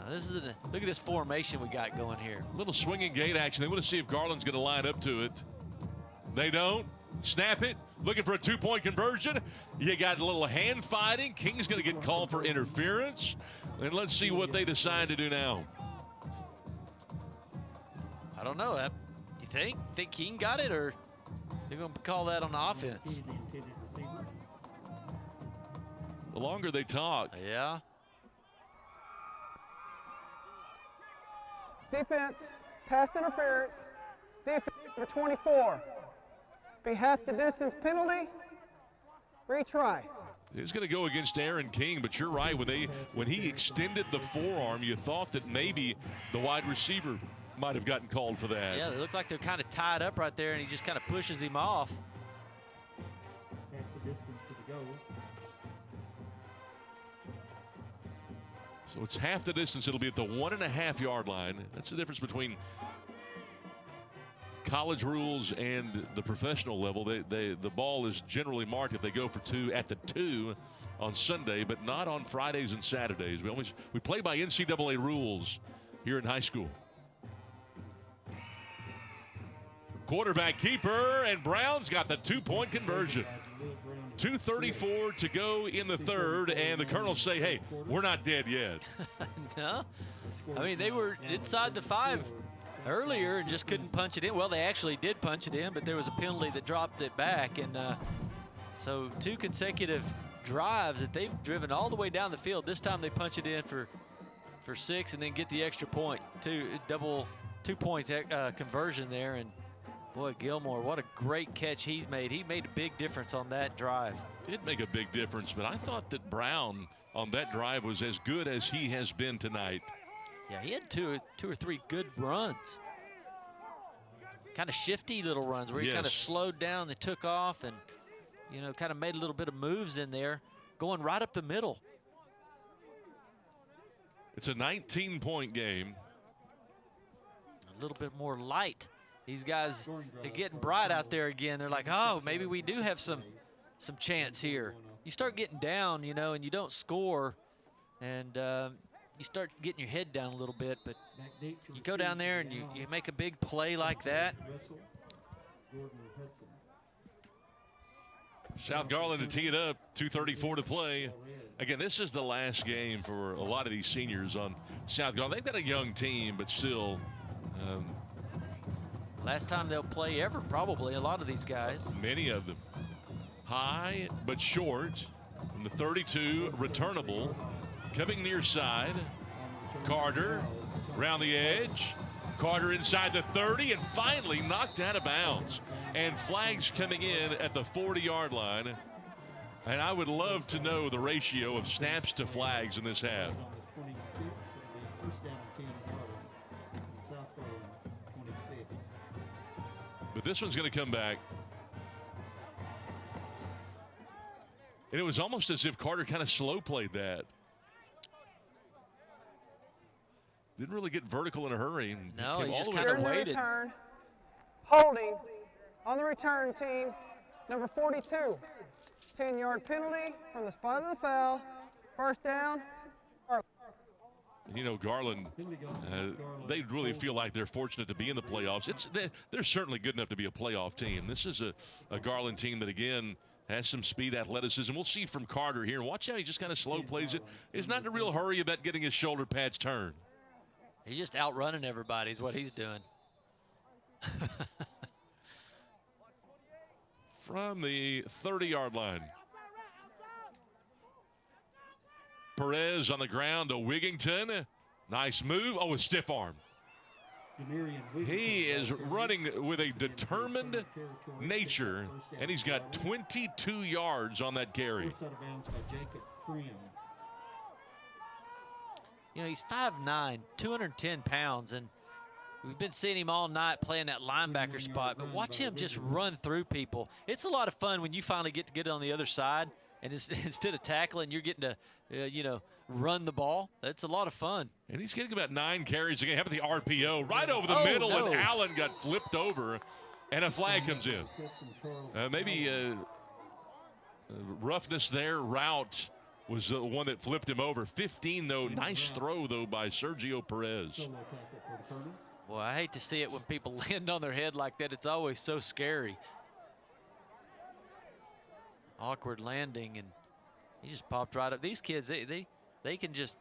Look at this formation we got going here. Little swinging gate action. They want to see if Garland's going to line up to it. They don't. Snap it. Looking for a two-point conversion. You got a little hand fighting. King's going to get called for interference. And let's see what they decide to do now. I don't know. You think King got it, or they're going to call that on the offense? The longer they talk. Yeah. Defense, pass interference. Defense number 24. Be half the distance penalty. Retry. It's going to go against Aaron King, but you're right. When he extended the forearm, you thought that maybe the wide receiver might have gotten called for that. Yeah, they look like they're kind of tied up right there, and he just kind of pushes him off. Half the distance to the goal. So it's half the distance. It'll be at the 1.5 yard line. That's the difference between college rules and the professional level. The ball is generally marked if they go for 2 at the 2 on Sunday, but not on Fridays and Saturdays. We play by NCAA rules here in high school. Quarterback keeper, and Brown's got the 2-point conversion. 2:34 to go in the third, and the Colonels say, hey, we're not dead yet. No. I mean, they were inside the 5 earlier and just couldn't punch it in. Well, they actually did punch it in, but there was a penalty that dropped it back. And so 2 consecutive drives that they've driven all the way down the field. This time they punch it in for 6 and then get the extra point. 2-point conversion there. And boy, Gilmore, what a great catch he's made. He made a big difference on that drive. Did make a big difference, but I thought that Brown on that drive was as good as he has been tonight. Yeah, he had two or three good runs. Kind of shifty little runs where he kind of slowed down, they took off, and, you know, kind of made a little bit of moves in there, going right up the middle. It's a 19-point game. A little bit more light. These guys are getting bright out there again. They're like, oh, maybe we do have some chance here. You start getting down, you know, and you don't score, and you start getting your head down a little bit, but you go down there and you make a big play like that. South Garland to tee it up, 2:34 to play. Again, this is the last game for a lot of these seniors on South Garland. They've got a young team, but still. Last time they'll play ever, probably, a lot of these guys. Many of them. High but short from the 32, returnable. Coming near side, Carter around the edge. Carter inside the 30 and finally knocked out of bounds. And flags coming in at the 40-yard line. And I would love to know the ratio of snaps to flags in this half. But this one's going to come back. And it was almost as if Carter kind of slow played that. Didn't really get vertical in a hurry. No, he just kind of waited. Return. Holding on the return team, number 42. 10-yard penalty from the spot of the foul. First down. You know, Garland, they really feel like they're fortunate to be in the playoffs. They're certainly good enough to be a playoff team. This is a Garland team that, again, has some speed, athleticism. We'll see from Carter here. Watch how he just kind of slow plays it. He's not in a real hurry about getting his shoulder pads turned. He's just outrunning everybody is what he's doing. From the 30-yard line. Perez on the ground to Wigington. Nice move. Oh, a stiff arm. He is running with a determined nature, and he's got 22 yards on that carry. You know, he's 5'9", 210 pounds, and we've been seeing him all night playing that linebacker spot, but watch him just run through people. It's a lot of fun when you finally get on the other side, and instead of tackling, you're getting to, you know, run the ball. That's a lot of fun. And he's getting about 9 carries again. How about the RPO? Right over the middle, and Allen got flipped over, and a flag comes in. Maybe roughness there, route was the one that flipped him over. 15, though. Nice throw, though, by Sergio Perez. Solo tackle for the Colonels. Well, I hate to see it when people land on their head like that. It's always so scary. Awkward landing, and he just popped right up. These kids, they can just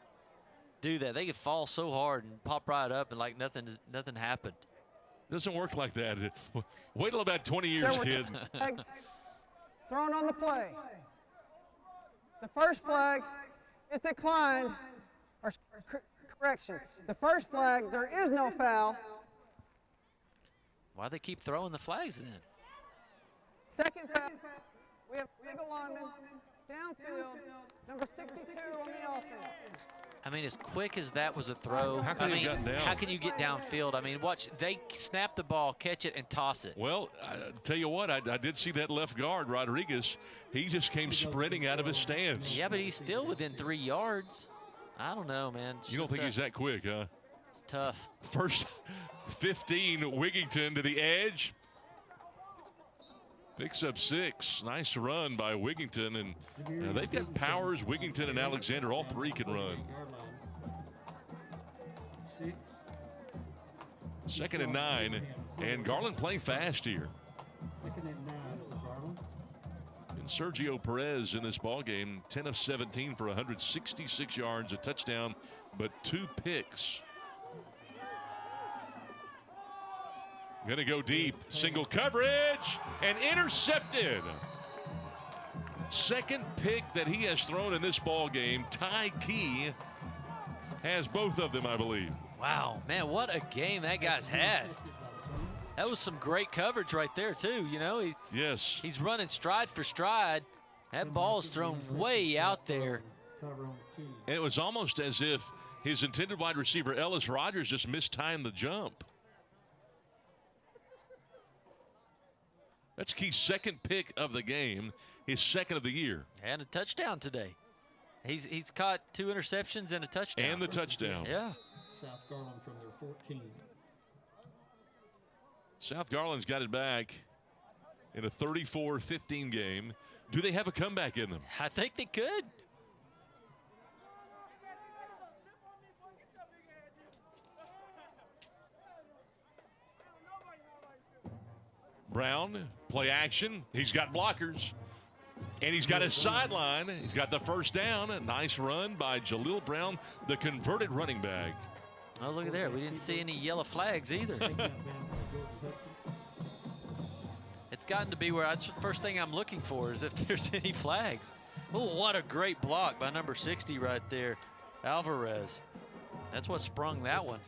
do that. They can fall so hard and pop right up and like nothing happened. Doesn't work like that. Wait till about 20 years, kid. Flags thrown on the play. The first flag is declined, or correction. The first flag, there is no foul. Why they keep throwing the flags then? Second foul, we have legal lineman downfield, number 62 on the offense. I mean, as quick as that was a throw, How can you get down? How can you get downfield? I mean, watch, they snap the ball, catch it, and toss it. Well, I tell you what, I did see that left guard, Rodriguez. He just came sprinting out of his stance. Yeah, but he's still within 3 yards. I don't know, man. You don't think he's that quick, huh? It's tough. First 15, Wigington to the edge. Picks up 6. Nice run by Wigington. And they've got Powers, Wigington, and Alexander. All three can run. 2nd and 9. And Garland playing fast here. 2nd and 9 for Garland. And Sergio Perez in this ball game, 10 of 17 for 166 yards, a touchdown, but 2 picks. Going to go deep. Single coverage and intercepted. Second pick that he has thrown in this ball game. Ty Key has both of them, I believe. Wow, man, what a game that guy's had. That was some great coverage right there, too. You know, yes, he's running stride for stride. That ball is thrown way out there. And it was almost as if his intended wide receiver, Ellis Rogers, just mistimed the jump. That's Key's second pick of the game, his second of the year. And a touchdown today. He's caught 2 interceptions and a touchdown. And the touchdown. Yeah. South Garland from their 14. South Garland's got it back in a 34-15 game. Do they have a comeback in them? I think they could. Brown, play action. He's got blockers. And he's got his sideline. He's got the first down. A nice run by Jaleel Brown, the converted running back. Oh, look at there. We didn't see any yellow flags either. It's gotten to be where that's the first thing I'm looking for is if there's any flags. Oh, what a great block by number 60 right there, Alvarez. That's what sprung that one.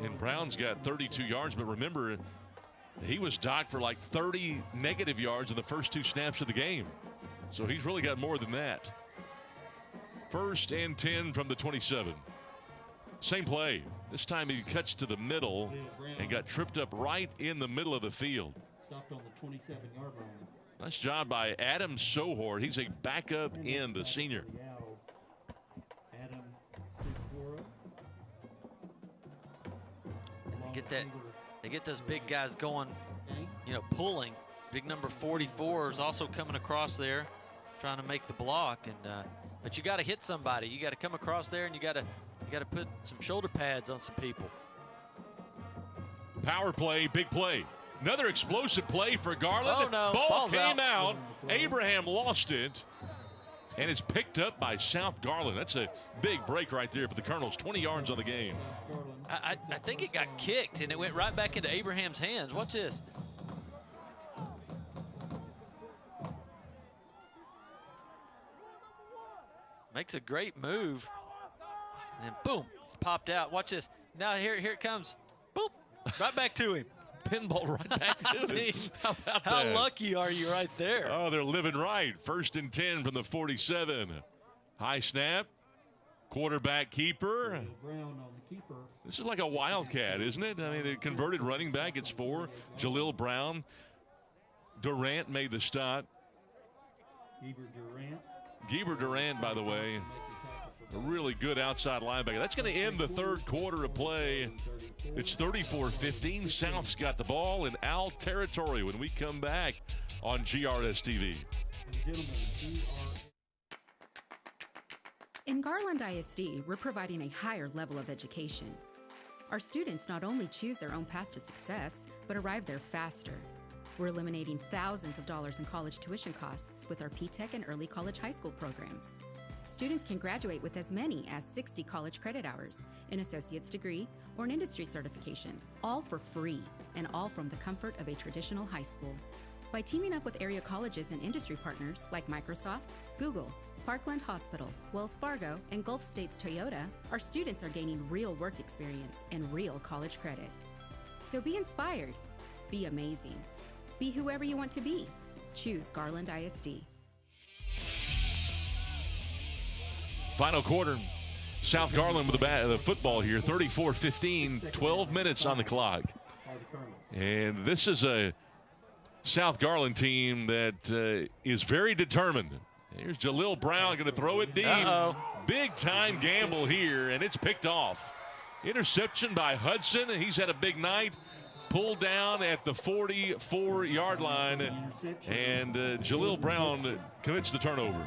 And Brown's got 32 yards, but remember, he was docked for like 30 negative yards in the first 2 snaps of the game. So he's really got more than that. 1st and 10 from the 27. Same play. This time he cuts to the middle and got tripped up right in the middle of the field. Stopped on the 27-yard line. Nice job by Adam Sohor. He's a backup end, the senior. Adam They get those big guys going, you know, pulling. Big number 44 is also coming across there, trying to make the block. And but you got to hit somebody. You got to come across there, and you got to put some shoulder pads on some people. Power play, big play. Another explosive play for Garland. Oh, no. Ball Ball's came out. out. Abraham lost it. And it's picked up by South Garland. That's a big break right there for the Colonels. 20 yards on the game. I think it got kicked, and it went right back into Abraham's hands. Watch this. Makes a great move. And boom, it's popped out. Watch this. Now here it comes. Boom, right back to him. Pinball right back to him. How about How that? lucky are you right there? Oh, they're living right. 1st and 10 from the 47. High snap. Quarterback keeper. Brown on the keeper. This is like a wildcat, isn't it? I mean, the converted running back, it's 4. Jaleel Brown. Durant made the stop. Geber Durant, by the way, a really good outside linebacker. That's going to end the 3rd quarter of play. It's 34-15. South's got the ball in Owl territory when we come back on GRS TV. In Garland ISD, we're providing a higher level of education. Our students not only choose their own path to success, but arrive there faster. We're eliminating thousands of dollars in college tuition costs with our P-Tech and early college high school programs. Students can graduate with as many as 60 college credit hours, an associate's degree, or an industry certification, all for free, and all from the comfort of a traditional high school. By teaming up with area colleges and industry partners like Microsoft, Google, Parkland Hospital, Wells Fargo, and Gulf States Toyota, our students are gaining real work experience and real college credit. So be inspired, be amazing, be whoever you want to be. Choose Garland ISD. Final quarter. South Garland with the football here, 34-15, 12 minutes on the clock. And this is a South Garland team that is very determined. Here's Jalil Brown going to throw it deep. Big time gamble here, and it's picked off. Interception by Hudson. He's had a big night. Pulled down at the 44-yard line, and Jalil Brown commits the turnover.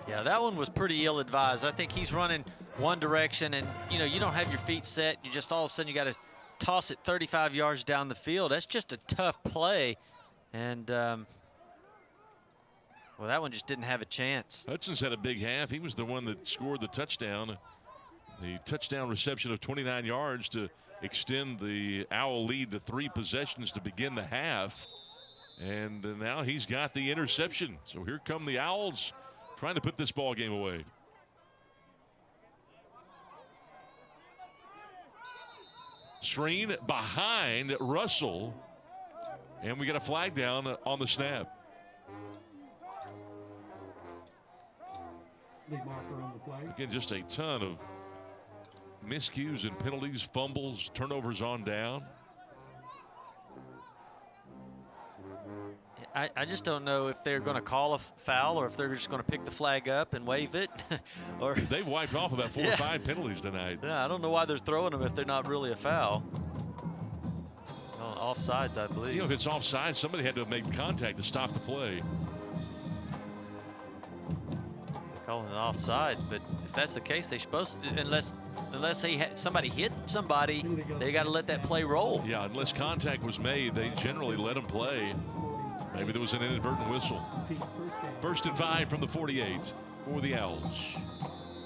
Yeah, that one was pretty ill-advised. I think he's running one direction, and, you know, you don't have your feet set. You just all of a sudden you got to toss it 35 yards down the field. That's just a tough play. And, well, that one just didn't have a chance. Hudson's had a big half. He was the one that scored the touchdown. The touchdown reception of 29 yards to extend the Owl lead to 3 possessions to begin the half. And now he's got the interception. So here come the Owls trying to put this ball game away. Screen behind Russell. And we get a flag down on the snap. Lead marker on the play. Again, just a ton of miscues and penalties, fumbles, turnovers on down. I just don't know if they're going to call a foul or if they're just going to pick the flag up and wave it. Or they've wiped off about 4 or 5 penalties tonight. Yeah, I don't know why they're throwing them if they're not really a foul. Offsides, I believe. You know, if it's offside, somebody had to have made contact to stop the play. Calling it offsides, but if that's the case, they're supposed to, unless somebody hit somebody, they got to let that play roll. Yeah, unless contact was made, they generally let them play. Maybe there was an inadvertent whistle. 1st and 5 from the 48 for the Owls.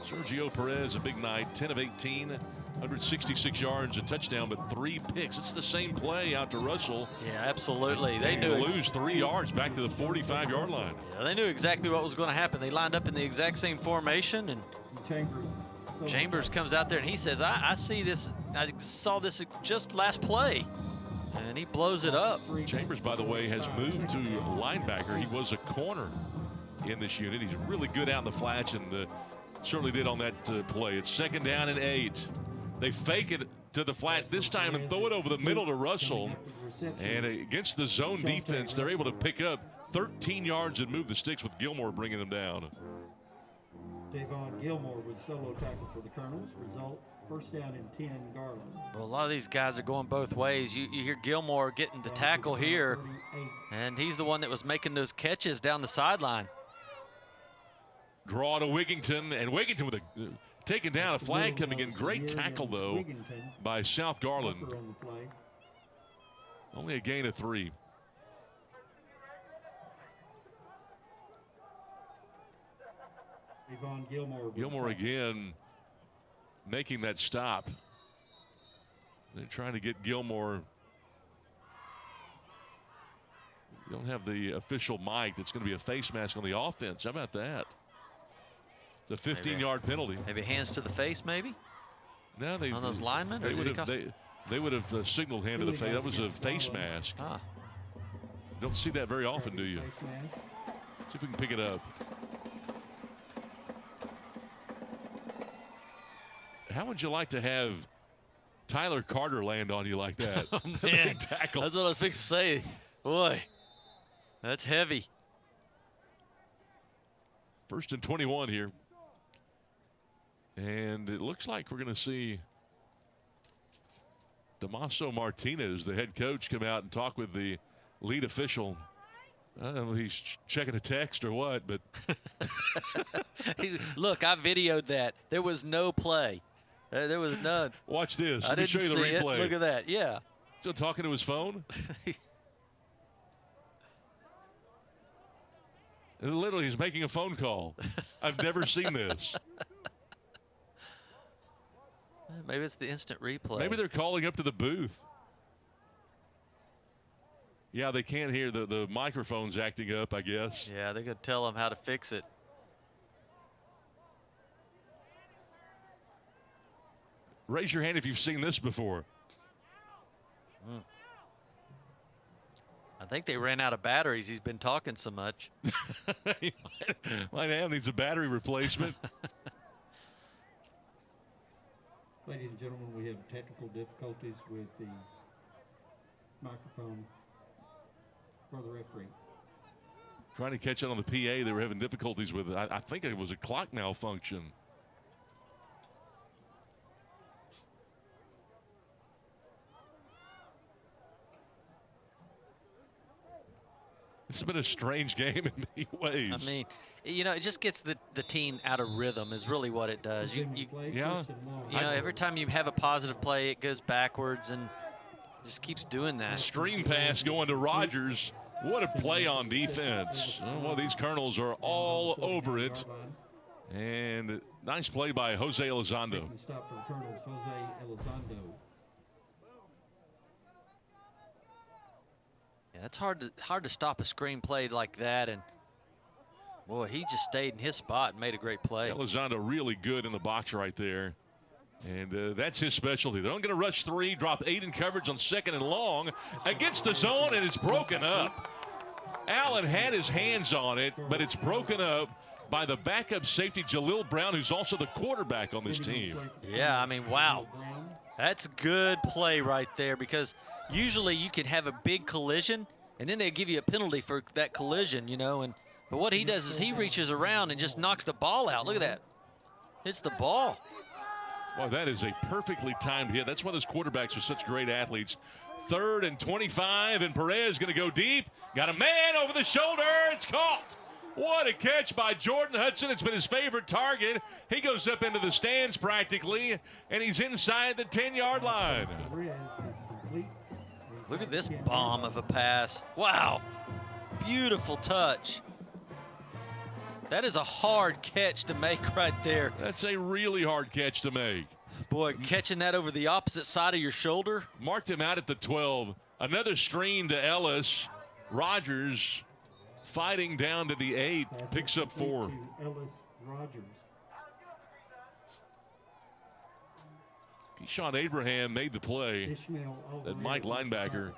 Sergio Perez, a big night, 10 of 18, 166 yards, a touchdown, but 3 picks. It's the same play out to Russell. Yeah, absolutely. They knew lose 3 yards back to the 45-yard line. Yeah, they knew exactly what was going to happen. They lined up in the exact same formation, and Chambers comes out there and he says, I see this. I saw this just last play. And he blows it up. Chambers, by the way, has moved to linebacker. He was a corner in this unit. He's really good out in the flats, and certainly did on that play. It's 2nd down and 8. They fake it to the flat this time and throw it over the middle to Russell. And against the zone defense, they're able to pick up 13 yards and move the sticks with Gilmore bringing them down. Davon Gilmore with solo tackle for the Colonels. Result, 1st down and 10, Garland. Well, a lot of these guys are going both ways. You hear Gilmore getting the tackle here, and he's the one that was making those catches down the sideline. Draw to Wigington, and Wigington with a taken down, a flag coming in. Great tackle, though, by South Garland. Only a gain of 3. Gilmore again making that stop. They're trying to get Gilmore. You don't have the official mic. It's going to be a face mask on the offense. How about that? It's a 15-yard penalty. Maybe hands to the face, maybe? No, they on those linemen? They would have signaled hand to the face. That was a face mask. Don't see that very often, do you? See if we can pick it up. How would you like to have Tyler Carter land on you like that? Oh, man. Tackle. That's what I was fixing to say. Boy, that's heavy. 1st and 21 here. And it looks like we're going to see Damaso Martinez, the head coach, come out and talk with the lead official. He's checking a text or what, but. Look, I videoed that. There was no play. There was none. Watch this. I Let me didn't show you the see replay. it. Look at that. Yeah. Still talking to his phone? Literally, he's making a phone call. I've never seen this. Maybe it's the instant replay. Maybe they're calling up to the booth. Yeah, they can't hear. The microphone's acting up, I guess. Yeah, they're going to tell them how to fix it. Raise your hand if you've seen this before. I think they ran out of batteries. He's been talking so much. He might have needs a battery replacement. Ladies and gentlemen, we have technical difficulties with the microphone for the referee. Trying to catch it on the PA. They were having difficulties with it. I think it was a clock malfunction. It's been a strange game in many ways. I mean, you know, it just gets the team out of rhythm is really what it does. Yeah. You know, every time you have a positive play, it goes backwards and just keeps doing that. Screen pass going to Rogers. What a play on defense. Well, these Colonels are all over it. And nice play by Jose Elizondo. Stop for the Colonels, Jose Elizondo. Yeah, it's hard to stop a screen play like that, and boy, he just stayed in his spot and made a great play. Elizondo really good in the box right there. And that's his specialty. They're only going to rush 3, drop 8 in coverage on 2nd and long against the zone, and it's broken up. Allen had his hands on it, but it's broken up by the backup safety, Jalil Brown, who's also the quarterback on this team. Yeah, I mean, wow. That's good play right there, because usually you can have a big collision, and then they give you a penalty for that collision, you know. But what he does is he reaches around and just knocks the ball out. Look at that. Hits the ball. Well, that is a perfectly timed hit. That's why those quarterbacks are such great athletes. 3rd and 25, and Perez going to go deep. Got a man over the shoulder. It's caught. What a catch by Jordan Hudson. It's been his favorite target. He goes up into the stands practically, and he's inside the 10-yard line. Look at this bomb of a pass. Wow. Beautiful touch. That is a hard catch to make right there. That's a really hard catch to make. Boy, catching that over the opposite side of your shoulder. Marked him out at the 12. Another screen to Ellis. Rogers fighting down to the 8. Picks up 4. Ellis Rogers. Keyshawn Abraham made the play. That Mike linebacker.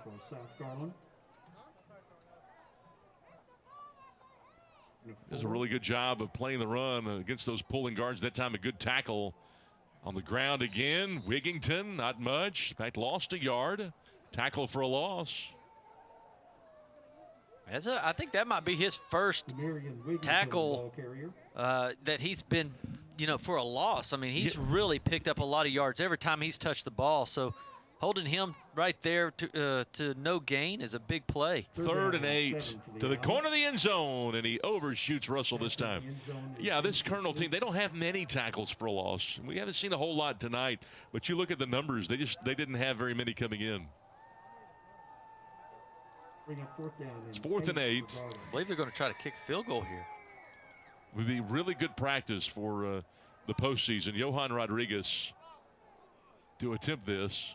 Does a really good job of playing the run against those pulling guards. That time a good tackle on the ground again. Wigington, not much. In fact, lost a yard. Tackle for a loss. I think that might be his first tackle that he's been, you know, for a loss. I mean, he's really picked up a lot of yards every time he's touched the ball. So holding him right there to no gain is a big play. 3rd and 8 to the corner of the end zone, and he overshoots Russell this time. Yeah, this Colonel team, they don't have many tackles for a loss. We haven't seen a whole lot tonight, but you look at the numbers, they didn't have very many coming in. It's 4th and 8. I believe they're going to try to kick a field goal here. Would be really good practice for the postseason. Johan Rodriguez to attempt this.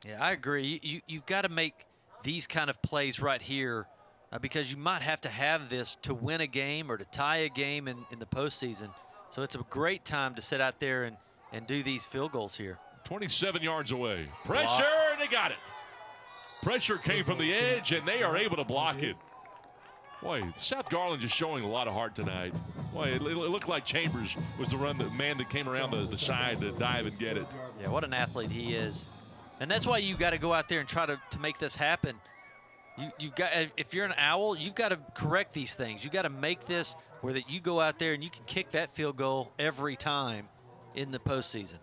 Yeah, I agree. You've got to make these kind of plays right here because you might have to have this to win a game or to tie a game in the postseason. So it's a great time to sit out there and do these field goals here. 27 yards away. Pressure, and they got it. Pressure came from the edge, and they are able to block it. Boy, South Garland just showing a lot of heart tonight. Boy, it looked like Chambers was the man that came around the side to dive and get it. Yeah, what an athlete he is. And that's why you got to go out there and try to make this happen. You've got, if you're an Owl, you've got to correct these things. You've got to make this where that you go out there and you can kick that field goal every time in the postseason.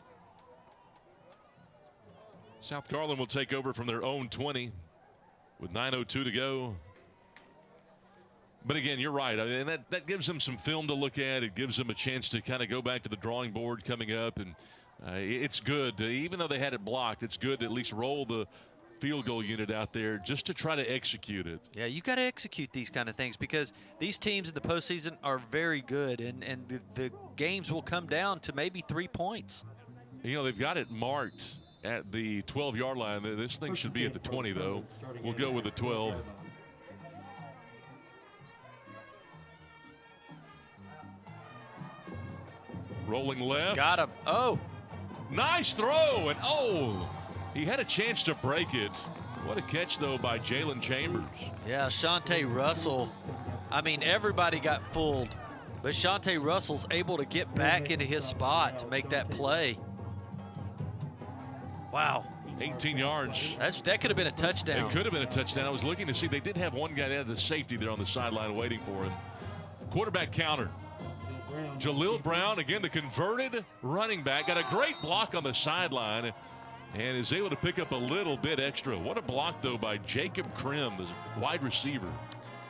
South Garland will take over from their own 20 with 9:02 to go. But again, you're right. I mean, that gives them some film to look at. It gives them a chance to kind of go back to the drawing board coming up. And it's good. Even though they had it blocked, it's good to at least roll the field goal unit out there just to try to execute it. Yeah, you got to execute these kind of things because these teams in the postseason are very good, and the games will come down to maybe 3 points. You know, they've got it marked at the 12-yard line. This thing should be at the 20, though. We'll go with the 12. Rolling left. Got him. Oh. Nice throw. And, oh, he had a chance to break it. What a catch, though, by Jalen Chambers. Yeah, Shante Russell. I mean, everybody got fooled, but Shante Russell's able to get back into his spot to make that play. Wow. 18 yards. That could have been a touchdown. It could have been a touchdown. I was looking to see. They did have one guy out of the safety there on the sideline waiting for him. Quarterback counter. Jaleel Brown, again, the converted running back, got a great block on the sideline and is able to pick up a little bit extra. What a block, though, by Jacob Krim, the wide receiver.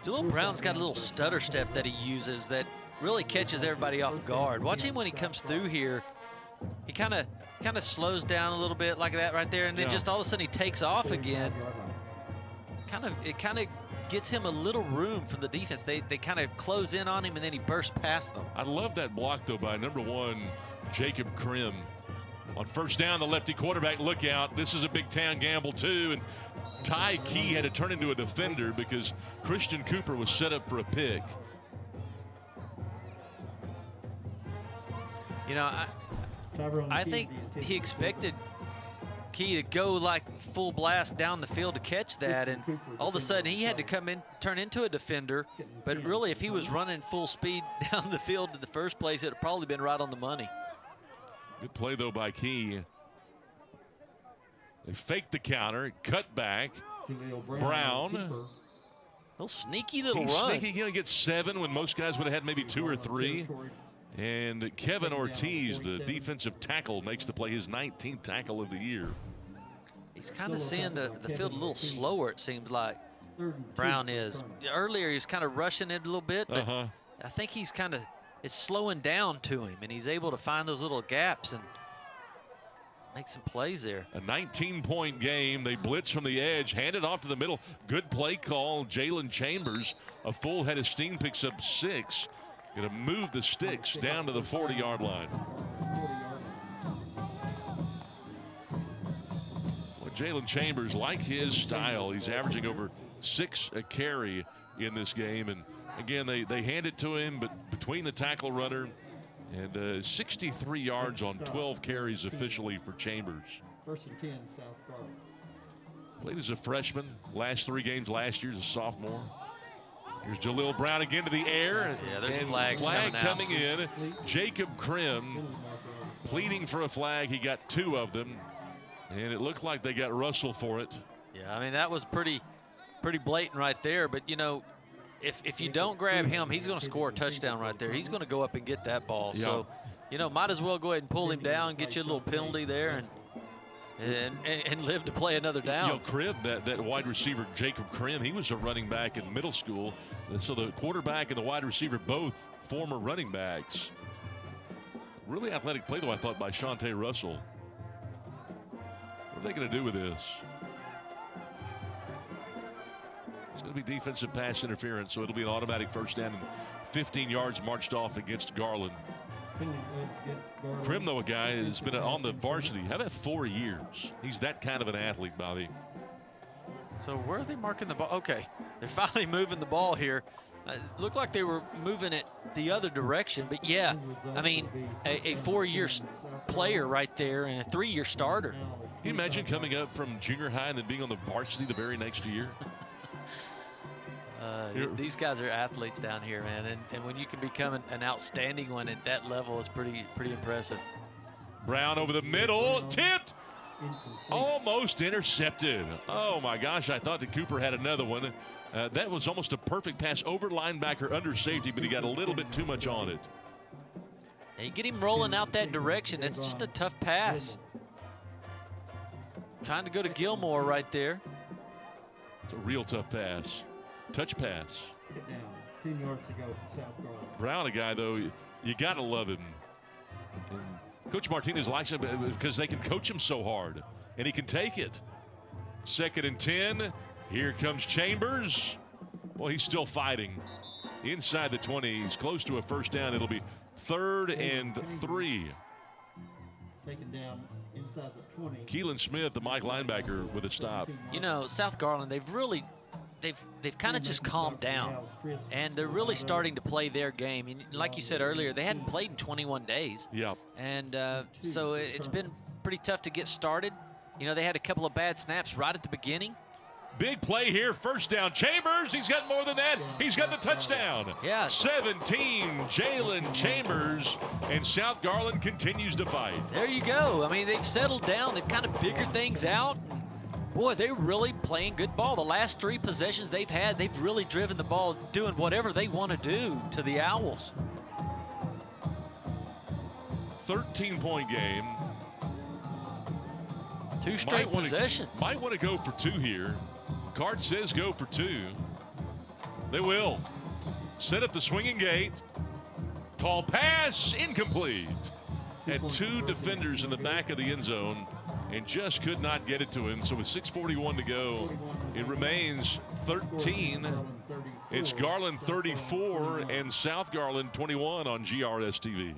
Jaleel Brown's got a little stutter step that he uses that really catches everybody off guard. Watch him when he comes through here. He kind of slows down a little bit like that right there, and then just all of a sudden he takes off again. It kind of gets him a little room from the defense. They kind of close in on him, and then he bursts past them. I love that block, though, by number 1, Jacob Krim. On first down, the lefty quarterback, look out. This is a big-town gamble, too. And Ty Key had to turn into a defender because Christian Cooper was set up for a pick. You know, I think he expected Key to go like full blast down the field to catch that, and all of a sudden he had to come in, turn into a defender. But really, if he was running full speed down the field in the first place, it would have probably been right on the money. Good play, though, by Key. They faked the counter, cut back. Brown. Little sneaky little He's run. sneaky. He's going to get 7 when most guys would have had maybe 2 or 3. And Kevin Ortiz, the defensive tackle, makes the play, his 19th tackle of the year. He's kind of seeing the field a little slower, it seems like, Brown is. Earlier, he was kind of rushing it a little bit, but I think he's kind of, it's slowing down to him, and he's able to find those little gaps and make some plays there. A 19-point game. They blitz from the edge, hand it off to the middle. Good play call. Jalen Chambers, a full head of steam, picks up 6. Going to move the sticks down to the 40-yard line. Well, Jalen Chambers, like his style, he's averaging over 6 a carry in this game. And again, they hand it to him, but between the tackle runner and 63 yards on 12 carries officially for Chambers. First and 10, South Garland. Played as a freshman, last 3 games last year as a sophomore. Here's Jaleel Brown again to the air. Yeah, there's and flags coming in. Jacob Krim pleading for a flag. He got 2 of them, and it looked like they got Russell for it. Yeah, I mean, that was pretty blatant right there. But, you know, if you don't grab him, he's going to score a touchdown right there. He's going to go up and get that ball. Yeah. So, you know, might as well go ahead and pull him down, get you a little penalty there, and live to play another down. You know, Krim, that wide receiver, Jacob Krim, he was a running back in middle school. And so the quarterback and the wide receiver, both former running backs. Really athletic play, though, I thought, by Shante Russell. What are they going to do with this? It's going to be defensive pass interference, so it'll be an automatic first down and 15 yards marched off against Garland. Krim, though, a guy has been on the varsity. How about 4 years? He's that kind of an athlete, Bobby. So where are they marking the ball? Okay, they're finally moving the ball here. Looked like they were moving it the other direction, but yeah, I mean, a 4-year player right there and a 3-year starter. Can you imagine coming up from junior high and then being on the varsity the very next year? These guys are athletes down here, man, and when you can become an outstanding one at that level is pretty impressive. Brown over the middle, tipped, almost intercepted. Oh my gosh, I thought that Cooper had another one. That was almost a perfect pass over linebacker under safety, but he got a little bit too much on it. And you get him rolling out that direction, it's just a tough pass. Trying to go to Gilmore right there. It's a real tough pass. Touch pass. 10 yards to go for South Garland. Brown, a guy, though, you got to love him. And Coach Martinez likes him because they can coach him so hard, and he can take it. 2nd and 10. Here comes Chambers. Well, he's still fighting. Inside the 20. He's close to a first down. It'll be 3rd and 3. Taken down inside the 20. Keelan Smith, the Mike linebacker, with a stop. You know, South Garland, they've kind of just calmed down, and they're really starting to play their game. And like you said earlier, they hadn't played in 21 days. Yep. And so it's been pretty tough to get started. You know, they had a couple of bad snaps right at the beginning. Big play here, first down. Chambers, he's got more than that. He's got the touchdown. Yeah. 17, Jalen Chambers, and South Garland continues to fight. There you go. I mean, they've settled down. They've kind of figured things out. And boy, they're really playing good ball. The last 3 possessions they've had, they've really driven the ball, doing whatever they want to do to the Owls. 13-point game. 2 straight possessions. Might want to go for 2 here. Card says go for 2. They will. Set up the swinging gate. Tall pass, incomplete. Had 2 defenders in the back of the end zone and just could not get it to him. So with 6:41 to go, it remains 13. It's Garland 34 and South Garland 21 on GRS TV.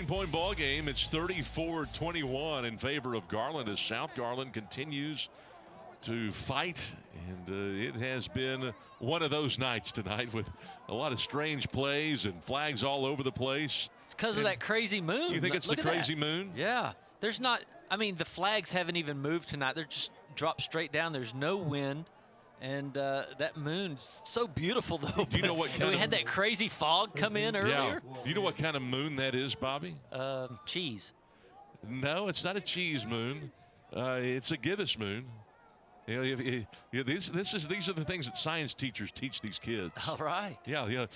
Point ball game. It's 34-21 in favor of Garland as South Garland continues to fight, and it has been one of those nights tonight with a lot of strange plays and flags all over the place. It's because of that crazy moon. You think it's the crazy moon? Yeah. There's not, I mean, the flags haven't even moved tonight. They're just dropped straight down. There's no wind. And that moon's so beautiful, though. Do you know what kind we had that crazy fog come in earlier. Yeah. Do you know what kind of moon that is, Bobby? Cheese. No, it's not a cheese moon. It's a gibbous moon. You know, these are the things that science teachers teach these kids. All right. Yeah.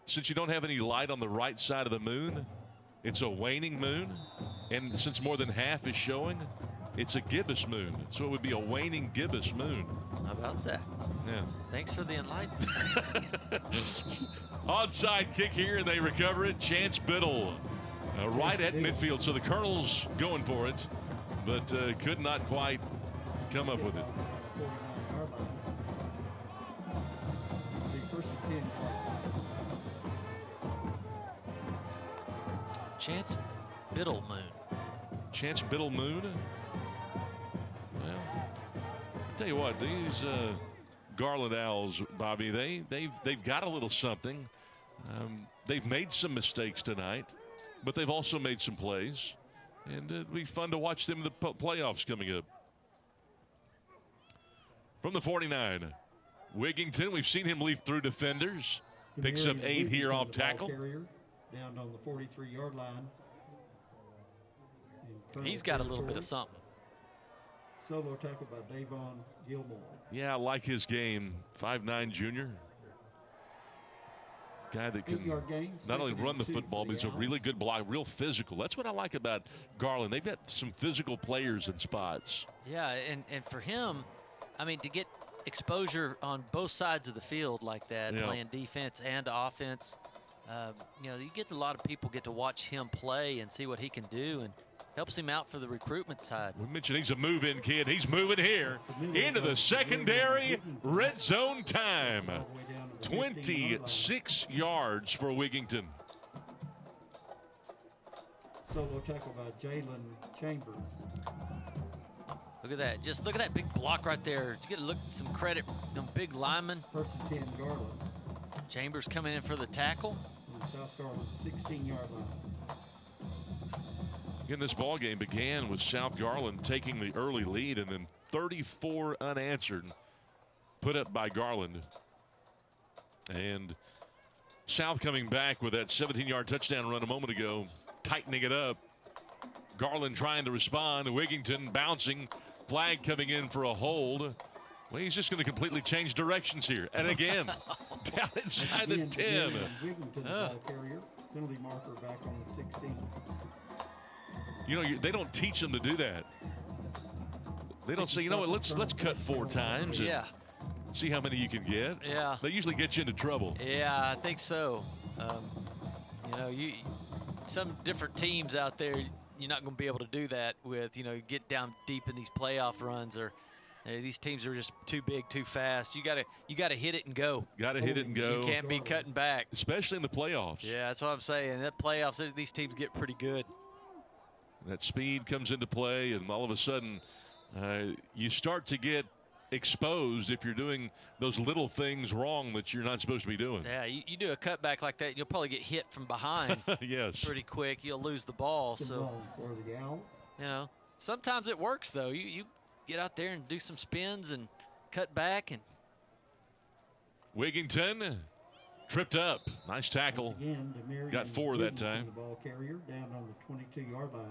Since you don't have any light on the right side of the moon, it's a waning moon, and since more than half is showing, it's a gibbous moon. So it would be a waning gibbous moon. How about that? Yeah. Thanks for the enlightenment. Onside kick here, and they recover it. Chance Biddle right at midfield. So the Colonels going for it, but could not quite come up with it. Chance Biddle moon. Chance Biddle moon. Well, I'll tell you what, these Garland Owls, Bobby, they've got a little something. They've made some mistakes tonight, but they've also made some plays, and it'll be fun to watch them in the playoffs coming up. From the 49, Wigington, we've seen him leap through defenders. Picks up 8 here off tackle. Down on the 43-yard line. He's got a little bit of something. Solo tackle by Davon Gilmore. Yeah, I like his game. 5'9" junior. Guy that can not only run the football, but he's a really good block, real physical. That's what I like about Garland. They've got some physical players in spots. Yeah, and for him, I mean, to get exposure on both sides of the field like that, playing defense and offense, you know, you get a lot of people get to watch him play and see what he can do, and helps him out for the recruitment side. We mentioned he's a move-in kid. He's moving here into the secondary red zone time. 26 yards for Wigington. Solo tackle by Jalen Chambers. Look at that. Just look at that big block right there. You get to look some credit. Them big linemen. First and 10, Garland. Chambers coming in for the tackle. On the South Garland 16-yard line. Again, this ball game began with South Garland taking the early lead, and then 34 unanswered put up by Garland. And South coming back with that 17-yard touchdown run a moment ago, tightening it up. Garland trying to respond. Wigington bouncing. Flag coming in for a hold. Well, he's just going to completely change directions here. And again, down inside the 10. Wigington, ball carrier. Penalty marker back on the 16. You know, they don't teach them to do that. They don't say, you know what, let's cut 4 times and see how many you can get. Yeah. They usually get you into trouble. Yeah, I think so. You know, some different teams out there, you're not going to be able to do that with, you know, get down deep in these playoff runs, or these teams are just too big, too fast. You gotta hit it and go. Got to hit it and go. You can't be cutting back. Especially in the playoffs. Yeah, that's what I'm saying. That playoffs, these teams get pretty good. That speed comes into play, and all of a sudden you start to get exposed if you're doing those little things wrong that you're not supposed to be doing. Yeah, you do a cutback like that, you'll probably get hit from behind. Yes. Pretty quick. You'll lose the ball. So, you know, sometimes it works, though. You get out there and do some spins and cut back. And Wigington tripped up. Nice tackle. Again, got 4 that time. The ball carrier down on the 22-yard line.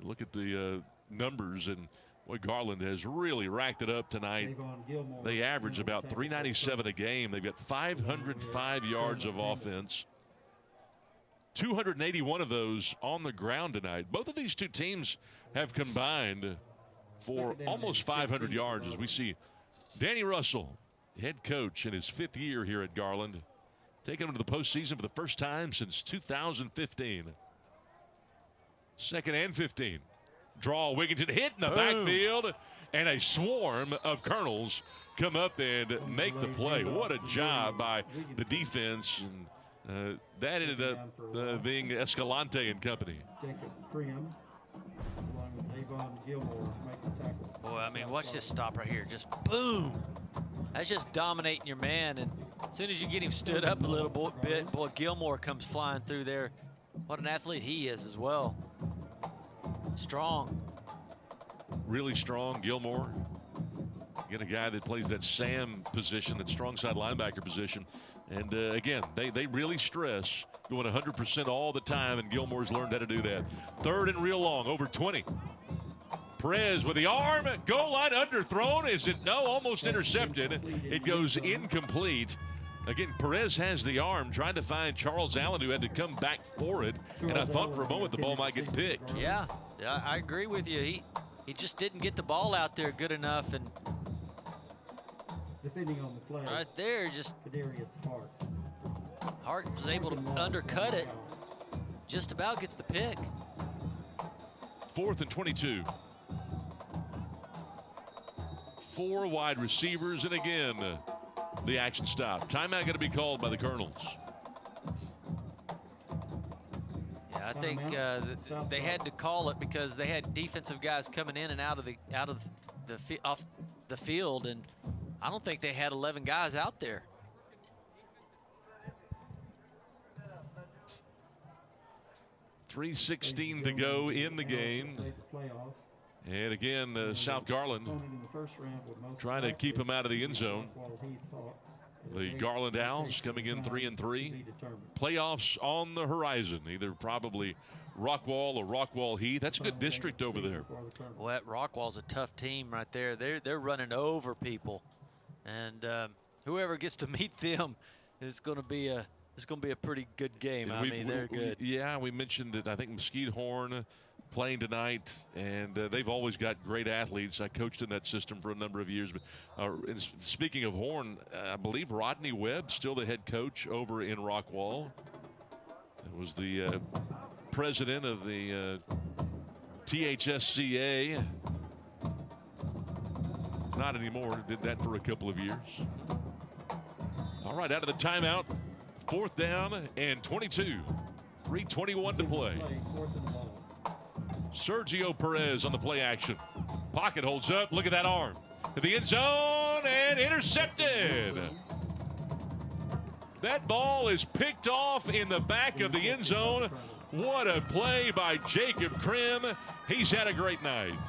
Look at the numbers, and what Garland has really racked it up tonight. They average about 397 a game. They've got 505 yards of offense. 281 of those on the ground tonight. Both of these two teams have combined for almost 500 yards, as we see Danny Russell, head coach in his 5th year here at Garland, taking them to the postseason for the first time since 2015. 2nd and 15. Draw. Wigington hit in the backfield, and a swarm of Colonels come up and make the play. What a job by the defense. And that ended up being Escalante and company. Boy, I mean, watch this stop right here. Just boom. That's just dominating your man. And as soon as you get him stood up a little bit, boy, Gilmore comes flying through there. What an athlete he is as well. Strong. Really strong, Gilmore. Again, a guy that plays that Sam position, that strong side linebacker position. And again, they really stress going 100% all the time, and Gilmore's learned how to do that. 3rd and real long, over 20. Perez with the arm, goal line underthrown. Is it? No, almost intercepted. It goes incomplete. Again, Perez has the arm, trying to find Charles Allen, who had to come back for it. And I thought for a moment the ball might get picked. Yeah, I agree with you. He just didn't get the ball out there good enough. And defending on the play, right there, just Hart. Hart was able to undercut it. Just about gets the pick. 4th and 22. 4 wide receivers, and again, the action stop. Timeout going to be called by the Colonels. Yeah, I think they had to call it because they had defensive guys coming in and out of off the field, and I don't think they had 11 guys out there. .316 to go in the game. And again, South Garland trying to keep him out of the end zone. The Garland Owls coming in 3-3. Playoffs on the horizon, either probably Rockwall or Rockwall Heath. That's a good district over there. Well, that Rockwall's a tough team right there. They're running over people, and whoever gets to meet them is going to be a pretty good game. I mean, they're good. Yeah, we mentioned that. I think Mesquite Horn playing tonight, and they've always got great athletes. I coached in that system for a number of years. But speaking of Horn, I believe Rodney Webb still the head coach over in Rockwall. It was the president of the THSCA. Not anymore. Did that for a couple of years. All right, out of the timeout. 4th down and 22. 3:21 to play. Sergio Perez on the play action. Pocket holds up. Look at that arm. To the end zone and intercepted. That ball is picked off in the back of the end zone. What a play by Jacob Krim. He's had a great night.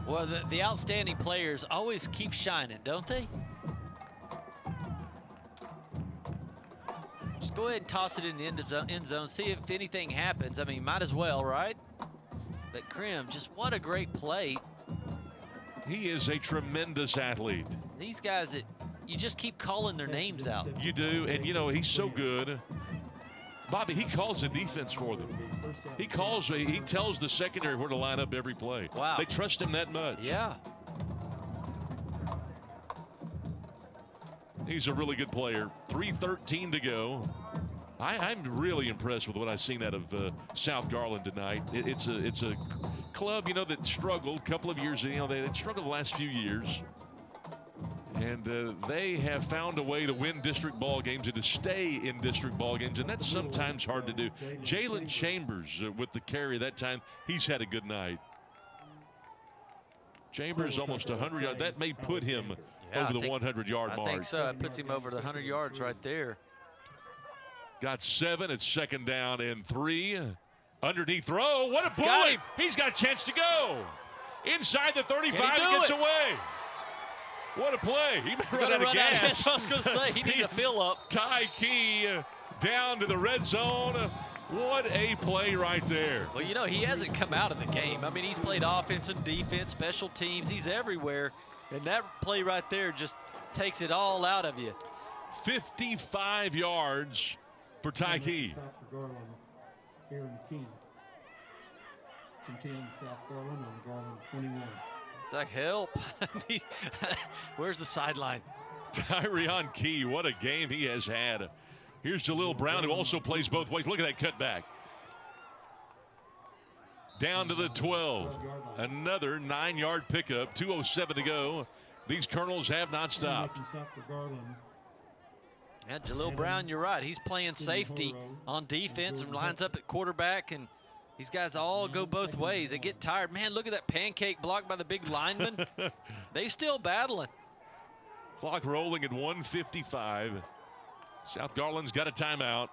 Well, the outstanding players always keep shining, don't they? Just go ahead and toss it in the end zone, see if anything happens. I mean, might as well, right? But Krim, just what a great play. He is a tremendous athlete. These guys that you just keep calling their names out. You do, and you know, he's so good. Bobby, he calls the defense for them. He tells the secondary where to line up every play. Wow. They trust him that much. Yeah. He's a really good player. 3:13 to go. I'm really impressed with what I've seen out of South Garland tonight. It's a club, you know, that struggled a couple of years. You know, they struggled the last few years. And they have found a way to win district ball games and to stay in district ball games, and that's sometimes hard to do. Jalen Chambers with the carry that time, he's had a good night. Chambers almost 100 yards. That may put him over the 100-yard mark. I think so. It puts him over the 100 yards right there. Got 7. It's 2nd down and 3. Underneath throw. What a play. He's got a chance to go. Inside the 35, he gets away. What a play. He must run out of gas. That's what I was going to say. He needs to fill up. Ty Key down to the red zone. What a play right there. Well, you know, he hasn't come out of the game. I mean, he's played offense and defense, special teams. He's everywhere. And that play right there just takes it all out of you. 55 yards for Ty Key. Aaron Key. Containing South Garland on Garland 21. It's like, help. Where's the sideline? Tyrion Key, what a game he has had. Here's Jalil Brown, who also plays both ways. Look at that cutback. Down to the 12. Another 9-yard pickup. 2:07 to go. These Colonels have not stopped. Yeah, Jalil Brown, you're right. He's playing safety on defense and lines up at quarterback, and these guys all go both ways. They get tired. Man, look at that pancake blocked by the big lineman. They still battling. Clock rolling at 1:55. South Garland's got a timeout.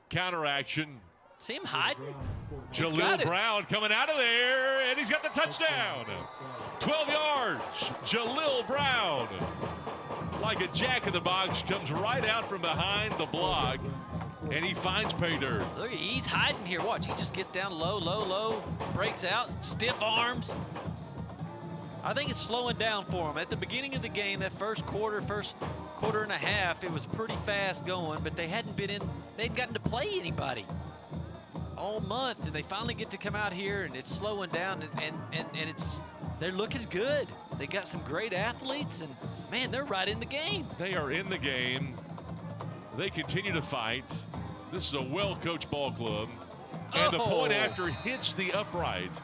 Counter action. See him hiding? Jalil Brown coming out of there, and he's got the touchdown. 12 yards. Jalil Brown, like a jack-in-the-box, comes right out from behind the block, and he finds pay dirt. Look, he's hiding here. Watch, he just gets down low, low, low, breaks out, stiff arms. I think it's slowing down for him. At the beginning of the game, that first quarter and a half, it was pretty fast going, but they hadn't gotten to play anybody all month, and they finally get to come out here, and it's slowing down, and they're looking good. They got some great athletes, and man, they're right in the game. They are in the game. They continue to fight. This is a well-coached ball club. And the point after hits the upright.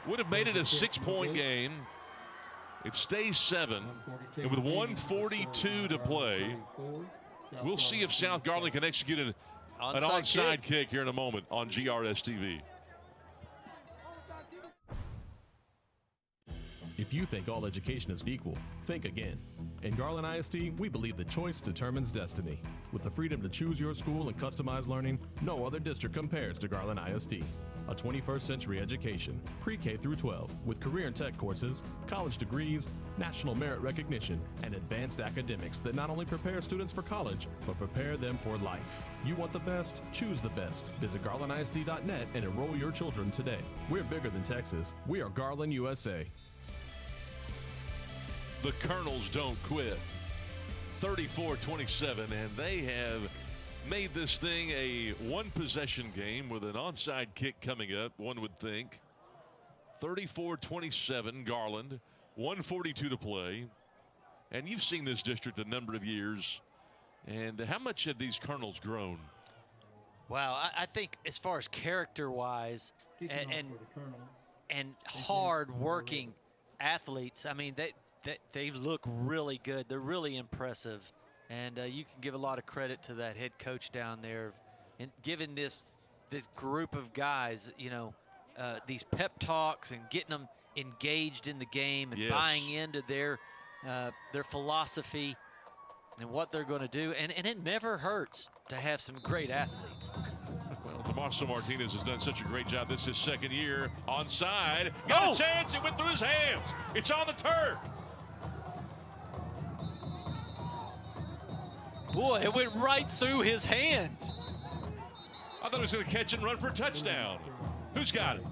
Would have made it a 6-point game. It stays 7. And with 1:42 to play, we'll see if South Garland can execute an onside kick here in a moment on GRS TV. If you think all education is equal, think again. In Garland ISD, we believe the choice determines destiny. With the freedom to choose your school and customize learning, no other district compares to Garland ISD. A 21st century education, pre-K through 12, with career and tech courses, college degrees, national merit recognition, and advanced academics that not only prepare students for college, but prepare them for life. You want the best? Choose the best. Visit garlandisd.net and enroll your children today. We're bigger than Texas. We are Garland, USA. The Colonels don't quit. 34-27, and they have made this thing a one-possession game with an onside kick coming up, one would think. 34-27, Garland, 1:42 to play. And you've seen this district a number of years. And how much have these Colonels grown? Wow, I think as far as character-wise and hard-working athletes, I mean, they look really good. They're really impressive. And you can give a lot of credit to that head coach down there and giving this group of guys, you know, these pep talks and getting them engaged in the game and buying into their philosophy and what they're going to do. And it never hurts to have some great athletes. Well, DeMarco Martinez has done such a great job. This is his second year. Onside. Got a chance. It went through his hands. It's on the turf. Boy, it went right through his hands. I thought he was going to catch and run for a touchdown. Who's got it?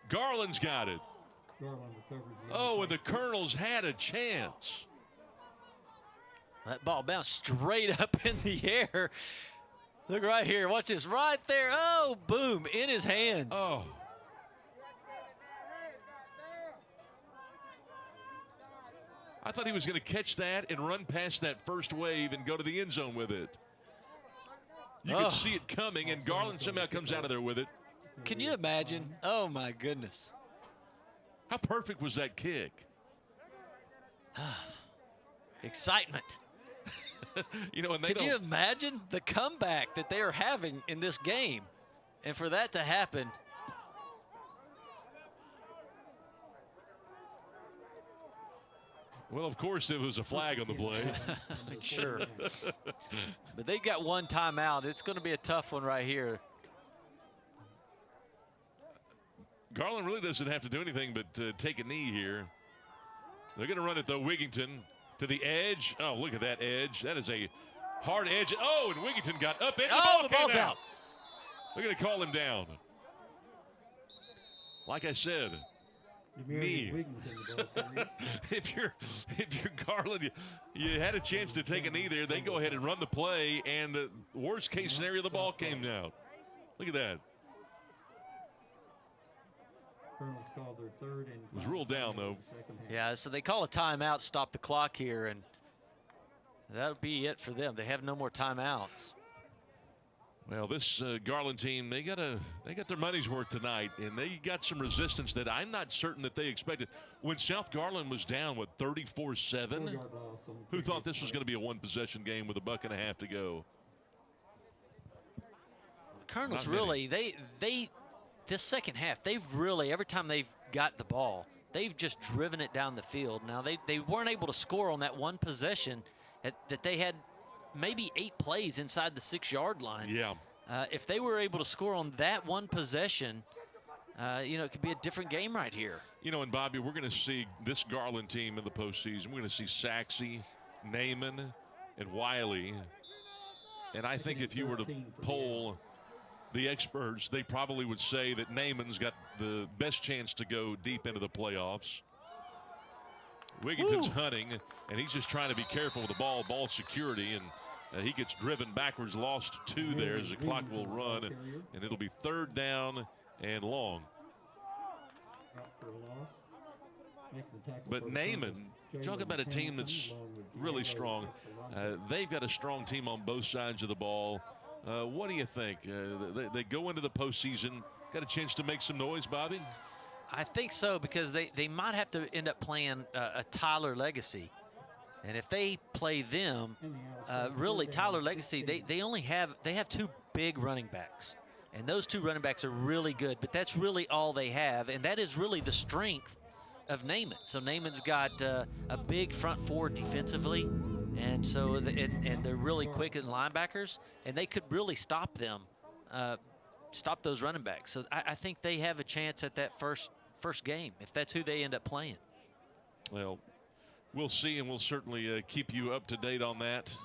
Garland's got it. Oh, and the Colonels had a chance. That ball bounced straight up in the air. Look right here. Watch this. Right there. Oh, boom. In his hands. Oh. I thought he was going to catch that and run past that first wave and go to the end zone with it. You could see it coming, and Garland somehow comes out of there with it. Can you imagine? Oh, my goodness. How perfect was that kick? Excitement. You know, and they Could you imagine the comeback that they are having in this game? And for that to happen. Well, of course, it was a flag on the play. Sure. But they got one timeout. It's going to be a tough one right here. Garland really doesn't have to do anything but take a knee here. They're going to run it, though. Wigington to the edge. Oh, look at that edge. That is a hard edge. Oh, and Wigington got up and the ball's out. They're going to call him down. Like I said, knee. if you're Garland, you had a chance to take a knee there. They go ahead and run the play, and the worst case scenario, the ball came out. Look at that. It was ruled down, though. Yeah, so they call a timeout, stop the clock here, and that'll be it for them. They have no more timeouts. Well, this Garland team, they got their money's worth tonight, and they got some resistance that I'm not certain that they expected. When South Garland was down, 34-7? Who thought this was going to be a one-possession game with $1.50 to go? The Colonels really, this second half, they've really, every time they've got the ball, they've just driven it down the field. Now, they weren't able to score on that one possession that they had maybe 8 plays inside the 6-yard line. Yeah. If they were able to score on that one possession, it could be a different game right here. You know, and Bobby, we're going to see this Garland team in the postseason. We're going to see Saxey, Naaman, and Wiley. And I think if you were to poll the experts, they probably would say that Naaman's got the best chance to go deep into the playoffs. Wigington's hunting, and he's just trying to be careful with the ball security, and he gets driven backwards, lost 2 there as the clock will run, and it'll be 3rd down and long. But Naaman, talk about a team that's really strong. They've got a strong team on both sides of the ball. What do you think? They go into the postseason, got a chance to make some noise, Bobby? I think so, because they might have to end up playing a Tyler Legacy. And if they play them, really Tyler Legacy, they have 2 big running backs. And those 2 running backs are really good, but that's really all they have. And that is really the strength of Naaman. So Naaman's got a big front 4 defensively. And so and they're really quick in linebackers, and they could really stop them, stop those running backs. So I think they have a chance at that first game, if that's who they end up playing. Well, we'll see, and we'll certainly keep you up to date on that.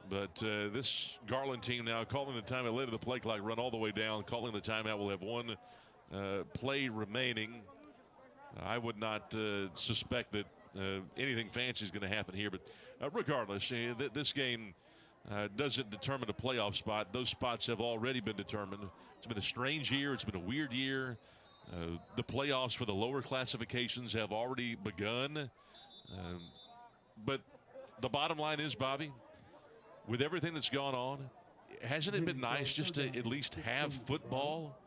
But this Garland team now calling the timeout, letting the play clock run all the way down, calling the timeout. We'll have 1 play remaining. I would not suspect that anything fancy is going to happen here, but regardless, this game doesn't determine a playoff spot. Those spots have already been determined. It's been a strange year. It's been a weird year. The playoffs for the lower classifications have already begun. But the bottom line is, Bobby, with everything that's gone on, hasn't it been nice just to at least have football?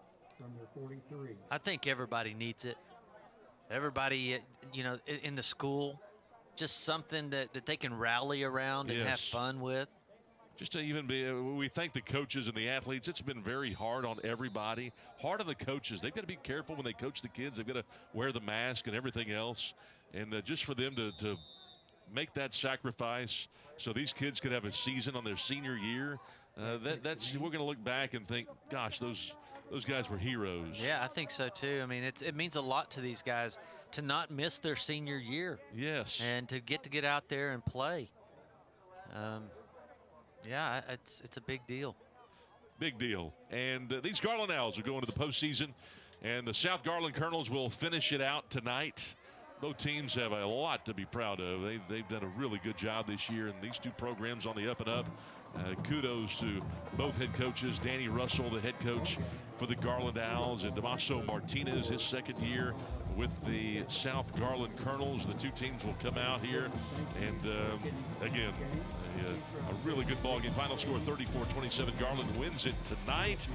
I think everybody needs it. Everybody, in the school, just something that they can rally around and have fun with. Just to even be, we thank the coaches and the athletes. It's been very hard on everybody. Hard on the coaches. They've got to be careful when they coach the kids. They've got to wear the mask and everything else. And just for them to make that sacrifice so these kids could have a season on their senior year, that's we're going to look back and think, gosh, those guys were heroes. Yeah, I think so too. I mean, it means a lot to these guys to not miss their senior year. Yes. And to get out there and play. Yeah, it's a big deal. Big deal. And these Garland Owls are going to the postseason, and the South Garland Colonels will finish it out tonight. Both teams have a lot to be proud of. They've done a really good job this year, and these two programs on the up and up. Kudos to both head coaches, Danny Russell, the head coach for the Garland Owls, and Damaso Martinez, his second year with the South Garland Colonels. The two teams will come out here, and again, a really good ball game. Final score 34-27. Garland wins it tonight.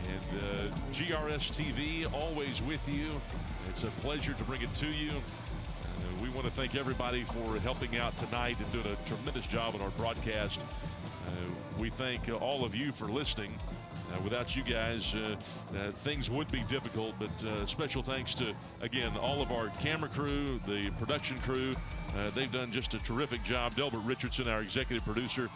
And GRS TV always with you. It's a pleasure to bring it to you. We want to thank everybody for helping out tonight and doing a tremendous job on our broadcast. We thank all of you for listening. Without you guys, things would be difficult, but special thanks to, again, all of our camera crew, the production crew. They've done just a terrific job. Delbert Richardson, our executive producer.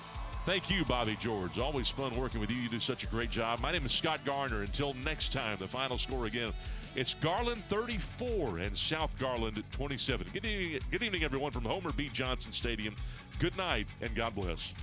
Thank you, Bobby George. Always fun working with you. You do such a great job. My name is Scott Garner. Until next time, the final score again, it's Garland 34 and South Garland 27. Good evening, everyone, from Homer B. Johnson Stadium. Good night, and God bless.